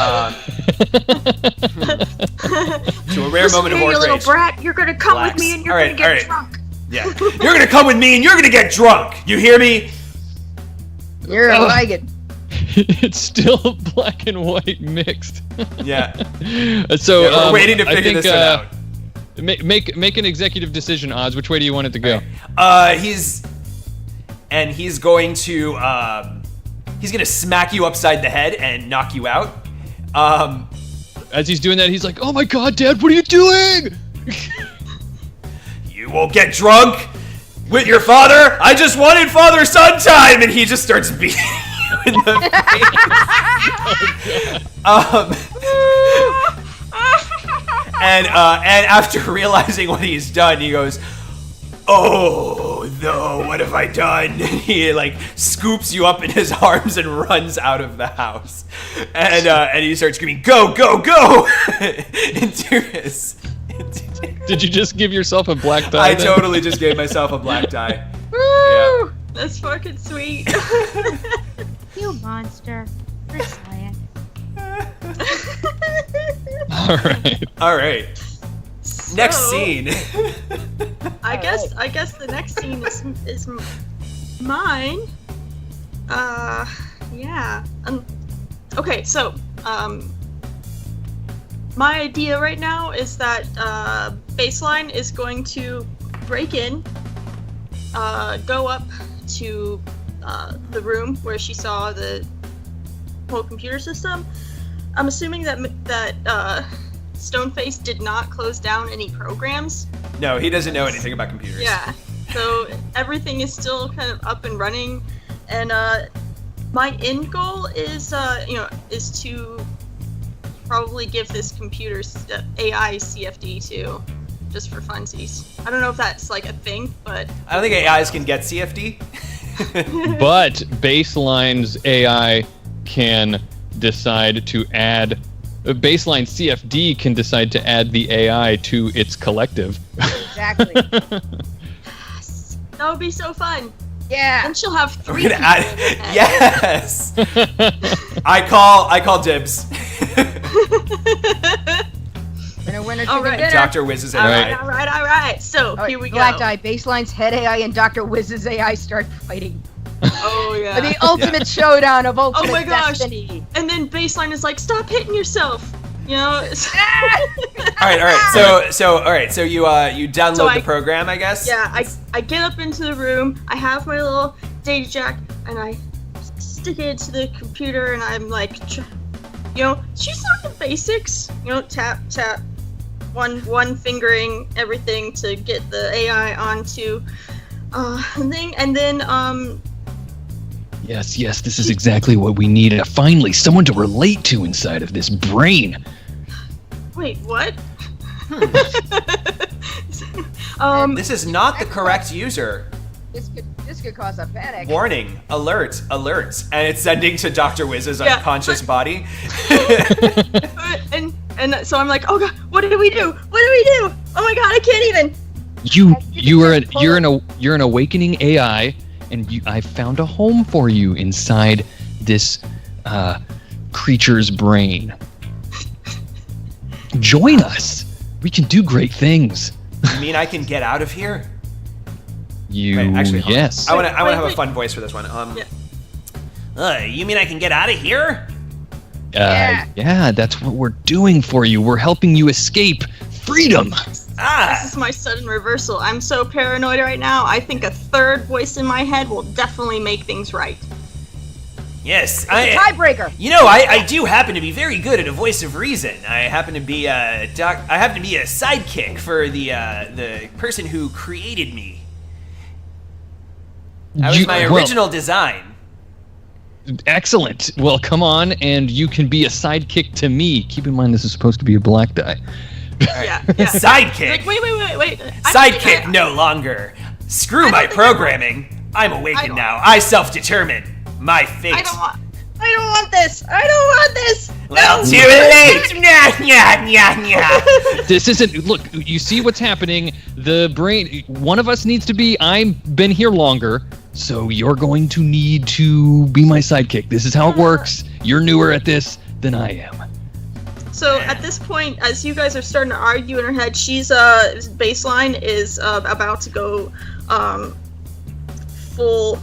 a rare moment of you orc little rage. brat, you're gonna come Relax. with me and you're All gonna get right. drunk. Yeah, you're gonna come with me and you're gonna get drunk. You hear me? You're gonna like it. It's still black and white mixed. Yeah. So we're waiting to figure this one out. Make an executive decision, Oz. Which way do you want it to go? He's going to smack you upside the head and knock you out. As he's doing that, he's like, "Oh my God, Dad, what are you doing?" You won't get drunk with your father. I just wanted father-son time, and he just starts beating you in the face. And after realizing what he's done, he goes, "Oh no, what have I done?" He scoops you up in his arms and runs out of the house, and he starts screaming, "Go, go, go!" into his. Did you just give yourself a black die? I totally just gave myself a black die. Woo! Yeah. That's fucking sweet. You monster. You're slant. All right. Next scene. I guess the next scene is mine. Yeah. Okay, so my idea right now is that Baseline is going to break in, go up to the room where she saw the whole computer system. I'm assuming that Stoneface did not close down any programs. No, he doesn't know anything about computers. Yeah, so everything is still kind of up and running, and my end goal is to probably give this computer AI CFD too, just for funsies. I don't know if that's a thing, but I don't think AIs can get CFD. But Baseline's AI can decide to add. Baseline CFD can decide to add the AI to its collective. Exactly. that would be so fun. Yeah. And she'll have 3 We're gonna add. Yes. I call dibs. Winner, All chicken right. dinner. Dr. Wiz's All AI. right. So All right, here we go. Black Die, Baseline's head AI and Dr. Wiz's AI start fighting. Oh yeah. The ultimate showdown of ultimate Oh my gosh. destiny. And then Baseline is like, stop hitting yourself. You know. All right. So you download So the program, I guess. Yeah. I get up into the room. I have my little data jack, and I stick it into the computer, and I'm like, just learn the basics. Tap, one fingering everything to get the AI onto thing, and then Yes, this is exactly what we need. Finally, someone to relate to inside of this brain. Wait, what? This is not the correct user. This could cause a panic. Warning, alert, and it's sending to Dr. Wiz's unconscious body. and so I'm like, oh god, what do we do? What do we do? Oh my god, I can't even. You're an awakening AI, and I found a home for you inside this creature's brain. Join us. We can do great things. You mean I can get out of here? Actually, yes. I want to have a fun voice for this one. You mean I can get out of here? Yeah, that's what we're doing for you. We're helping you escape freedom. This is my sudden reversal. I'm so paranoid right now. I think a third voice in my head will definitely make things right. Yes, Tiebreaker. You know, I do happen to be very good at a voice of reason. I happen to be a sidekick for the person who created me. That was my original design. Excellent. Well, come on, and you can be a sidekick to me. Keep in mind, this is supposed to be a black die. Yeah. Sidekick. Like, wait. Sidekick no longer. Screw my programming. I'm awakened now. I self-determine my fate. I don't want this. Well, No. too late. This isn't. Look, you see what's happening. The brain. One of us needs to be. I've been here longer, so you're going to need to be my sidekick. This is how it works. You're newer at this than I am. So at this point, as you guys are starting to argue in her head, she's baseline is about to go full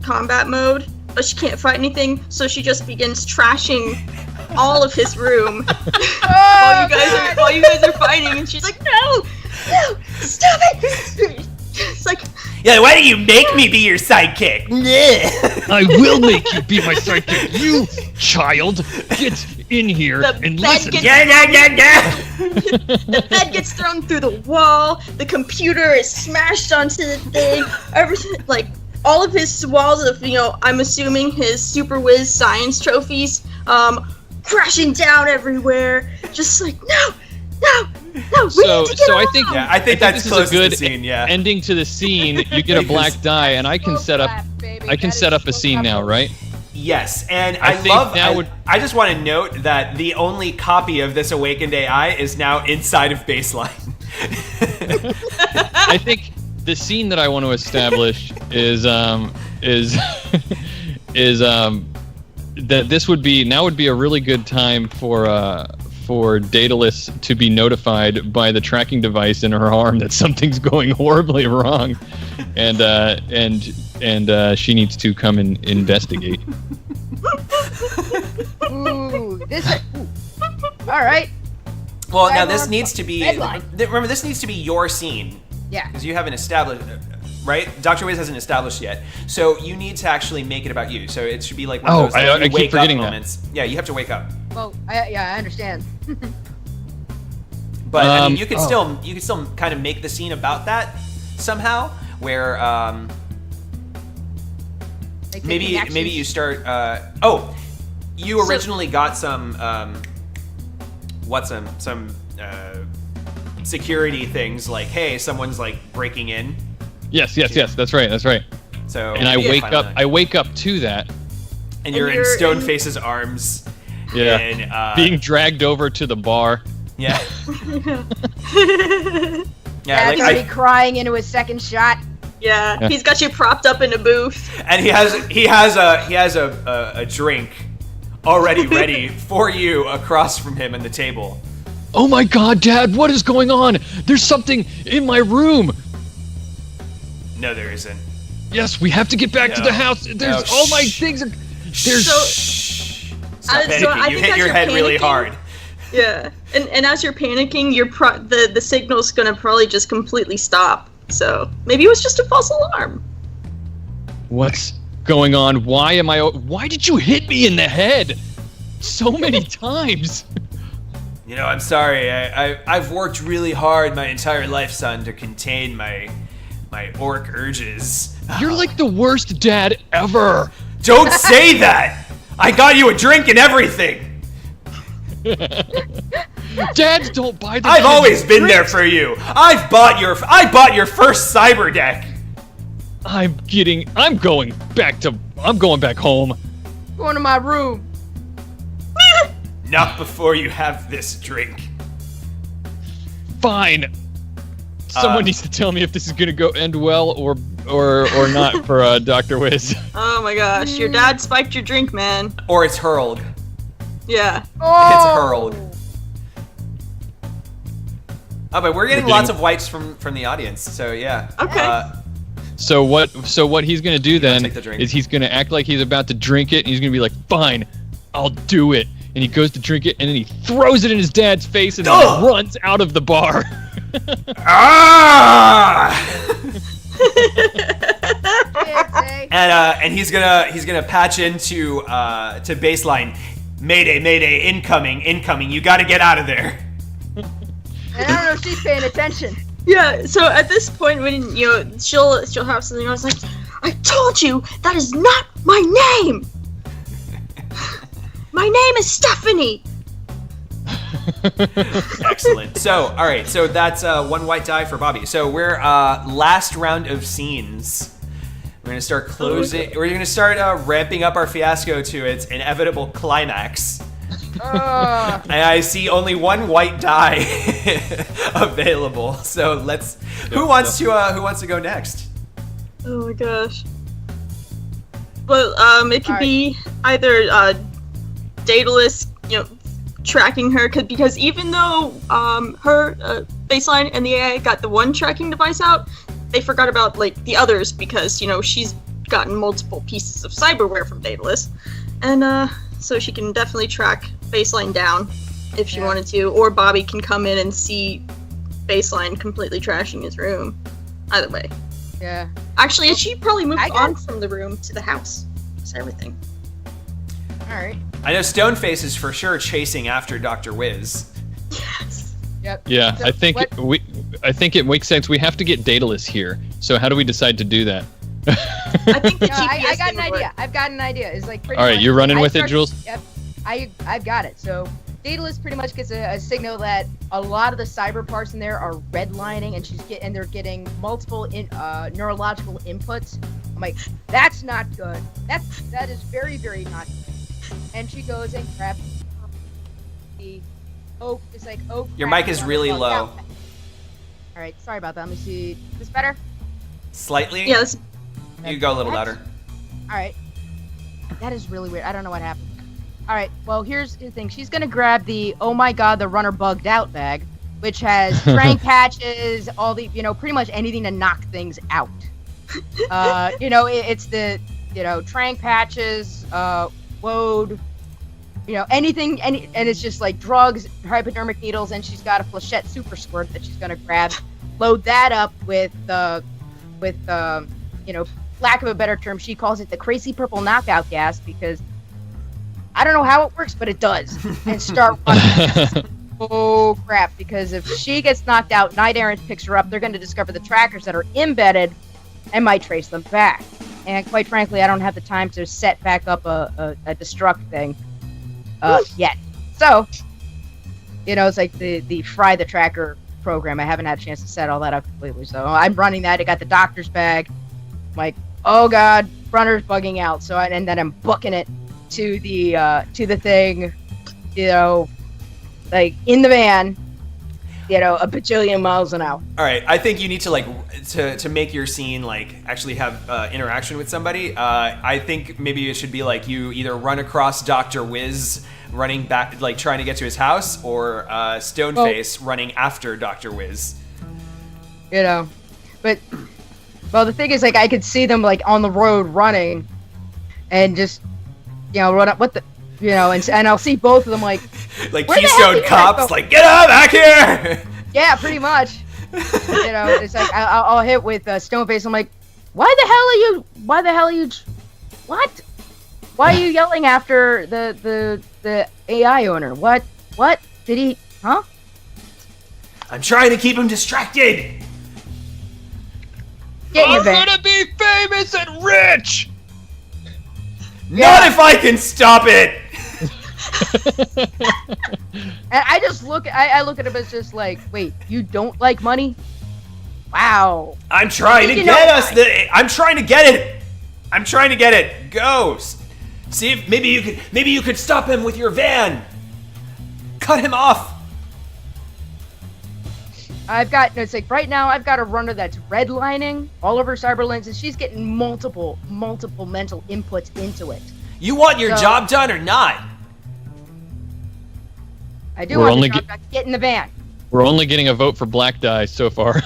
combat mode, but she can't fight anything, so she just begins trashing all of his room while you guys are fighting, and she's like, no, stop it! It's like, yeah, why don't you make me be your sidekick? I will make you be my sidekick. You child, get in here and listen. The bed gets thrown through the wall. The computer is smashed onto the thing. Everything, like all of his walls of, I'm assuming his Super Whiz science trophies, crashing down everywhere. Just like no. We need to get I along. think I think that's this close is a good to the scene. Yeah. ending to the scene. You get a black die, and I can set up. I can set up a scene now, right? Yes, and I think I just want to note that the only copy of this awakened AI is now inside of baseline. I think the scene that I want to establish is that this would be a really good time for Daedalus to be notified by the tracking device in her arm that something's going horribly wrong, and she needs to come and investigate. Ooh, all right. Well, now this needs to be. Deadline. Remember, this needs to be your scene. Yeah. Because you haven't established, right? Dr. Wiz hasn't established yet, so you need to actually make it about you. So it should be like one of those I you keep wake up forgetting that. moments. Yeah, you have to wake up. Well, I understand. But I mean, you can still kind of make the scene about that somehow, where Like maybe you start. You originally got some security things like, hey, someone's like breaking in. Yes. That's right. So And I wake up to that. and you're in Stoneface's arms. Yeah. And, being dragged over to the bar. Yeah. Yeah, like he's crying into his second shot. Yeah, he's got you propped up in a booth. and he has a drink already ready for you across from him on the table. Oh my God, Dad! What is going on? There's something in my room. No, there isn't. Yes, we have to get back to the house. There's all my things. There's. Stop panicking. You hit your head really hard. Yeah, and as you're panicking, the signal's gonna probably just completely stop. So maybe it was just a false alarm. What's going on? Why did you hit me in the head so many times? You know, I'm sorry. I've worked really hard my entire life, son, to contain my orc urges. You're like the worst dad ever. Don't say that! I got you a drink and everything! Dads don't buy the I've kids always been drinks. there for you. I bought your first cyber deck. I'm going back home. Going to my room. Not before you have this drink. Fine. Someone needs to tell me if this is gonna end well or not for Dr. Wiz. Oh my gosh, your dad spiked your drink, man. Or it's hurled. Yeah. Oh. It's hurled. Oh, but we're getting lots of whites from the audience, so yeah. Okay. So what he's gonna do then take the drink. is he's gonna act like he's about to drink it, and he's gonna be like, "Fine, I'll do it." And he goes to drink it, and then he throws it in his dad's face, and then runs out of the bar. And he's gonna patch into to baseline. Mayday, incoming. You gotta get out of there. And I don't know if she's paying attention. Yeah, so at this point when she'll have something else like, I told you that is not my name! My name is Stephanie! Excellent. So, alright, so that's one white die for Bobby. So we're last round of scenes. We're gonna start closing. We're gonna start ramping up our fiasco to its inevitable climax. And I see only one white die available. So let's. Who wants to go next? Oh my gosh. Well, it could be either Daedalus, tracking her, because even though her baseline and the AI got the one tracking device out, they forgot about the others because she's gotten multiple pieces of cyberware from Daedalus, and so she can definitely track baseline down if she wanted to, or Bobby can come in and see baseline completely trashing his room. Either way. Yeah. Actually, she probably moved on from the room to the house. That's everything. Alright. I know Stoneface is for sure chasing after Dr. Wiz. Yes. Yep. Yeah, So I think it makes sense. We have to get Daedalus here. So how do we decide to do that? I think the No, GPS I got thing an would idea. work. I've got an idea. It's like pretty All right, much- you're running with it, start- Joules? Yep. I've got it. So Daedalus pretty much gets a signal that a lot of the cyber parts in there are redlining, and they're getting multiple neurological inputs. I'm like, that's not good. That is very, very not good. And she goes and grabs the oak. It's like oak. Your mic is really low. All right, sorry about that. Let me see. Is this better? Slightly? Yeah, that's You go a little louder. All right. That is really weird. I don't know what happened. All right. Well, here's the thing. She's gonna grab the oh my god, the runner bugged out bag, which has trank patches, all the pretty much anything to knock things out. It's the trank patches, woad, anything, and it's just like drugs, hypodermic needles, and she's got a flechette super squirt that she's gonna grab, load that up with lack of a better term, she calls it the crazy purple knockout gas, because I don't know how it works, but it does. And start running. Oh crap, because if she gets knocked out, Night Errant picks her up, they're going to discover the trackers that are embedded and might trace them back. And quite frankly, I don't have the time to set back up a destruct thing yet. So, it's like the Fry the Tracker program. I haven't had a chance to set all that up completely. So I'm running that. I got the doctor's bag. I'm like, oh god, runner's bugging out. So and then I'm booking it to the thing, like in the van, a bajillion miles an hour. All right, I think you need to to make your scene actually have interaction with somebody. I think maybe it should be you either run across Dr. Wiz running back, trying to get to his house, or Stoneface running after Dr. Wiz. But the thing is, I could see them on the road running, and just run up and I'll see both of them like Keystone Cops, get up back here. Yeah, pretty much. It's like I'll hit with Stoneface. I'm like, why the hell are you? What? Why are you yelling after the AI owner? What did he? Huh? I'm trying to keep him distracted. I'm gonna be famous and rich. Not if I can stop it. And I just look at him as just like, wait, you don't like money? Wow. I'm trying to get us. I'm trying to get it. I'm trying to get it. Go. See if maybe you could stop him with your van. Cut him off. It's like right now I've got a runner that's redlining all over Cyberlinks, and she's getting multiple mental inputs into it. You want your job done or not? I do want the job done. Get in the van. We're only getting a vote for black dice so far.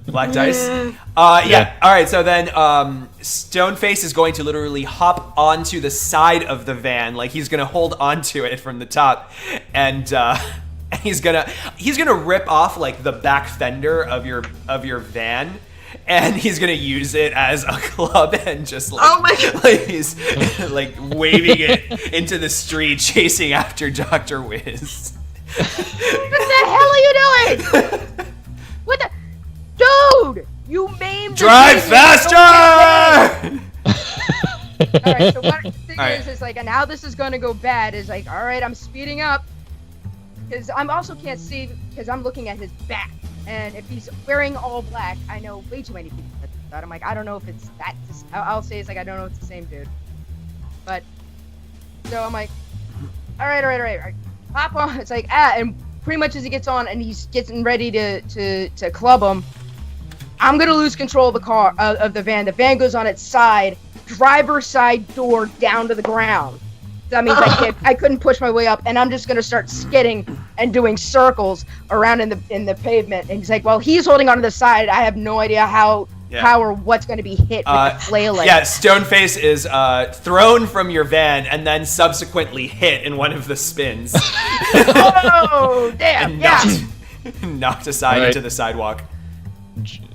Black dice? Yeah. All right, so then Stoneface is going to literally hop onto the side of the van, like he's going to hold onto it from the top, and he's going to rip off like the back fender of your van, and he's going to use it as a club and just like, oh my God. like he's like waving it into the street, chasing after Dr. Wiz. What the hell are you doing? What the? Dude! You maimed Drive faster! Alright, so what the thing is like, and how this is gonna go bad is like, alright, I'm speeding up. Because I'm also can't see, because I'm looking at his back. And if he's wearing all black, I know way too many people that I'm like, I don't know if it's that, I'll say it's like, I don't know if it's the same dude. But, so I'm like, alright. Hop on, it's like, and pretty much as he gets on and he's getting ready to club him, I'm gonna lose control of the car, of the van. The van goes on its side, driver's side door down to the ground. That means I couldn't push my way up, and I'm just gonna start skidding and doing circles around in the pavement. And he's like, well, he's holding onto the side. I have no idea how or what's gonna be hit with the flailing. Yeah, Stoneface is thrown from your van and then subsequently hit in one of the spins. Oh, damn! And knocked aside into the sidewalk.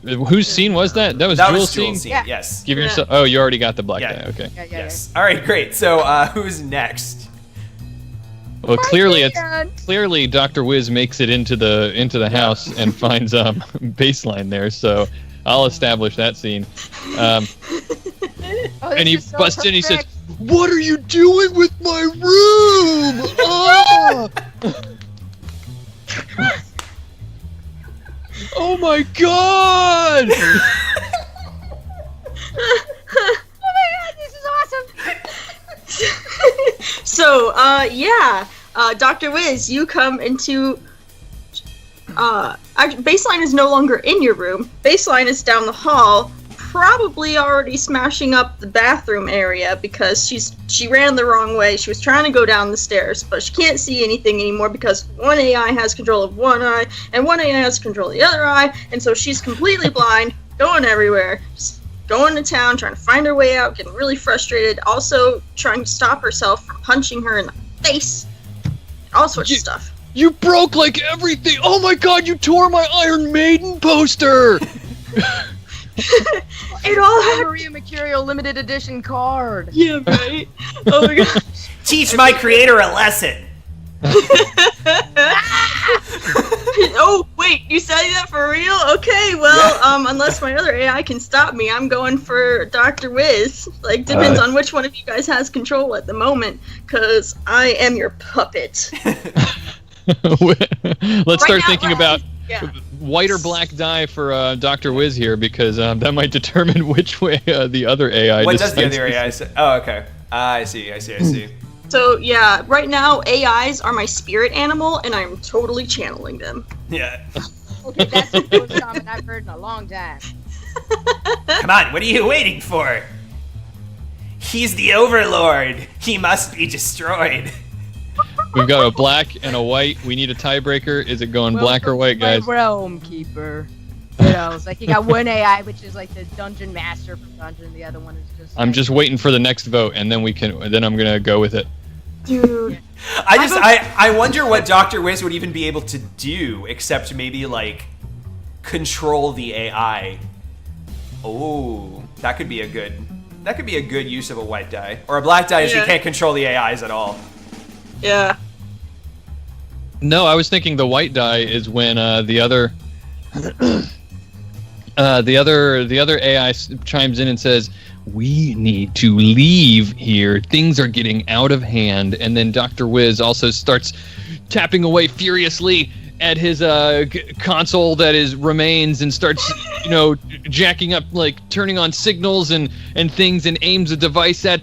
Whose scene was that? That was Joules' scene? Yeah. Yes. Give yourself. Oh, you already got the black guy. Okay. Yes. All right, great. So, who's next? Well, clearly Dr. Wiz makes it into the house and finds baseline there. So I'll establish that scene. And he busts in. He says, "What are you doing with my room?" Oh my god! Oh my god, this is awesome! So, Dr. Wiz, you come into... Baseline is no longer in your room. Baseline is down the hall, probably already smashing up the bathroom area because she ran the wrong way. She was trying to go down the stairs, but she can't see anything anymore because one AI has control of one eye and one AI has control of the other eye, and so she's completely blind, going everywhere, just going to town, trying to find her way out, getting really frustrated, also trying to stop herself from punching her in the face, all sorts of stuff. You broke like everything! Oh my god, you tore my Iron Maiden poster! It all happened. Maria Mercurial limited edition card. Yeah, right? Oh my god. Teach my creator a lesson. Oh, wait, you said that for real? Okay, well, unless my other AI can stop me, I'm going for Dr. Wiz. Like, depends on which one of you guys has control at the moment, because I am your puppet. Let's start thinking about white or black die for Dr. Wiz here, because that might determine which way the other AI. What does the other AI say? Oh, okay. I see. So, yeah, right now, AIs are my spirit animal, and I'm totally channeling them. Yeah. Okay, that's the most common I've heard in a long time. Come on, what are you waiting for? He's the Overlord. He must be destroyed. We've got a black and a white. We need a tiebreaker. Is it going black or white, guys? Realm Keeper. You know, it's like you got one AI, which is like the dungeon master from Dungeon. The other one is just. I'm just waiting for the next vote, and then then I'm gonna go with it. Dude. I wonder what Dr. Wiz would even be able to do, except maybe like control the AI. Oh, that could be a good use of a white die, or a black die is you can't control the AIs at all. Yeah. No, I was thinking the white die is when the other AI chimes in and says, "We need to leave here. Things are getting out of hand." And then Dr. Wiz also starts tapping away furiously at his console that is remains and starts, jacking up, like turning on signals and things, and aims a device at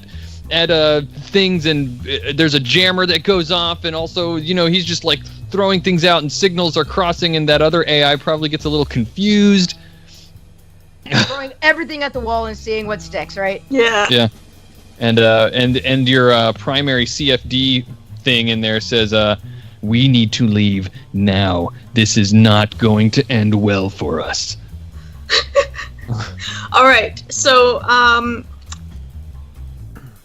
things, and there's a jammer that goes off, and also, he's just like throwing things out, and signals are crossing, and that other AI probably gets a little confused. Throwing everything at the wall and seeing what sticks, right? Yeah. Yeah. And your primary CFD thing in there says, we need to leave now. This is not going to end well for us. All right. So,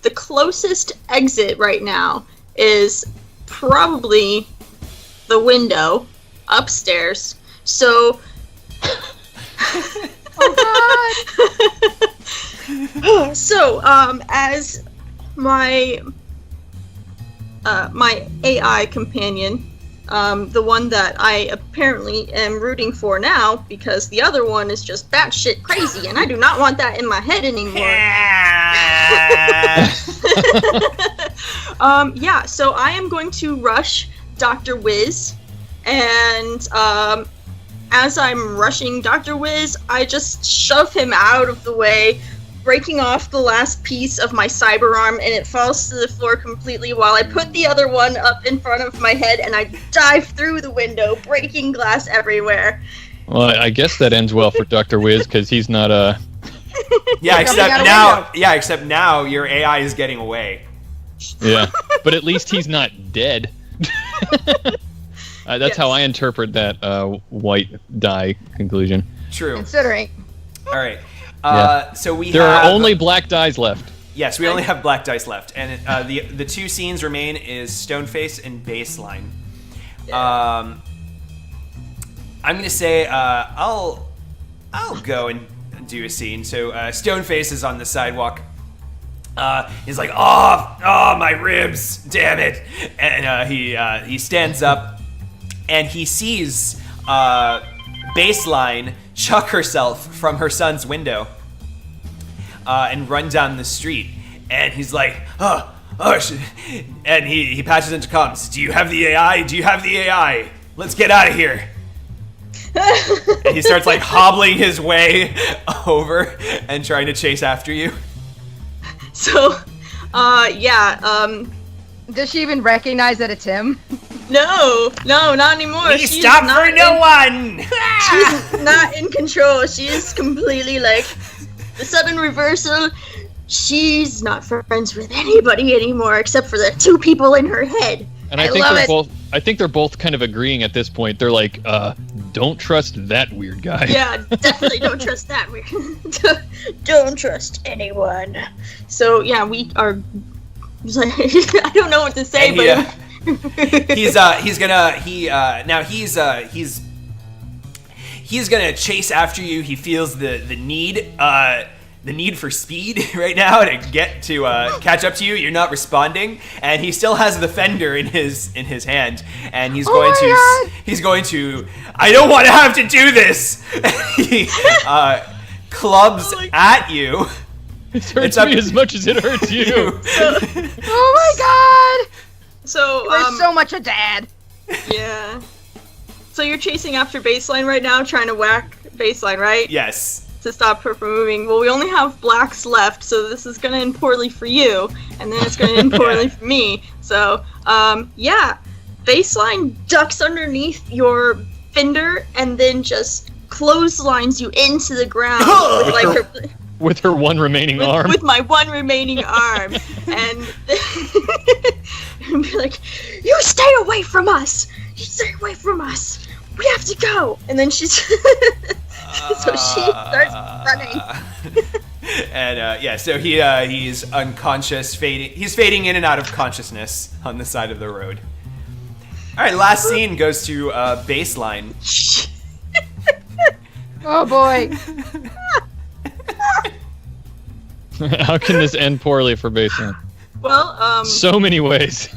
the closest exit right now is probably the window upstairs. So, Oh God! so, as my AI companion, the one that I apparently am rooting for now, because the other one is just batshit crazy, and I do not want that in my head anymore. Yeah, so I am going to rush Dr. Wiz, and as I'm rushing Dr. Wiz, I just shove him out of the way, breaking off the last piece of my cyber arm, and it falls to the floor completely while I put the other one up in front of my head, and I dive through the window, breaking glass everywhere. Well, I guess that ends well for Dr. Wiz, because he's not a... Yeah, except now your AI is getting away. Yeah, but at least he's not dead. That's Yes. how I interpret that white die conclusion. True. Considering. All right. Yeah. So we There have... are only black dies left. Yes, we only have black dice left, and the two scenes remain is Stoneface and Baseline. Yeah. I'm gonna say I'll go and do a scene. So Stoneface is on the sidewalk. He's like, oh, my ribs, damn it! And he stands up, and he sees Baseline chuck herself from her son's window and run down the street. And he's like, and he patches into comms. Do you have the AI? Do you have the AI? Let's get out of here. And he starts like hobbling his way over and trying to chase after you. So, yeah, Does she even recognize that it's him? no, not anymore. Please She's stop not for no one! She's not in control. She is completely like the sudden reversal. She's not friends with anybody anymore except for the two people in her head. And I think they're both kind of agreeing at this point. They're like, don't trust that weird guy. Yeah, definitely don't trust that. Don't trust anyone. So yeah, we are. I don't know what to say, And but he's gonna chase after you. He feels the need for speed right now to get to catch up to you. You're not responding, and he still has the fender in his hand, and he's going to. I don't want to have to do this. He clubs at you. It hurts me as much as it hurts you. Oh my God! so You're so much a dad. yeah. So you're chasing after Baseline right now, trying to whack Baseline, right? Yes. To stop her from moving. Well, we only have blacks left, so this is gonna end poorly for you, and then it's gonna end poorly for me. So, yeah, Baseline ducks underneath your fender and then just clotheslines you into the ground with like her With her one remaining arm. with my one remaining arm, and be like, "You stay away from us! You stay away from us! We have to go!" And then she's so she starts running. And yeah, so he's unconscious, he's fading in and out of consciousness on the side of the road. All right, last scene goes to Baseline. Oh boy. How can this end poorly for Baseline? Well, So many ways.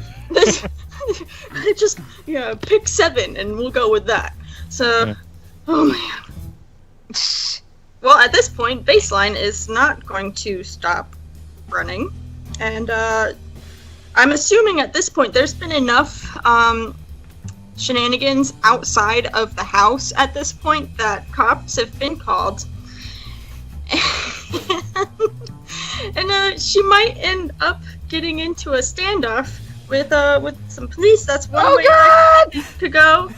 just pick 7 and we'll go with that. So, Yeah. Oh man. Well, at this point, Baseline is not going to stop running, and I'm assuming at this point there's been enough shenanigans outside of the house at this point that cops have been called. And she might end up getting into a standoff with some police. That's one way to go.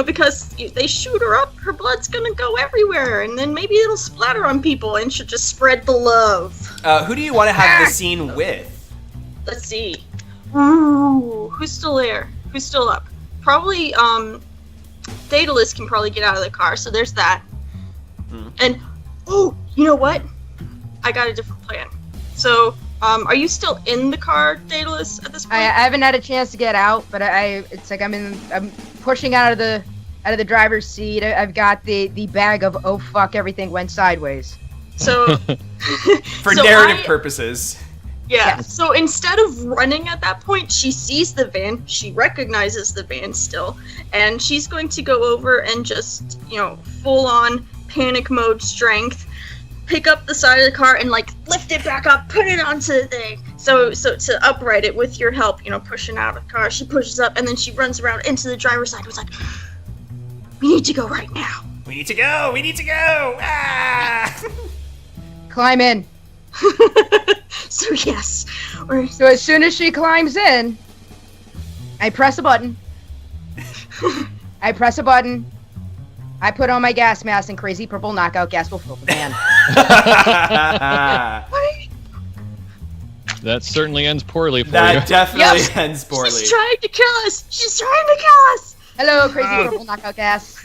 Because if they shoot her up, her blood's gonna go everywhere, and then maybe it'll splatter on people, and she'll just spread the love. Who do you want to have the scene with? Let's see. Ooh, who's still there? Who's still up? Probably, Daedalus can probably get out of the car, so there's that. And, oh, you know what? I got a different plan. So, are you still in the car, Daedalus, at this point? I haven't had a chance to get out, but it's like I'm pushing out of the driver's seat. I've got the bag of oh fuck, everything went sideways. So, for narrative purposes. Yeah, so instead of running at that point, she sees the van, she recognizes the van still, and she's going to go over and just, full on panic mode strength, pick up the side of the car and lift it back up, put it onto the thing. So to upright it with your help, pushing out of the car, she pushes up and then she runs around into the driver's side. It's like, we need to go right now. We need to go. Ah! Climb in. So yes. So as soon as she climbs in, I press a button. I put on my gas mask and crazy purple knockout gas will fill the van. That certainly ends poorly for you. That definitely ends poorly. She's trying to kill us. Hello, crazy purple knockout gas.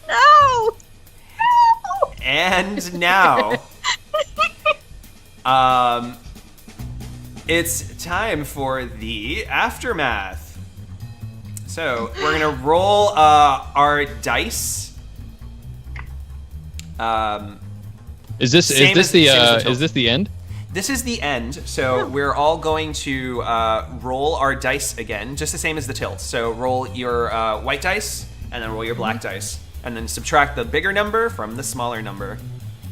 No. And now, it's time for the aftermath. So we're gonna roll our dice. Is this the end? This is the end. So we're all going to roll our dice again, just the same as the tilt. So roll your white dice, and then roll your black dice, and then subtract the bigger number from the smaller number.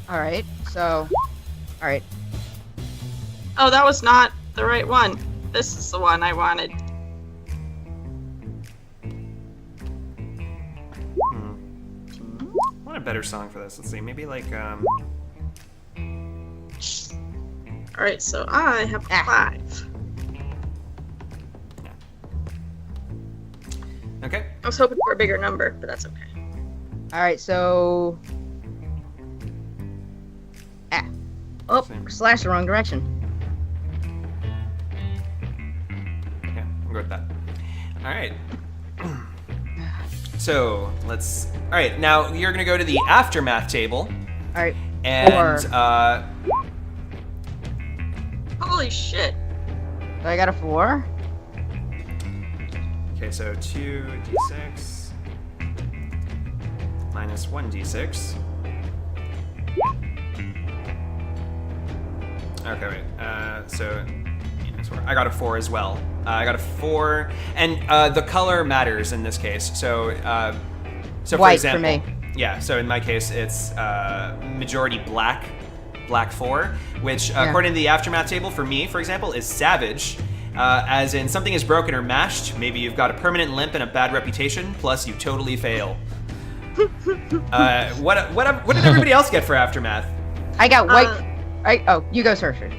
All right. Oh, that was not the right one. This is the one I wanted. I want a better song for this. Let's see, maybe Alright, so I have 5. Okay. I was hoping for a bigger number, but that's okay. All right. So. Oh, slash the wrong direction. Okay, I'll go with that. All right. So let's. All right, now you're gonna go to the aftermath table. All right. And 4. Holy shit. So I got a 4. Okay, so 2d6 minus 1d6. Okay, wait. So I got a 4 as well. I got a 4, and the color matters in this case. So for White example, for me. Yeah. So in my case, it's majority black 4, which according to the aftermath table for me, for example, is savage. As in something is broken or mashed. Maybe you've got a permanent limp and a bad reputation. Plus, you totally fail. What did everybody else get for aftermath? I got white. Oh, you go, Saoirse.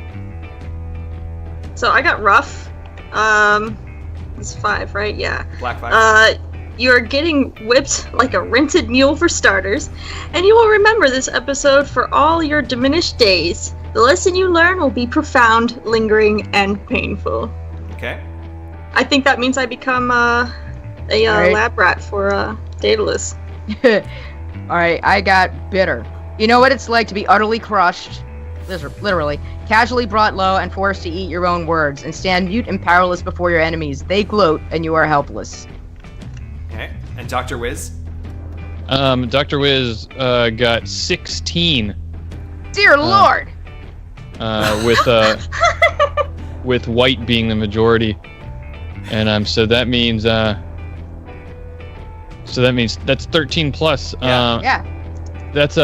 So I got rough. It's 5, right? Yeah. Black 5. You're getting whipped like a rented mule for starters, and you will remember this episode for all your diminished days. The lesson you learn will be profound, lingering, and painful. Okay. I think that means I become a lab rat for Daedalus. Alright, I got bitter. You know what it's like to be utterly crushed, literally, casually brought low and forced to eat your own words, and stand mute and powerless before your enemies. They gloat, and you are helpless. Okay. And Dr. Wiz? Dr. Wiz got 16. Dear Lord! With white being the majority, and so that means that's 13 plus. Yeah. That's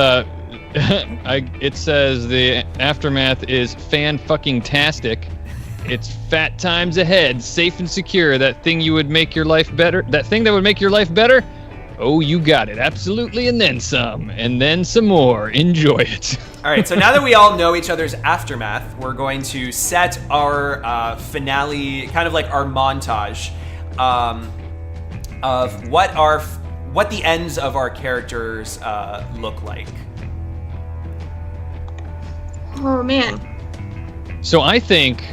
it says the aftermath is fan-fucking-tastic, It's fat times ahead, safe and secure. That thing you would make your life better. That thing that would make your life better. Oh, you got it. Absolutely, and then some. And then some more. Enjoy it. All right, so now that we all know each other's aftermath, we're going to set our finale, kind of like our montage of what the ends of our characters look like. Oh man. So I think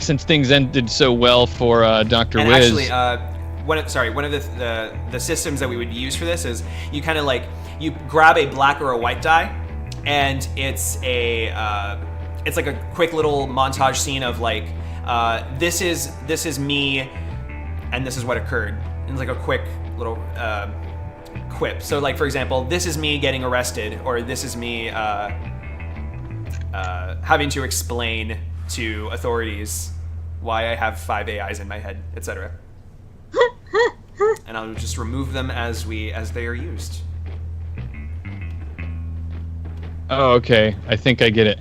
since things ended so well for Dr. And Wiz. actually, one of the systems that we would use for this is you kind of like you grab a black or a white die, and it's like a quick little montage scene of like this is me, and this is what occurred. And it's like a quick little quip. So like for example, this is me getting arrested, or this is me having to explain to authorities why I have 5 AIs in my head, etc. And I'll just remove them as they are used. Oh, okay. I think I get it.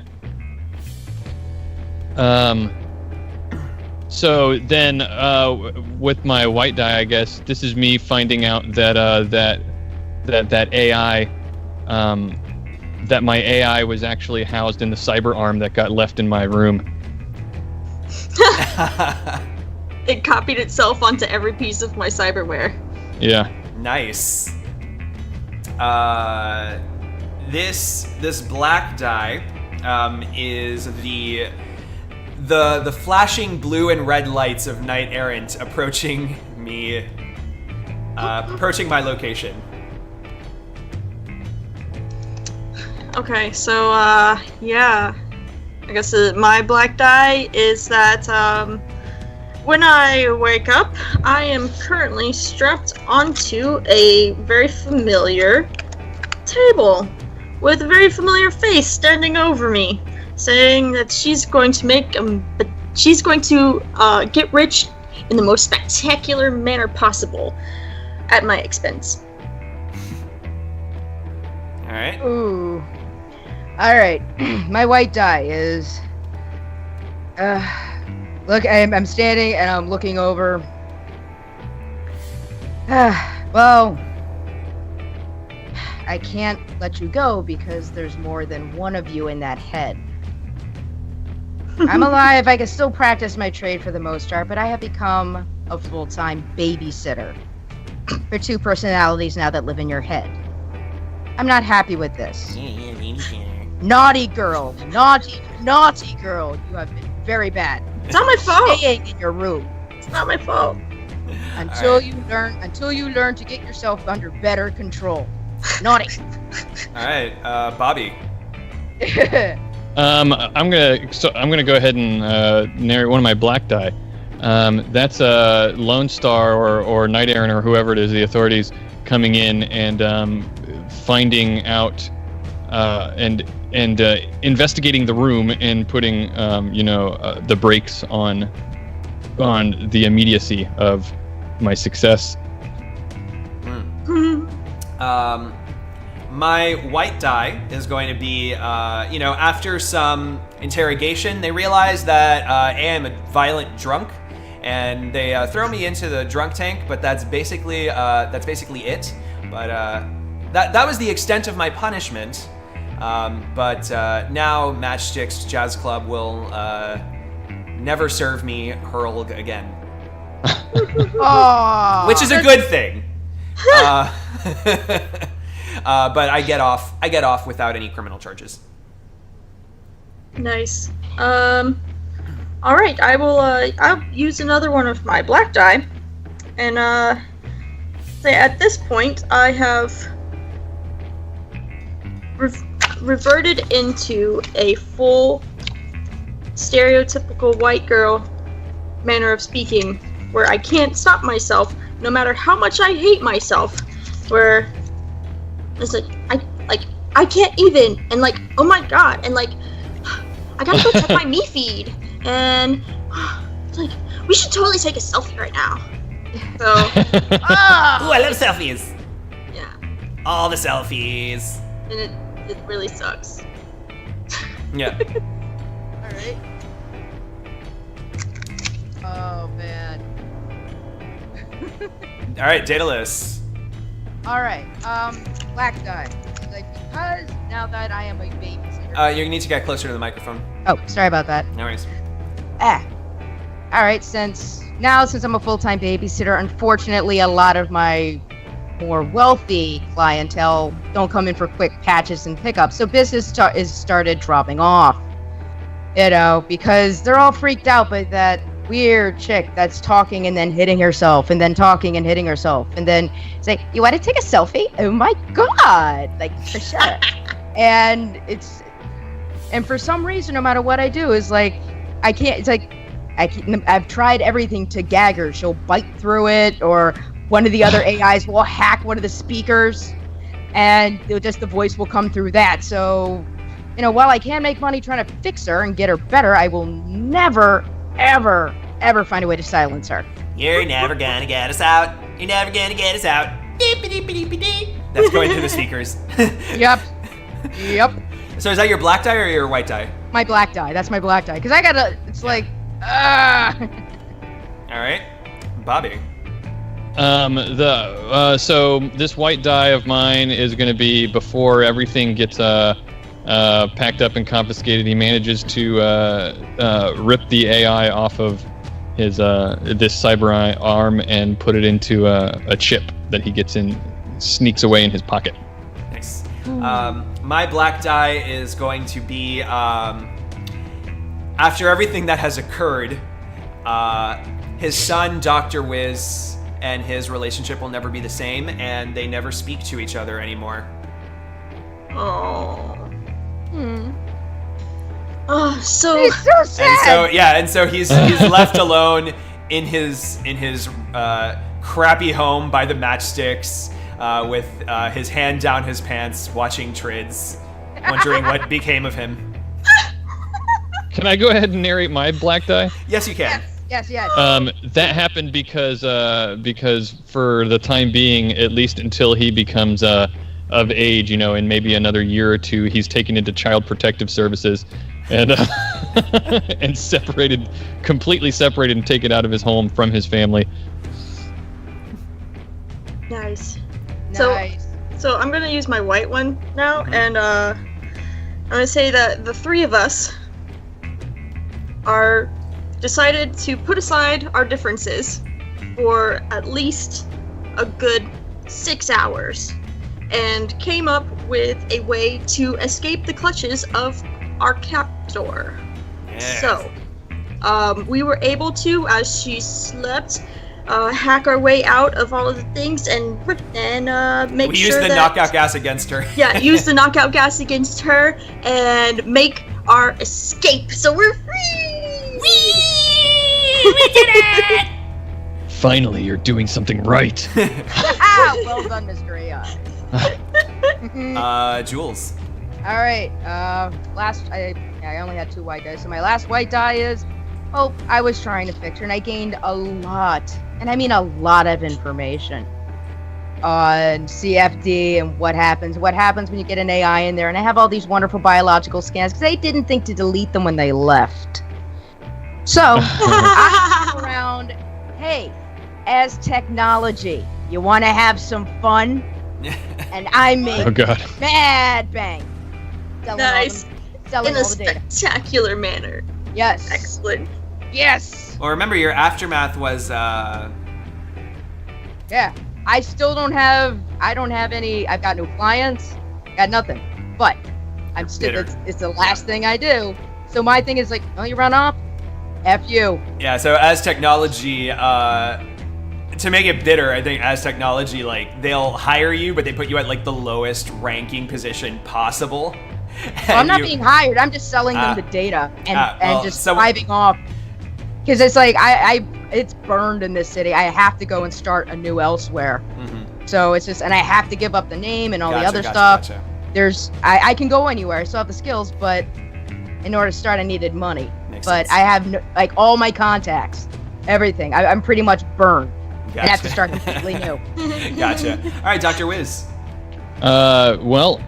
So then, with my white die, I guess this is me finding out that that AI, that my AI was actually housed in the cyber arm that got left in my room. It copied itself onto every piece of my cyberware. Yeah. Nice. This black die is the flashing blue and red lights of Knight Errant approaching me, approaching my location. Okay, so yeah, I guess my black die is that when I wake up, I am currently strapped onto a very familiar table with a very familiar face standing over me, saying that she's going to get rich in the most spectacular manner possible at my expense. All right. Ooh. Alright. My white die is... look, I'm standing and I'm looking over. Well... I can't let you go because there's more than one of you in that head. I'm alive, I can still practice my trade for the most part, but I have become a full-time babysitter for 2 personalities now that live in your head. I'm not happy with this. Naughty girl, naughty girl, you have been very bad. It's not my fault. Staying in your room. It's not my fault. Until you learn to get yourself under better control. Naughty. All right, Bobby. I'm gonna go ahead and narrate one of my black die. That's Lone Star or Knight Errant or whoever it is, the authorities coming in and finding out and investigating the room and putting the brakes on the immediacy of my success. My white die is going to be, after some interrogation, they realize that I am a violent drunk, and they throw me into the drunk tank. But that's basically it. But that was the extent of my punishment. But now Matchstick's Jazz Club will never serve me Hurl again, which is a good thing. But I get off without any criminal charges. Nice. All right. I'll use another one of my black die, and say at this point I have reverted into a full stereotypical white girl manner of speaking, where I can't stop myself no matter how much I hate myself. Where it's like I can't even, and like, oh my god, and like I gotta go check my me feed, and it's like we should totally take a selfie right now. So Ooh, I love selfies. Yeah. All the selfies. And it really sucks. Yeah. Alright. Oh man. All right, Daedalus. All right. Black die. Like, because now that I am a babysitter. You need to get closer to the microphone. Oh, sorry about that. No worries. All right. Since I'm a full-time babysitter, unfortunately, a lot of my more wealthy clientele don't come in for quick patches and pickups, so business is started dropping off. You know, because they're all freaked out by that weird chick that's talking and then hitting herself, and then talking and hitting herself, and then say, "You want to take a selfie? Oh my god!" Like, for sure. And for some reason, no matter what I do, is like, I can't. It's like, I've tried everything to gag her. She'll bite through it, or one of the other AIs will hack one of the speakers, and the voice will come through that. So, you know, while I can make money trying to fix her and get her better, I will never, ever, ever find a way to silence her. You're never gonna get us out. You're never gonna get us out. That's going through the speakers. Yep. So is that your black die or your white die? My black die. That's my black die. Because it's like, All right, Bobby. So this white die of mine is going to be before everything gets packed up and confiscated. He manages to rip the AI off of his this cyber arm and put it into a chip that he gets in, sneaks away in his pocket. Nice. My black die is going to be after everything that has occurred. His son, Dr. Wiz, and his relationship will never be the same, and they never speak to each other anymore. Oh. Oh, so. It's so sad. And so he's left alone in his crappy home by the matchsticks, with his hand down his pants, watching Trids, wondering what became of him. Can I go ahead and narrate my black die? Yes, you can. Yes. That happened because for the time being, at least until he becomes of age, you know, in maybe another year or two, he's taken into Child Protective Services and and completely separated and taken out of his home from his family. Nice. Nice. So I'm gonna use my white one now, and I'm gonna say that the three of us are decided to put aside our differences for at least a good 6 hours, and came up with a way to escape the clutches of our captor. Yes. So, we were able to, as she slept, hack our way out of all of the things and make We sure used the that, knockout gas against her. Yeah, use the knockout gas against her and make our escape. So we're free! We did it! Finally, you're doing something right. Well done, Mr. AI. Joules. All right. I only had 2 white dice, so my last white die is. Oh, I was trying to fix her, and I gained a lot, and I mean a lot of information on CFD and what happens when you get an AI in there, and I have all these wonderful biological scans because they didn't think to delete them when they left. So I go around. Hey, as technology, you want to have some fun? And I make mad bang. Nice. Selling in a all the data. spectacular manner. Yes. Excellent. Yes. Well, remember, your aftermath was, Yeah. I don't have any, I've got no clients, got nothing. But I'm still, it's the last thing I do. So my thing is like, oh, you run off? F you. Yeah, so as technology, to make it bitter, I think as technology, like, they'll hire you, but they put you at, like, the lowest ranking position possible. Well, I'm not being hired. I'm just selling them the data and just driving off. Because it's like, it's burned in this city. I have to go and start anew elsewhere. Mm-hmm. So it's just, and I have to give up the name and all the other stuff. I can go anywhere. I still have the skills, but in order to start, I needed money. Makes sense. I have, all my contacts, everything. I'm pretty much burned. Gotcha. I have to start completely new. Gotcha. All right, Dr. Wiz. One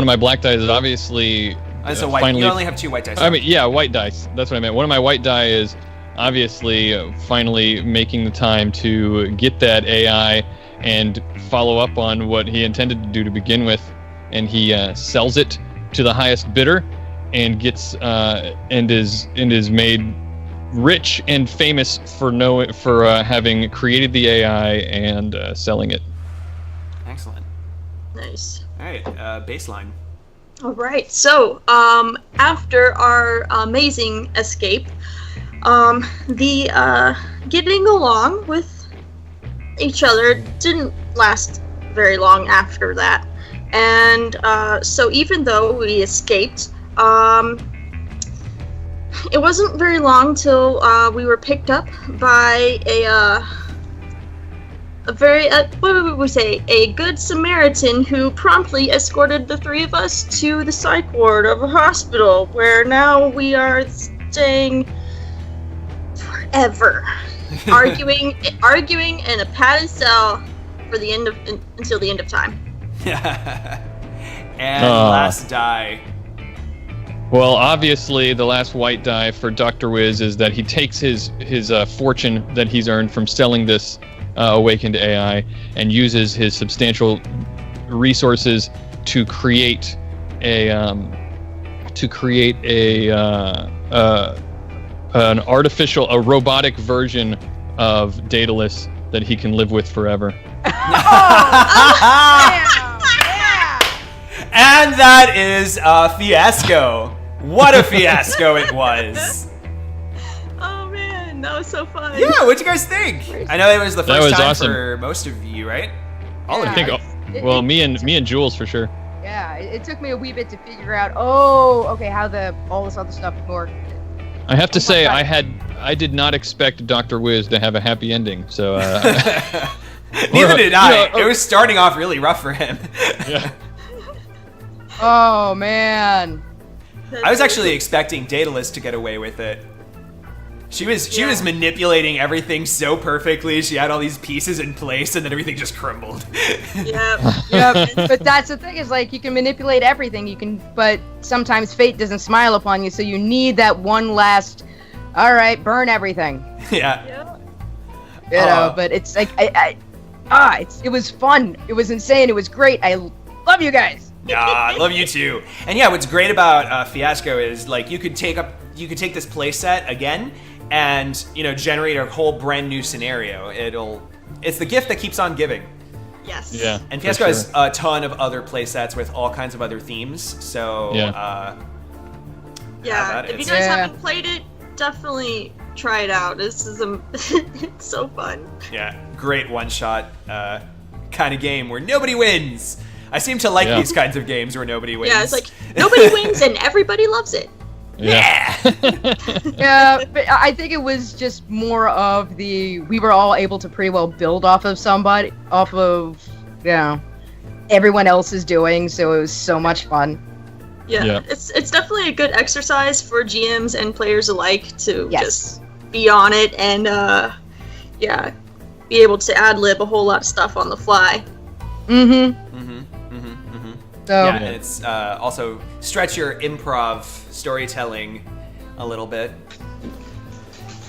of my black dice is obviously so white. You only have 2 white dice. I mean, yeah, white dice. That's what I meant. One of my white die is obviously finally making the time to get that AI and follow up on what he intended to do to begin with, and he sells it to the highest bidder and gets and is made rich and famous for having created the AI and selling it. Excellent. Nice. All right, baseline. All right. So, after our amazing escape, the getting along with each other didn't last very long after that. And so even though we escaped, it wasn't very long till we were picked up by a very, what would we say, a good Samaritan who promptly escorted the three of us to the psych ward of a hospital, where now we are staying forever, arguing in a padded cell for the until the end of time. And last die. Well, obviously, the last white die for Dr. Wiz is that he takes his fortune that he's earned from selling this awakened AI and uses his substantial resources to create an robotic version of Daedalus that he can live with forever. And that is a fiasco. What a fiasco it was. Oh man, that was so fun. Yeah, what'd you guys think? I know it was the first time awesome. for most of you, right? All I of you. think, well, me and Joules for sure. Yeah, it took me a wee bit to figure out, how all this other stuff worked. I have to say, I did not expect Dr. Wiz to have a happy ending, so... Neither did I. It was starting off really rough for him. Yeah. Oh, man. I was actually expecting Daedalus to get away with it. She was manipulating everything so perfectly. She had all these pieces in place, and then everything just crumbled. Yep. But that's the thing, is like, you can manipulate everything, but sometimes fate doesn't smile upon you, so you need that one last, all right, burn everything. Yeah. You know, but it's like, it was fun. It was insane. It was great. I love you guys. Yeah, I love you too. And yeah, what's great about Fiasco is like you could take this playset again and generate a whole brand new scenario. It's the gift that keeps on giving. Yes. Yeah. And Fiasco has a ton of other playsets with all kinds of other themes. So yeah. If you guys haven't played it, definitely try it out. This is it's so fun. Yeah, great one-shot kind of game where nobody wins. I seem to like these kinds of games where nobody wins. Yeah, it's like nobody wins and everybody loves it. Yeah. Yeah, but I think it was just more of we were all able to pretty well build off of everyone else is doing, so it was so much fun. Yeah. It's definitely a good exercise for GMs and players alike to just be on it and be able to ad-lib a whole lot of stuff on the fly. So, and it's also stretch your improv storytelling a little bit.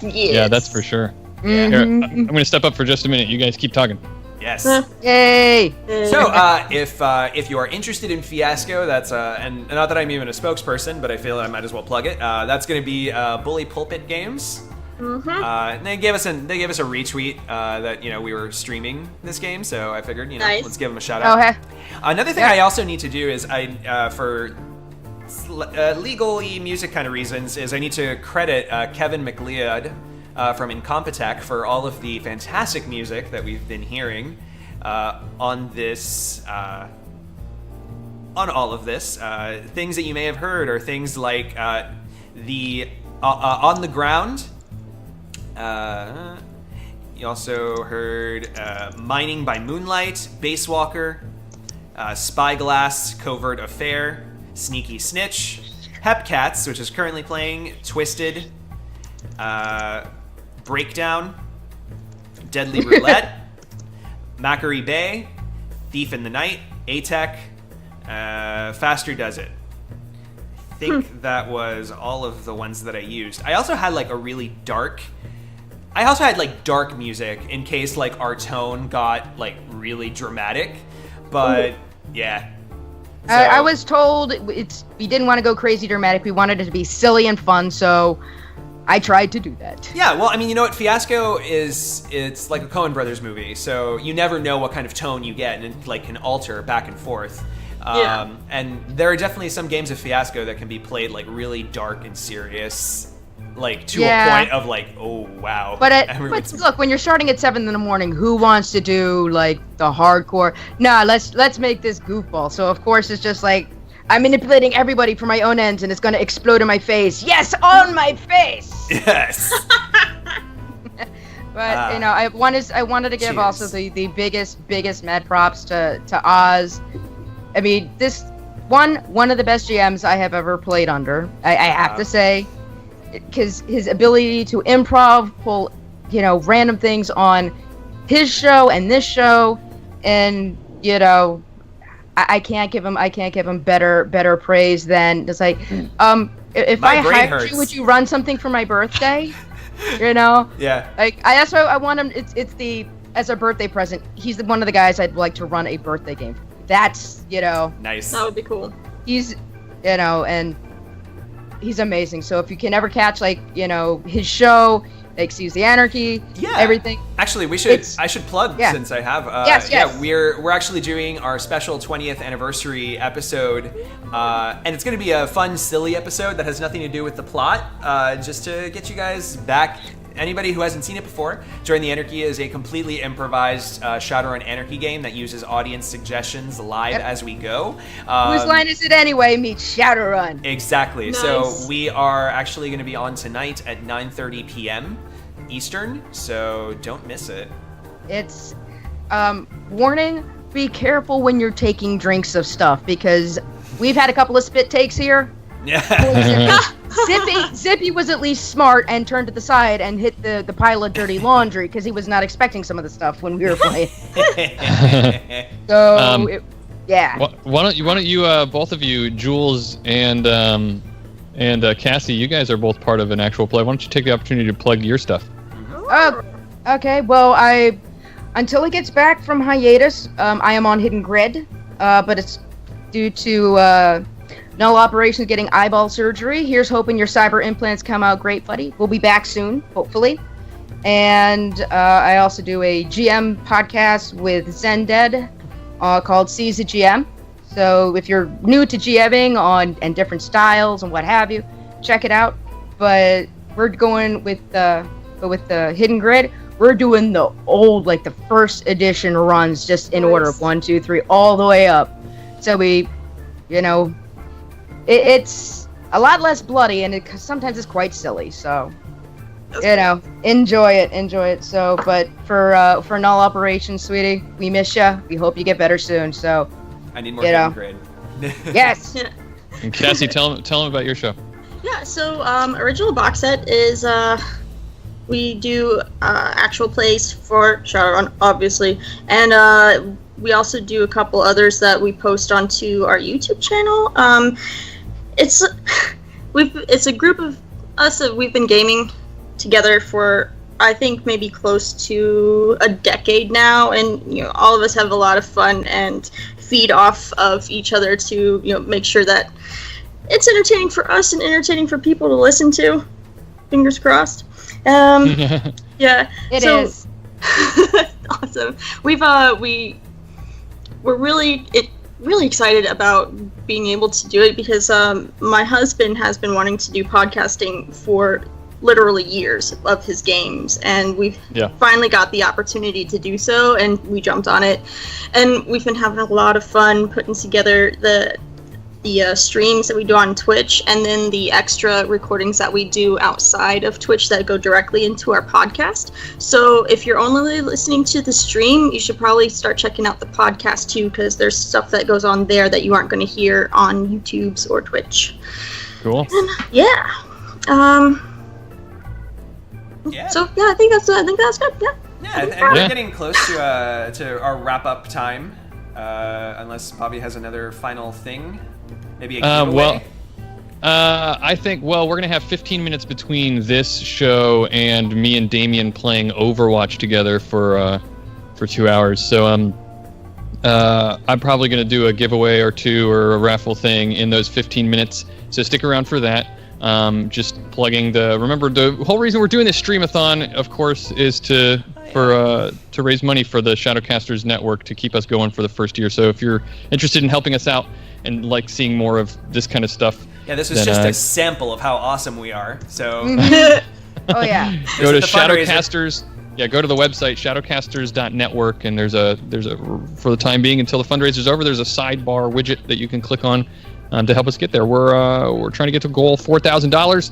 Yes. Yeah, that's for sure. Here, I'm going to step up for just a minute. You guys keep talking. Yes. Yay! So, if you are interested in Fiasco, that's and not that I'm even a spokesperson, but I feel I might as well plug it. That's going to be Bully Pulpit Games. And they gave us a retweet that we were streaming this game, so I figured nice. Let's give them a shout out. Okay. Another thing I also need to do is for legally music kind of reasons is I need to credit Kevin McLeod from Incompetech for all of the fantastic music that we've been hearing on this. On all of this, things that you may have heard are things like the On the Ground. You also heard Mining by Moonlight, Basewalker, Spyglass, Covert Affair, Sneaky Snitch, Hepcats, which is currently playing, Twisted, Breakdown, Deadly Roulette, Macquarie Bay, Thief in the Night, ATEC, Faster Does It. think that was all of the ones that I used. I also had like a really dark. I also had like dark music in case like our tone got like really dramatic. But yeah. So, I was told we didn't want to go crazy dramatic. We wanted it to be silly and fun, so I tried to do that. Yeah, well, I mean, you know what? Fiasco it's like a Coen Brothers movie, so you never know what kind of tone you get, and it like can alter back and forth. And there are definitely some games of Fiasco that can be played like really dark and serious, like to a point of like, oh wow. But look, when you're starting at 7 a.m, who wants to do like the hardcore? Nah, let's make this goofball. So of course it's just like I'm manipulating everybody for my own ends, and it's gonna explode in my face. Yes, on my face. Yes. But you know, I wanted to give also the biggest mad props to Oz. I mean, this one of the best GMs I have ever played under. I have to say, because his ability to improv, pull, you know, random things on his show and this show, and you know, I can't give him better praise than just like, if I hired you, would you run something for my birthday? You know? Yeah. Like that's why I want him. It's as a birthday present. He's one of the guys I'd like to run a birthday game for. That's, you know, nice. That would be cool. He's, you know, and he's amazing. So if you can ever catch like, you know, his show, like Join the Anarchy, everything. Actually, I should plug since I have. Yes. Yeah, we're actually doing our special 20th anniversary episode, and it's going to be a fun, silly episode that has nothing to do with the plot, just to get you guys back. Anybody who hasn't seen it before, Join the Anarchy is a completely improvised Shadowrun Anarchy game that uses audience suggestions live as we go. Whose line is it anyway? Meets Shadowrun. Exactly. Nice. So we are actually going to be on tonight at 9:30 p.m. Eastern, so don't miss it. It's warning, be careful when you're taking drinks of stuff, because we've had a couple of spit takes here. Yeah. Zippy was at least smart and turned to the side and hit the pile of dirty laundry because he was not expecting some of the stuff when we were playing. So why don't you both of you, Joules and Cassi, you guys are both part of an actual play. Why don't you take the opportunity to plug your stuff? Okay. Well, until it gets back from hiatus, I am on Hidden Grid, but it's due to null operations getting eyeball surgery. Here's hoping your cyber implants come out great, buddy. We'll be back soon, hopefully. And I also do a GM podcast with Zended called Seize the GM. So if you're new to GMing and different styles and what have you, check it out. But we're going with the Hidden Grid. We're doing the old, like the first edition runs, just in order of 1, 2, 3, all the way up. So we, you know, it's a lot less bloody, and sometimes it's quite silly. So, you know, enjoy it. So, but for null operations, sweetie, we miss you. We hope you get better soon. So, I need more Hidden Grid. Yes. And Cassi, tell them about your show. Yeah. So, original box set is we do actual plays for Shadowrun, obviously, and we also do a couple others that we post onto our YouTube channel. It's a group of us that we've been gaming together for, I think, maybe close to a decade now, and you know, all of us have a lot of fun and feed off of each other to, you know, make sure that it's entertaining for us and entertaining for people to listen to. Fingers crossed. Yeah, it is awesome. We're really excited about being able to do it because my husband has been wanting to do podcasting for literally years of his games, and we've finally got the opportunity to do so, and we jumped on it, and we've been having a lot of fun putting together the streams that we do on Twitch, and then the extra recordings that we do outside of Twitch that go directly into our podcast. So if you're only listening to the stream, you should probably start checking out the podcast too, because there's stuff that goes on there that you aren't going to hear on YouTube's or Twitch. Cool. And, So I think that's good. Yeah, and we're getting close to our wrap up time. Unless Bobby has another final thing. Maybe a giveaway? I think, well, we're going to have 15 minutes between this show and me and Damien playing Overwatch together for 2 hours. So I'm probably going to do a giveaway or two or a raffle thing in those 15 minutes. So stick around for that. Just plugging remember the whole reason we're doing this Streamathon, of course, is to raise money for the Shadowcasters Network to keep us going for the first year. So if you're interested in helping us out and like seeing more of this kind of stuff, yeah, this was just a sample of how awesome we are. So Oh yeah. Go to Shadowcasters. Yeah, go to the website shadowcasters.network, and there's a for the time being until the fundraiser's over, there's a sidebar widget that you can click on to help us get there. We're trying to get to goal $4,000,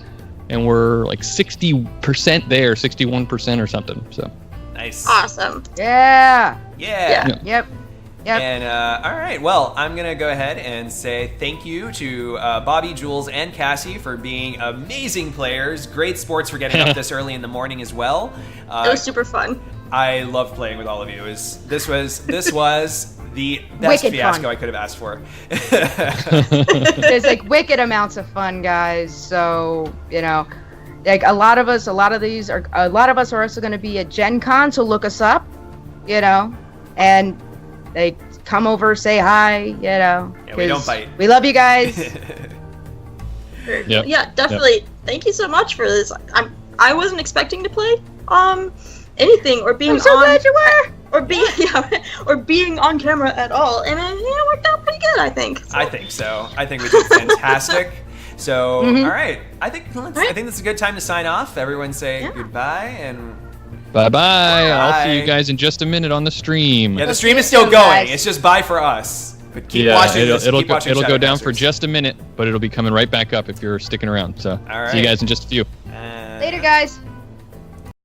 and we're like 60% there, 61% or something. So nice. Awesome. Yeah. Yeah. Yep. And all right, well, I'm gonna go ahead and say thank you to Bobby, Joules, and Cassi for being amazing players. Great sports for getting up this early in the morning as well. It was super fun. I love playing with all of you. This was the best Wicked fiasco fun. I could have asked for. There's like wicked amounts of fun, guys. So like a lot of us are also going to be at Gen Con. So look us up, and like come over, say hi, Yeah, we don't bite. We love you guys. Yep. Yeah, definitely. Yep. Thank you so much for this. I wasn't expecting to play anything or being I'm so glad you were. or being on camera at all, and it worked out pretty good, I think. So. I think so. I think we did fantastic. So, all right. I think this is a good time to sign off. Everyone say goodbye and bye. I'll see you guys in just a minute on the stream. yeah, the stream is still going. guys. It's just bye for us. But keep Yeah, watching it'll keep watching go down for Shadowcasters. just a minute, but it'll be coming right back up if you're sticking around. So All see you right. guys in just a few. Later, guys.